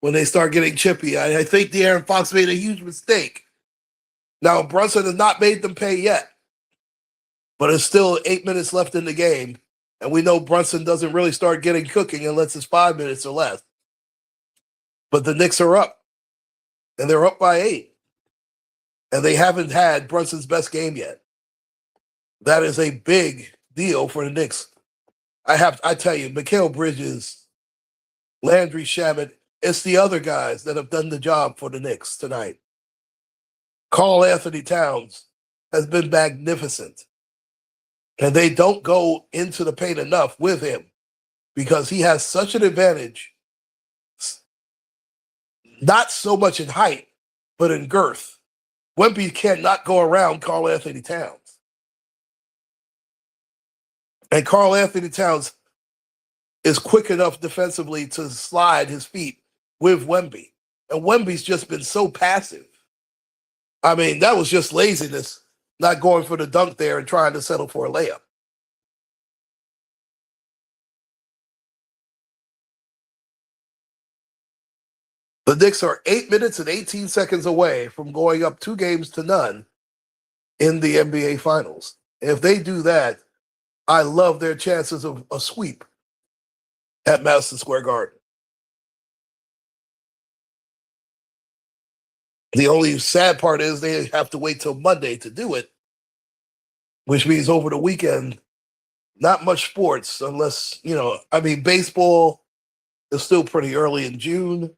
when they start getting chippy. I think De'Aaron Fox made a huge mistake. Now, Brunson has not made them pay yet, but it's still 8 minutes left in the game. And we know Brunson doesn't really start getting cooking unless it's 5 minutes or less. But the Knicks are up, and they're up by 8. And they haven't had Brunson's best game yet. That is a big deal for the Knicks. I tell you, Mikal Bridges, Landry Shamet, it's the other guys that have done the job for the Knicks tonight. Karl Anthony Towns has been magnificent. And they don't go into the paint enough with him because he has such an advantage, not so much in height, but in girth. Wemby cannot go around Karl Anthony Towns. And Karl Anthony Towns is quick enough defensively to slide his feet with Wemby. And Wemby's just been so passive. I mean, that was just laziness, not going for the dunk there and trying to settle for a layup. The Knicks are 8 minutes and 18 seconds away from going up 2-0 in the NBA Finals. If they do that, I love their chances of a sweep at Madison Square Garden. The only sad part is they have to wait till Monday to do it, which means over the weekend, not much sports unless, baseball is still pretty early in June.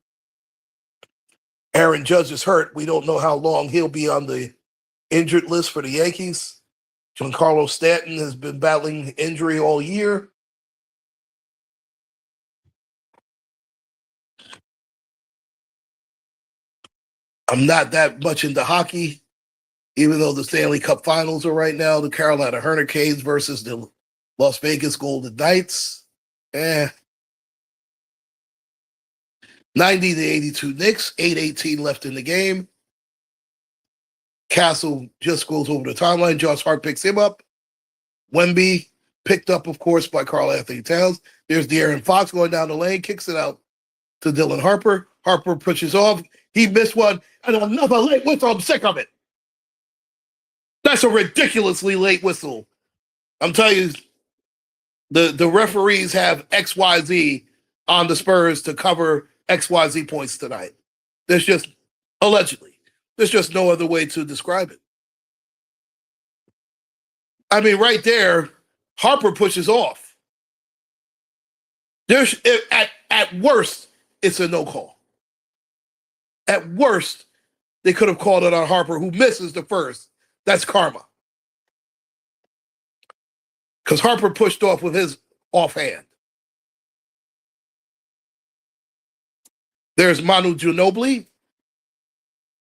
Aaron Judge is hurt. We don't know how long he'll be on the injured list for the Yankees. Giancarlo Stanton has been battling injury all year. I'm not that much into hockey, even though the Stanley Cup Finals are right now. The Carolina Hurricanes versus the Las Vegas Golden Knights. 90-82 Knicks, 8:18 left in the game. Castle just goes over the timeline. Josh Hart picks him up. Wemby picked up, of course, by Karl Anthony Towns. There's De'Aaron Fox going down the lane, kicks it out to Dylan Harper. Harper pushes off. He missed one, and another late whistle. I'm sick of it. That's a ridiculously late whistle. I'm telling you, the referees have XYZ on the Spurs to cover XYZ points tonight. There's just, allegedly, there's just no other way to describe it. I mean, right there, Harper pushes off. There's at worst, it's a no call. At worst, they could have called it on Harper, who misses the first. That's karma. Because Harper pushed off with his offhand. There's Manu Ginobili,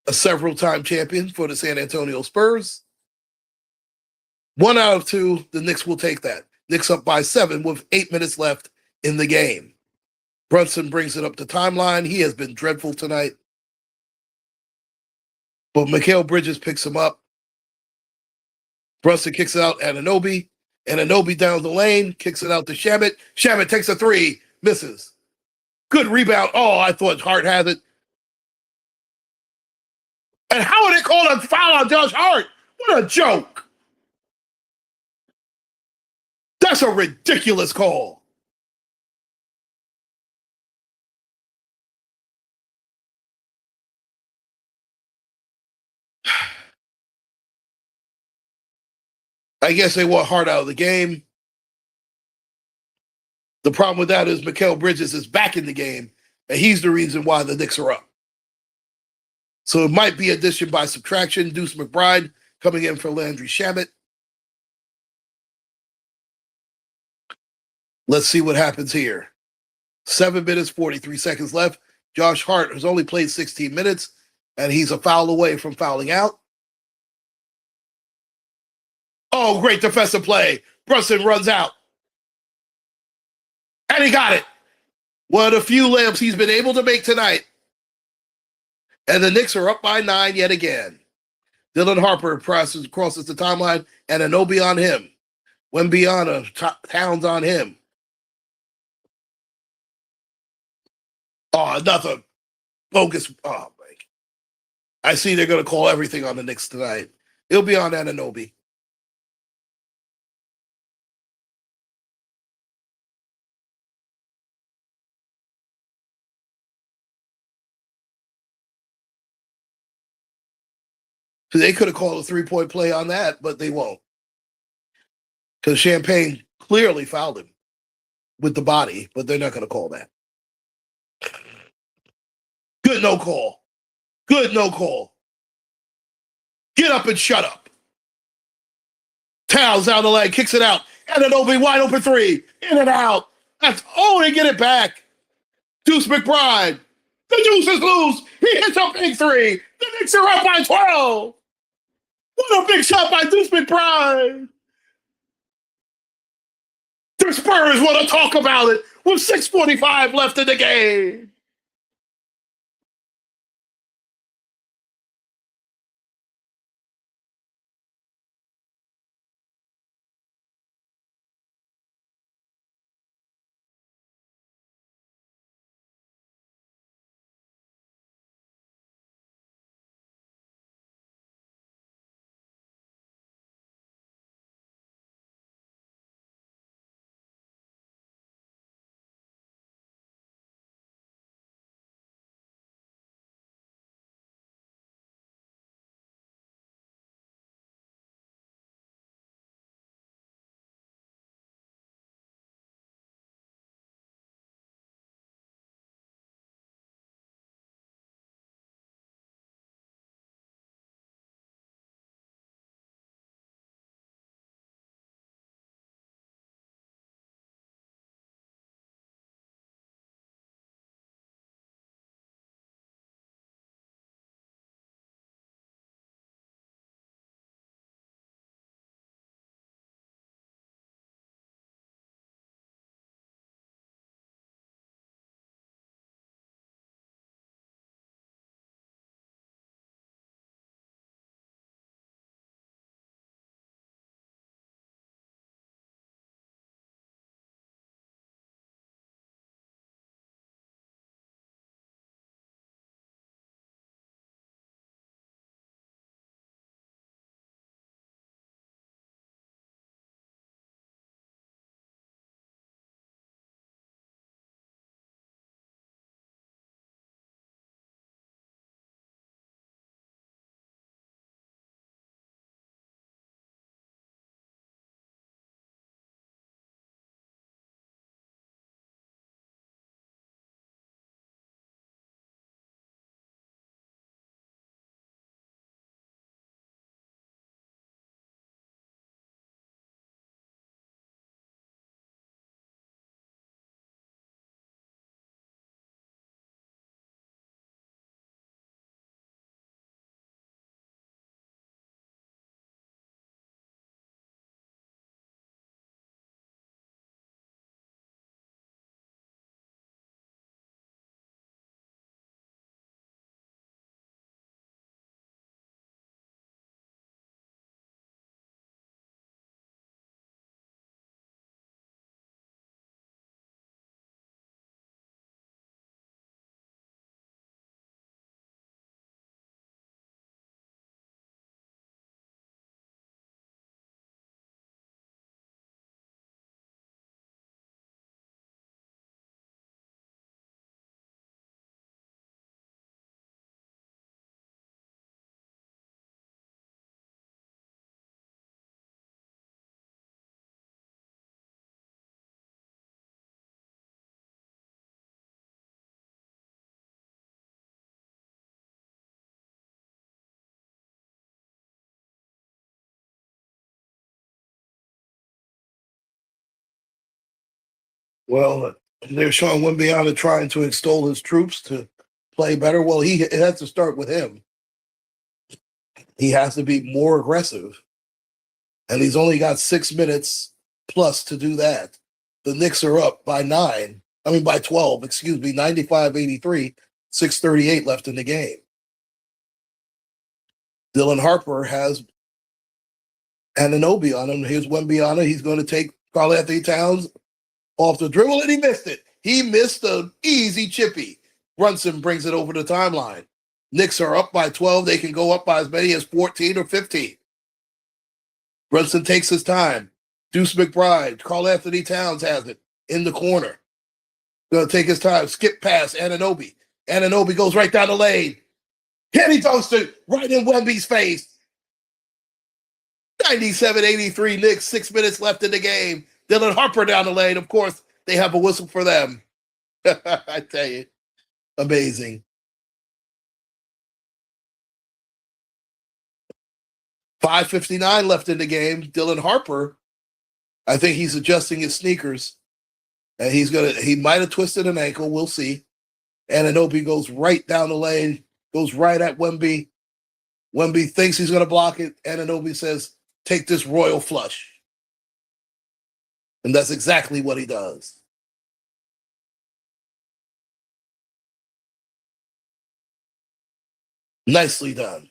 a several-time champion for the San Antonio Spurs. 1 out of 2, the Knicks will take that. Knicks up by 7 with 8 minutes left in the game. Brunson brings it up the timeline. He has been dreadful tonight. But Mikal Bridges picks him up. Brunson kicks it out at Anunoby. And Anunoby down the lane, kicks it out to Shamet. Shamet takes a 3, misses. Good rebound. Oh, I thought Hart had it. And how are they called a foul on Josh Hart? What a joke. That's a ridiculous call. I guess they want Hart out of the game. The problem with that is Mikal Bridges is back in the game, and he's the reason why the Knicks are up. So it might be addition by subtraction. Deuce McBride coming in for Landry Shamet. Let's see what happens here. 7 minutes, 43 seconds left. Josh Hart has only played 16 minutes, and he's a foul away from fouling out. Oh, great defensive play. Brunson runs out. And he got it. One of the few layups he's been able to make tonight. And the Knicks are up by 9 yet again. Dylan Harper crosses the timeline, and Anunoby on him. Wemby on Towns on him. Oh, nothing. Focus. Oh, man. I see they're going to call everything on the Knicks tonight. It'll be on Anunoby. So they could have called a 3-point play on that, but they won't. Because Champagne clearly fouled him with the body, but they're not going to call that. Good no call. Good no call. Get up and shut up. Towels down the leg, kicks it out. Anunoby wide open three. In and out. They get it back. Deuce McBride. The Deuce is loose. He hits a big three. The Knicks are up by 12. What a big shot by Deuce McBride. The Spurs want to talk about it with 6:45 left in the game. Well, they're showing Wimbiana trying to extol his troops to play better. Well, it has to start with him. He has to be more aggressive. And he's only got 6 minutes plus to do that. The Knicks are up by 12, 95-83, 6:38 left in the game. Dylan Harper has Anunoby on him. Here's Wembyana. He's going to take Karl-Anthony Towns off the dribble, and he missed it. He missed an easy chippy. Brunson brings it over the timeline. Knicks are up by 12. They can go up by as many as 14 or 15. Brunson takes his time. Deuce McBride, Karl Anthony Towns has it in the corner. Going to take his time. Skip pass, Anunoby. Anunoby goes right down the lane. Kenny dunks it right in Wemby's face. 97-83 Knicks, 6 minutes left in the game. Dylan Harper down the lane. Of course, they have a whistle for them. I tell you, amazing. 5:59 left in the game. Dylan Harper, I think he's adjusting his sneakers. And he might have twisted an ankle. We'll see. Anunoby goes right down the lane, goes right at Wemby. Wemby thinks he's going to block it. Anunoby says, take this royal flush. And that's exactly what he does. Nicely done.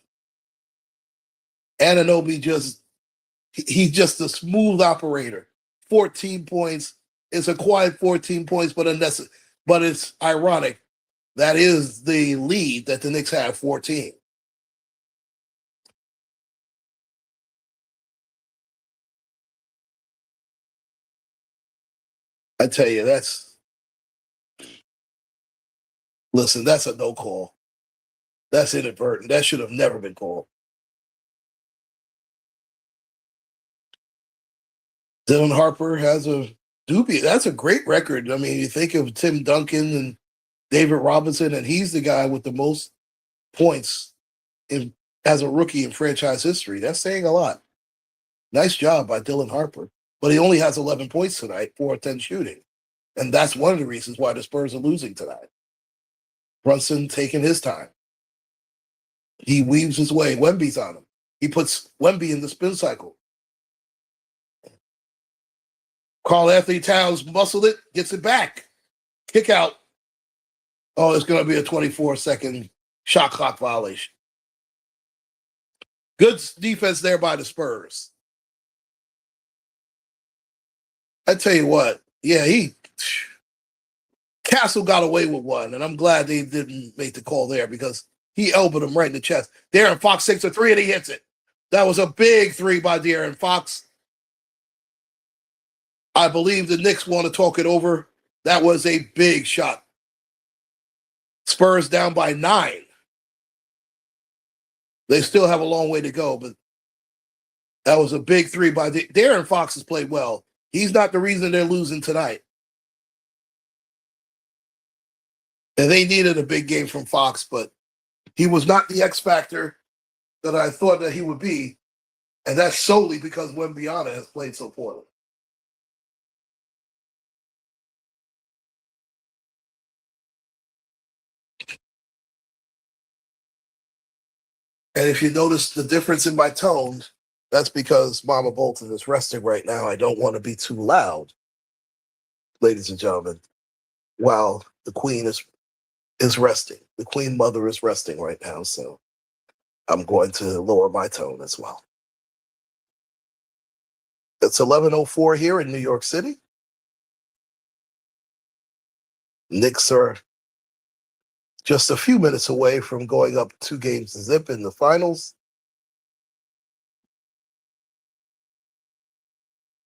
Anunoby he's just a smooth operator. 14 points. It's a quiet 14 points, but it's ironic. That is the lead that the Knicks have, 14. I tell you, that's a no call. That's inadvertent. That should have never been called. Dylan Harper has a dubious. That's a great record. I mean, you think of Tim Duncan and David Robinson, and he's the guy with the most points as a rookie in franchise history. That's saying a lot. Nice job by Dylan Harper. But he only has 11 points tonight, 4 of 10 shooting. And that's one of the reasons why the Spurs are losing tonight. Brunson taking his time. He weaves his way. Wemby's on him. He puts Wemby in the spin cycle. Karl Anthony Towns muscled it, gets it back. Kick out. Oh, it's going to be a 24-second shot clock violation. Good defense there by the Spurs. I tell you what, yeah, Castle got away with one, and I'm glad they didn't make the call there because he elbowed him right in the chest. De'Aaron Fox takes a three, and he hits it. That was a big three by De'Aaron Fox. I believe the Knicks want to talk it over. That was a big shot. Spurs down by 9. They still have a long way to go, but that was a big three by De'Aaron Fox has played well. He's not the reason they're losing tonight. And they needed a big game from Fox, but he was not the X factor that I thought that he would be. And that's solely because Wembyana has played so poorly. And if you notice the difference in my tone, that's because Mama Bolton is resting right now. I don't want to be too loud, ladies and gentlemen, while the Queen is resting. The Queen Mother is resting right now, so I'm going to lower my tone as well. It's 11:04 here in New York City. Knicks are just a few minutes away from going up 2-0 in the finals.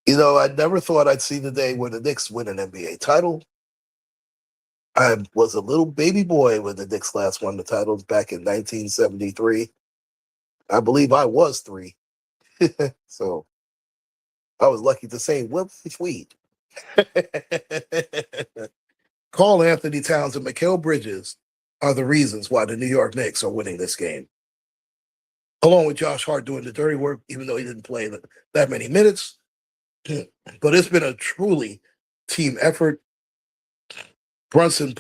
You know, I never thought I'd see the day when the Knicks win an NBA title. I was a little baby boy when the Knicks last won the titles back in 1973. I believe I was 3. So I was lucky to say, well, sweet. Karl Anthony Towns and Mikal Bridges are the reasons why the New York Knicks are winning this game. Along with Josh Hart doing the dirty work, even though he didn't play that many minutes. But it's been a truly team effort. Brunson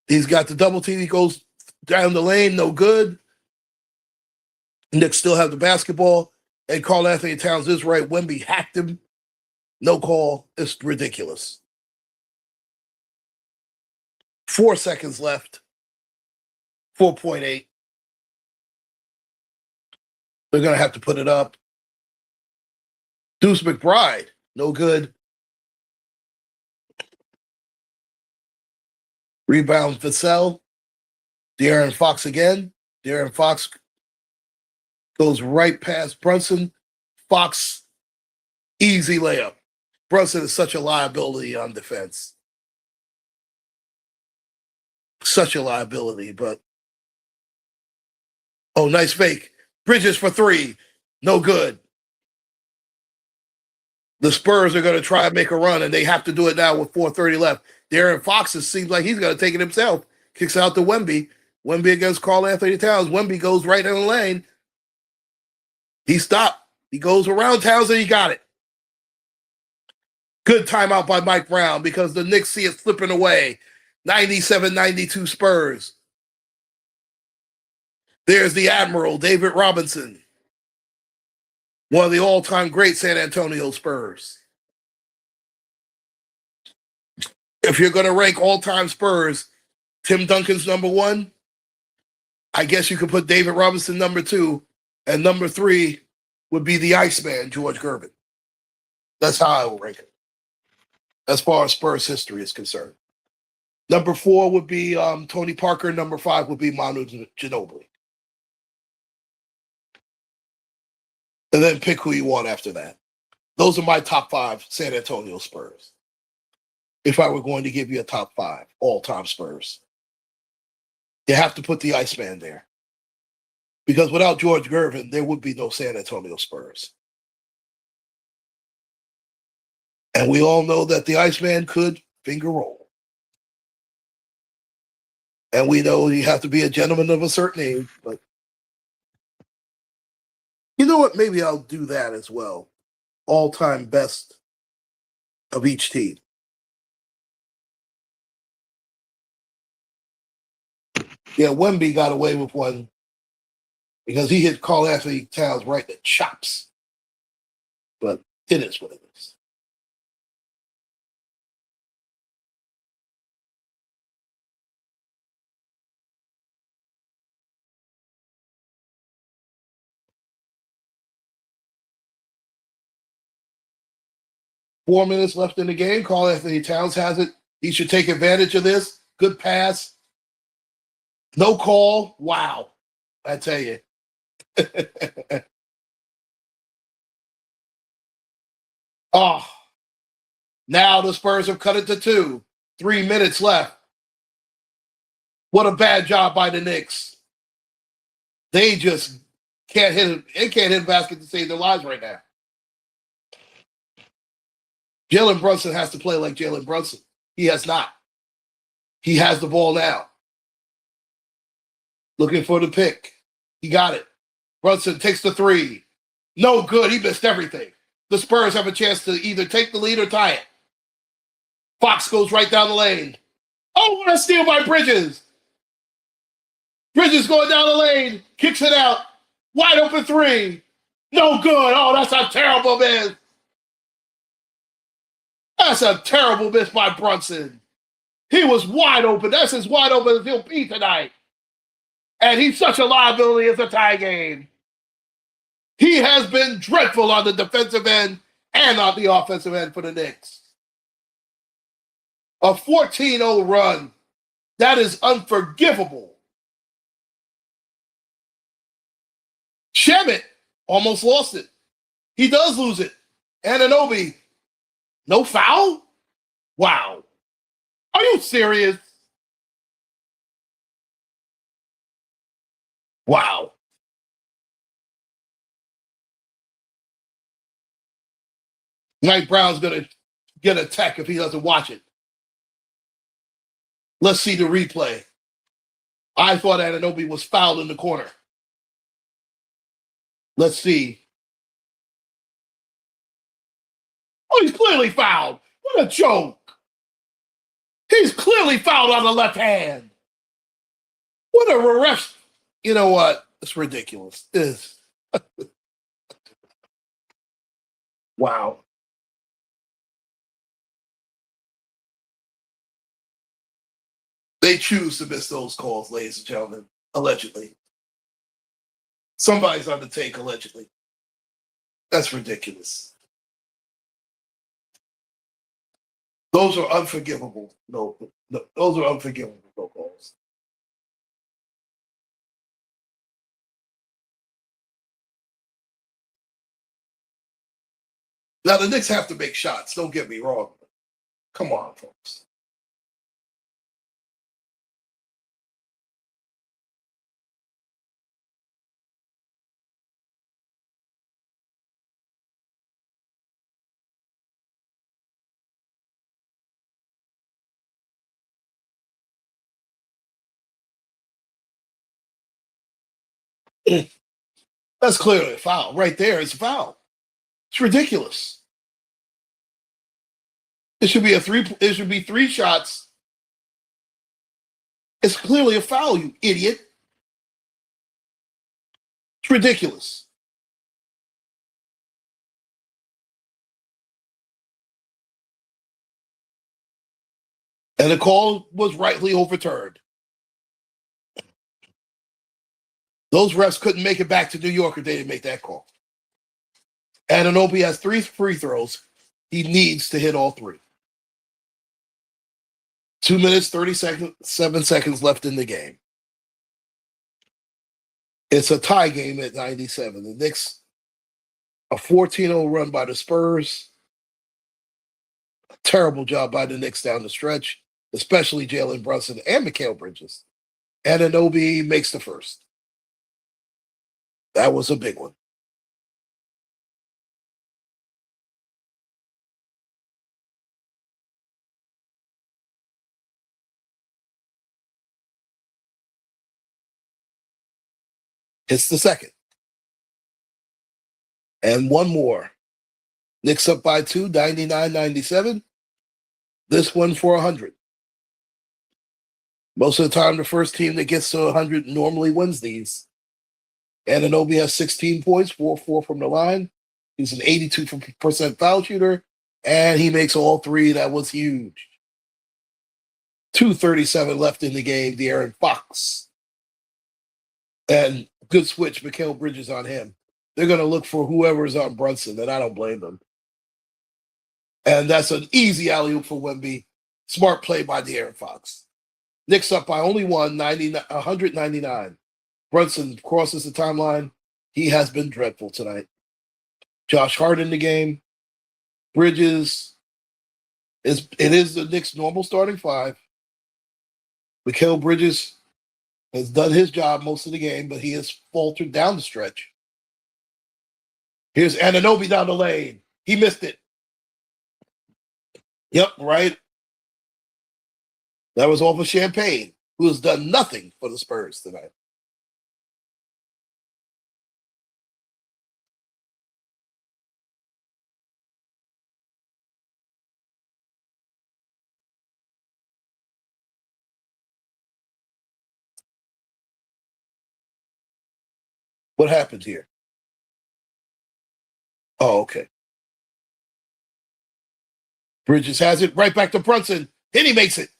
he's got the double team. He goes down the lane, no good. Knicks still have the basketball. And Karl Anthony Towns is right. Wemby hacked him. No call. It's ridiculous. 4 seconds left. 4.8. They're going to have to put it up. Deuce McBride, no good. Rebound Vassell. De'Aaron Fox again. De'Aaron Fox goes right past Brunson. Fox, easy layup. Brunson is such a liability on defense. Such a liability, but oh, nice fake. Bridges for three. No good. The Spurs are going to try and make a run, and they have to do it now with 4:30 left. De'Aaron Fox, it seems like he's going to take it himself. Kicks out to Wemby. Wemby against Karl Anthony Towns. Wemby goes right in the lane. He stopped. He goes around Towns, and he got it. Good timeout by Mike Brown because the Knicks see it slipping away. 97-92 Spurs. There's the Admiral, David Robinson. One of the all-time great San Antonio Spurs. If you're going to rank all-time Spurs, Tim Duncan's number one. I guess you could put David Robinson number two, and number three would be the Iceman, George Gervin. That's how I will rank it, as far as Spurs history is concerned. Number four would be Tony Parker. Number five would be Manu Ginobili. And then pick who you want after that. Those are my top five San Antonio Spurs. If I were going to give you a top five all-time Spurs. You have to put the Iceman there. Because without George Gervin, there would be no San Antonio Spurs. And we all know that the Iceman could finger roll. And we know you have to be a gentleman of a certain age, but you know what? Maybe I'll do that as well. All-time best of each team. Yeah, Wemby got away with one because he hit Karl Anthony Towns right in the chops. But it is what it is. Four minutes left in the game. Karl Anthony Towns has it. He should take advantage of this. Good pass. No call. Wow. I tell you. Oh, now the Spurs have cut it to 2. 3 minutes left. What a bad job by the Knicks. They just can't hit it. They can't hit a basket to save their lives right now. Jalen Brunson has to play like Jalen Brunson. He has not. He has the ball now. Looking for the pick. He got it. Brunson takes the three. No good. He missed everything. The Spurs have a chance to either take the lead or tie it. Fox goes right down the lane. Oh, what a steal by Bridges. Bridges going down the lane. Kicks it out. Wide open three. No good. Oh, that's a terrible miss. That's a terrible miss by Brunson. He was wide open. That's as wide open as he'll be tonight. And he's such a liability as a tie game. He has been dreadful on the defensive end and on the offensive end for the Knicks. A 14-0 run. That is unforgivable. Shemet almost lost it. He does lose it. Anunoby, no foul? Wow. Are you serious? Wow. Mike Brown's going to get a tech if he doesn't watch it. Let's see the replay. I thought Anunoby was fouled in the corner. Let's see. Oh, he's clearly fouled. What a joke. He's clearly fouled on the left hand. What a ref. You know what? It's ridiculous. It's wow. They choose to miss those calls, ladies and gentlemen, allegedly. Somebody's on the take, allegedly. That's ridiculous. Those are unforgivable. No, those are unforgivable no calls. Now the Knicks have to make shots. Don't get me wrong. Come on, folks. That's clearly a foul. Right there is a foul. It's ridiculous. It should be a three. It should be three shots. It's clearly a foul, you idiot. It's ridiculous. And the call was rightly overturned. Those refs couldn't make it back to New York if they didn't make that call. Anunoby has 3 free throws. He needs to hit all 3. 2 minutes, 7 seconds left in the game. It's a tie game at 97. The Knicks, a 14-0 run by the Spurs. A terrible job by the Knicks down the stretch, especially Jalen Brunson and Mikal Bridges. Anunoby makes the first. That was a big one. It's the second. And one more. Knicks up by 2, 99-97. This one for 100. Most of the time, the first team that gets to 100 normally wins these. Anunoby has 16 points, 4-4 from the line. He's an 82% foul shooter, and he makes all 3. That was huge. 2:37 left in the game. De'Aaron Fox. And good switch, Mikal Bridges on him. They're going to look for whoever's on Brunson, and I don't blame them. And that's an easy alley-oop for Wemby. Smart play by De'Aaron Fox. Knicks up by only 199. Brunson crosses the timeline. He has been dreadful tonight. Josh Hart in the game. Bridges. It is the Knicks' normal starting 5. Mikal Bridges has done his job most of the game, but he has faltered down the stretch. Here's Anunoby down the lane. He missed it. Yep, right. That was off of Champagne, who has done nothing for the Spurs tonight. What happened here? Oh, okay. Bridges has it right back to Brunson. Then he makes it.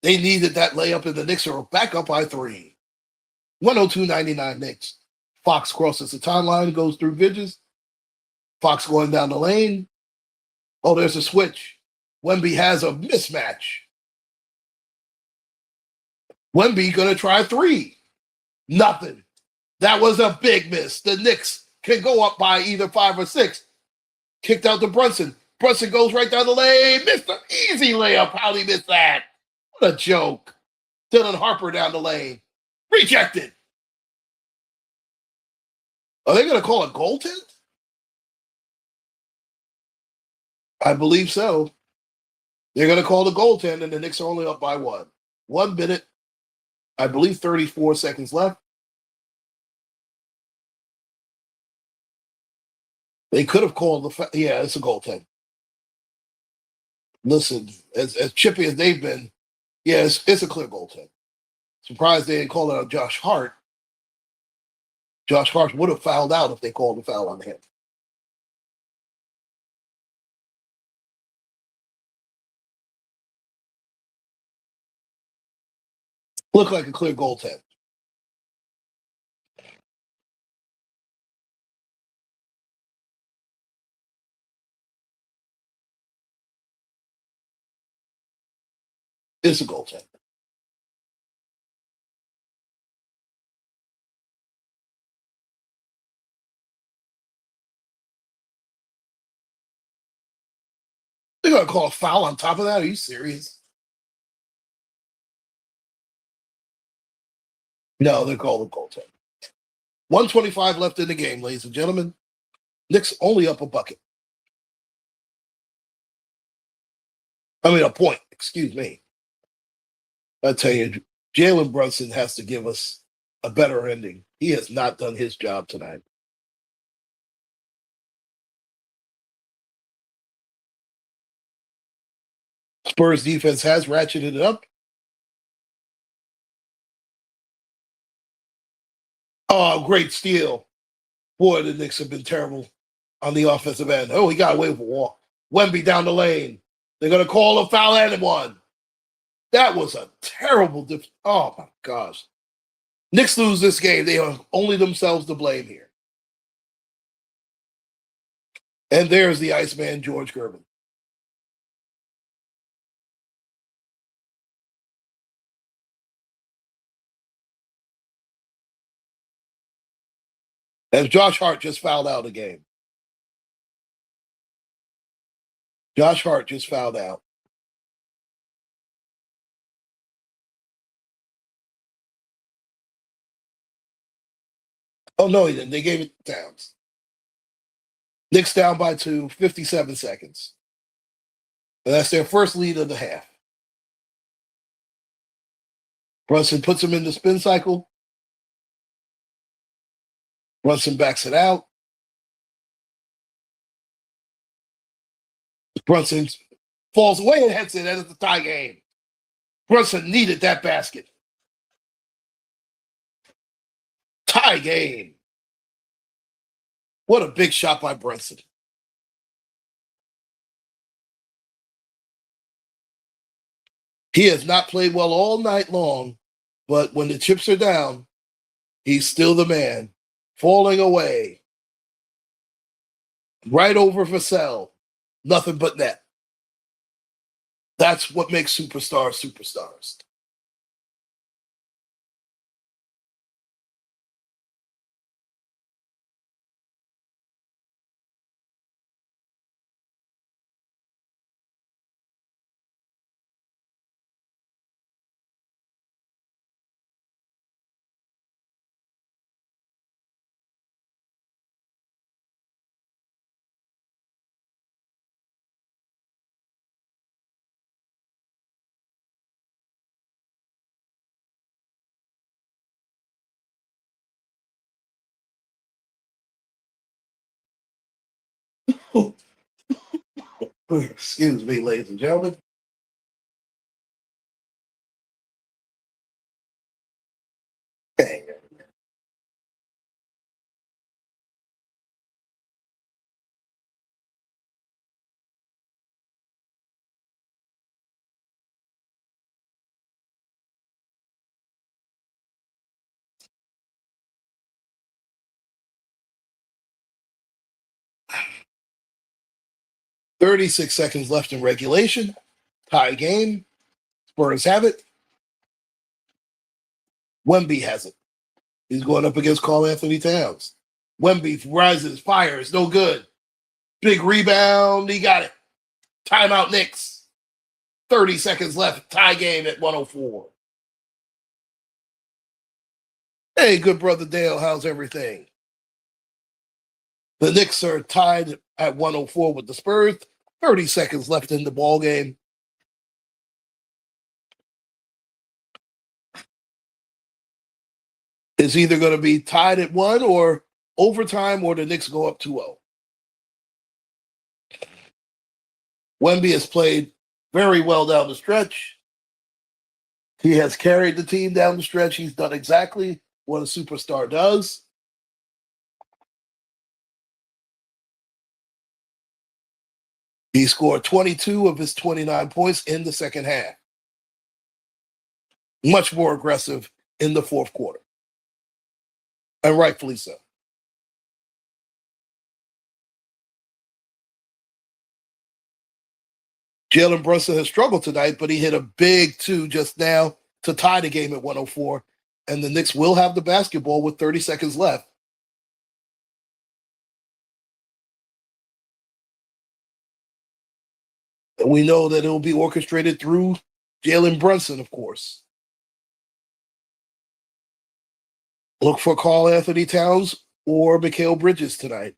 They needed that layup, and the Knicks are back up by 3. 102-99 Knicks. Fox crosses the timeline, goes through Bridges. Fox going down the lane. Oh, there's a switch. Wemby has a mismatch. Wemby going to try 3. Nothing. That was a big miss. The Knicks can go up by either 5 or 6. Kicked out to Brunson. Brunson goes right down the lane. Missed an easy layup. How'd he miss that? What a joke. Dylan Harper down the lane. Rejected. Are they going to call a goaltend? I believe so. They're going to call the goaltend, and the Knicks are only up by 1. 1 minute, I believe 34 seconds left. They could have called yeah, it's a goaltend. Listen, as chippy as they've been, yeah, it's a clear goaltend. Surprised they didn't call it on Josh Hart. Josh Hart would have fouled out if they called a foul on him. Looked like a clear goaltend. It's a goaltender. They're going to call a foul on top of that? Are you serious? No, they're calling a goaltender. 125 left in the game, ladies and gentlemen. Knicks only up a bucket. I mean, a point. Excuse me. I tell you, Jalen Brunson has to give us a better ending. He has not done his job tonight. Spurs defense has ratcheted it up. Oh, great steal. Boy, the Knicks have been terrible on the offensive end. Oh, he got away with a walk. Wemby down the lane. They're going to call a foul and one. That was a terrible oh, my gosh. Knicks lose this game. They are only themselves to blame here. And there's the Iceman, George Gervin. And Josh Hart just fouled out a game. Josh Hart just fouled out. Oh, no, he didn't. They gave it to Towns. Knicks down by 2, 57 seconds. And that's their first lead of the half. Brunson puts him in the spin cycle. Brunson backs it out. Brunson falls away and heads it. That's the tie game. Brunson needed that basket. Tie game. What a big shot by Brunson. He has not played well all night long, but when the chips are down, he's still the man. Falling away. Right over Vassell. Nothing but net. That's what makes superstars superstars. Excuse me, ladies and gentlemen. Dang. 36 seconds left in regulation. Tie game. Spurs have it. Wemby has it. He's going up against Karl Anthony Towns. Wemby rises, fires, no good. Big rebound. He got it. Timeout Knicks. 30 seconds left. Tie game at 104. Hey, good brother Dale, how's everything? The Knicks are tied at 104 with the Spurs. 30 seconds left in the ball game. It's either going to be tied at 1 or overtime, or the Knicks go up 2-0. Wemby has played very well down the stretch. He has carried the team down the stretch. He's done exactly what a superstar does. He scored 22 of his 29 points in the second half. Much more aggressive in the fourth quarter. And rightfully so. Jalen Brunson has struggled tonight, but he hit a big 2 just now to tie the game at 104. And the Knicks will have the basketball with 30 seconds left. And we know that it will be orchestrated through Jalen Brunson, of course. Look for Karl Anthony Towns or Mikal Bridges tonight.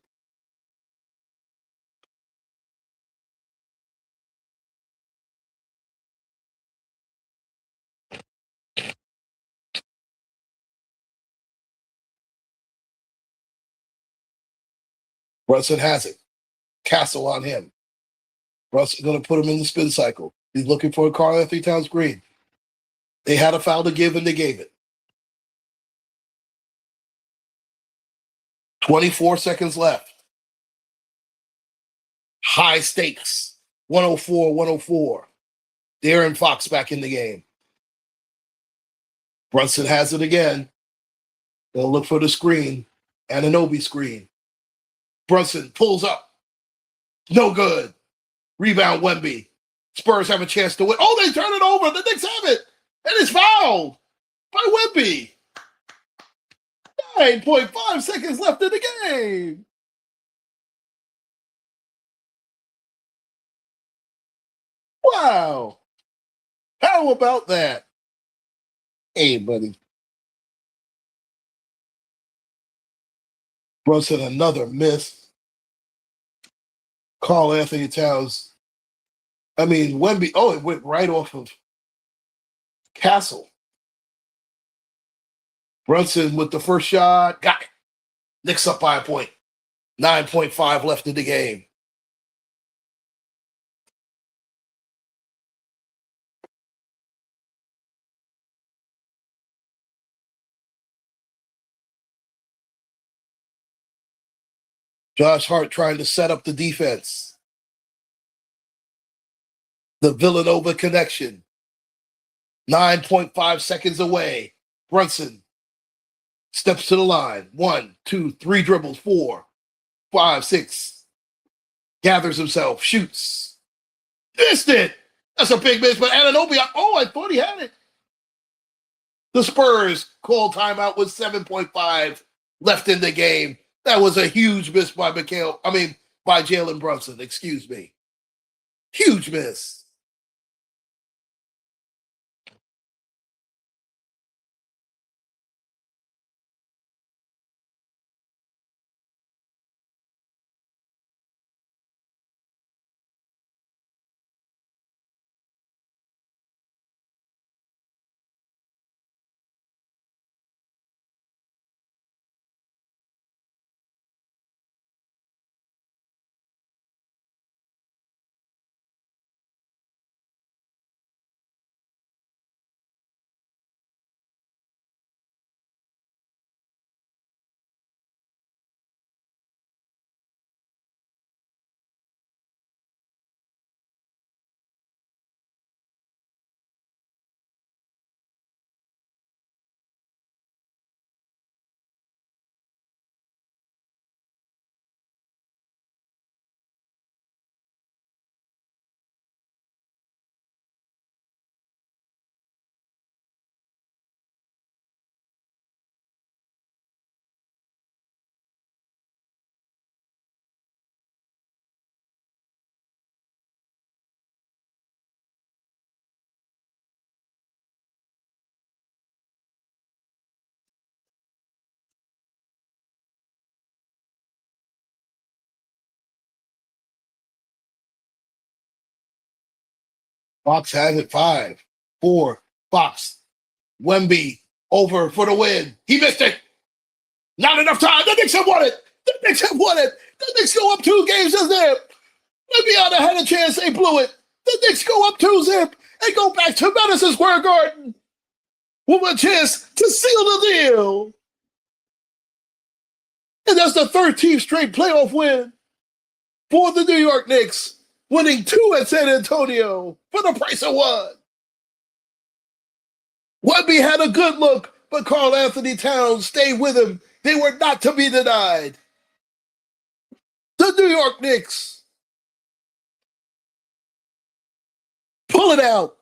Brunson has it. Castle on him. Brunson going to put him in the spin cycle. He's looking for a Karl Anthony Towns green. They had a foul to give, and they gave it. 24 seconds left. High stakes. 104-104. De'Aaron Fox back in the game. Brunson has it again. They'll look for the screen. Anunoby screen. Brunson pulls up. No good. Rebound Wemby. Spurs have a chance to win. Oh, they turn it over. The Knicks have it. And it's fouled by Wemby. 9.5 seconds left in the game. Wow. How about that? Hey, buddy. Brunson, another miss. Karl Anthony Towns. I mean, Wemby. Oh, it went right off of Castle. Brunson with the first shot. Got it. Knicks up by a point. 9.5 left in the game. Josh Hart trying to set up the defense. The Villanova connection. 9.5 seconds away. Brunson steps to the line. 1, 2, 3 dribbles. 4, 5, 6. Gathers himself. Shoots. Missed it. That's a big miss. But Anunoby, I thought he had it. The Spurs call timeout with 7.5 left in the game. That was a huge miss by by Jalen Brunson. Excuse me. Huge miss. Fox has it. 5, 4. Fox. Wemby over for the win. He missed it. Not enough time. The Knicks have won it. The Knicks have won it. The Knicks go up 2 games to zip. Wemby had a chance. They blew it. The Knicks go up 2-0 and go back to Madison Square Garden with a chance to seal the deal. And that's the 13th straight playoff win for the New York Knicks, winning 2 at San Antonio for the price of 1. Wemby had a good look, but Karl Anthony Towns stayed with him. They were not to be denied. The New York Knicks pull it out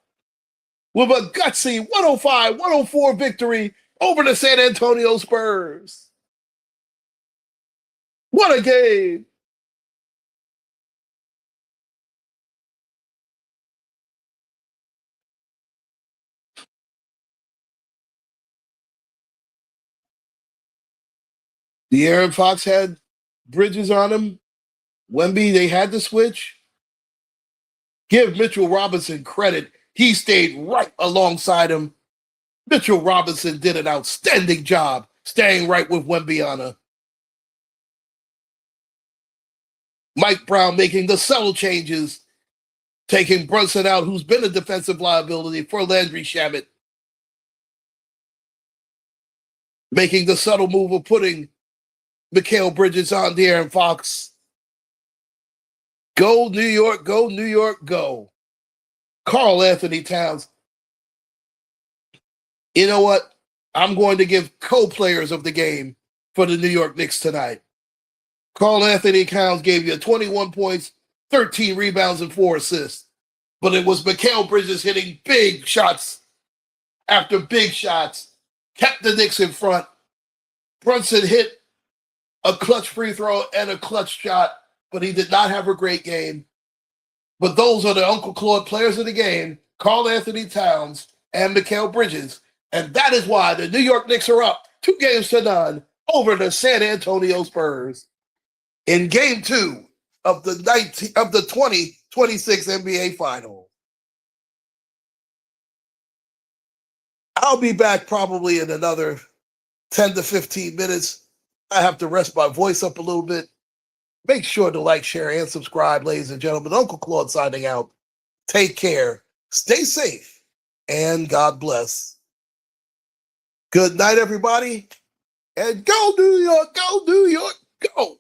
with a gutsy 105-104 victory over the San Antonio Spurs. What a game. De'Aaron Fox had Bridges on him. Wemby, they had to switch. Give Mitchell Robinson credit. He stayed right alongside him. Mitchell Robinson did an outstanding job staying right with Wembyana. Mike Brown making the subtle changes, taking Brunson out, who's been a defensive liability, for Landry Shamet. Making the subtle move of putting Mikal Bridges on De'Aaron Fox. Go New York, go New York, go. Karl Anthony Towns. You know what? I'm going to give co-players of the game for the New York Knicks tonight. Karl Anthony Towns gave you 21 points, 13 rebounds, and 4 assists. But it was Mikal Bridges hitting big shots after big shots, kept the Knicks in front. Brunson hit a clutch free throw and a clutch shot, but he did not have a great game. But those are the Uncle Claude players of the game, Karl Anthony Towns and Mikal Bridges. And that is why the New York Knicks are up 2-0 over the San Antonio Spurs in Game 2 of the 2026 NBA Finals. I'll be back probably in another 10 to 15 minutes. I have to rest my voice up a little bit. Make sure to like, share, and subscribe, ladies and gentlemen. Uncle Claude signing out. Take care. Stay safe. And God bless. Good night, everybody. And go New York, go New York, go.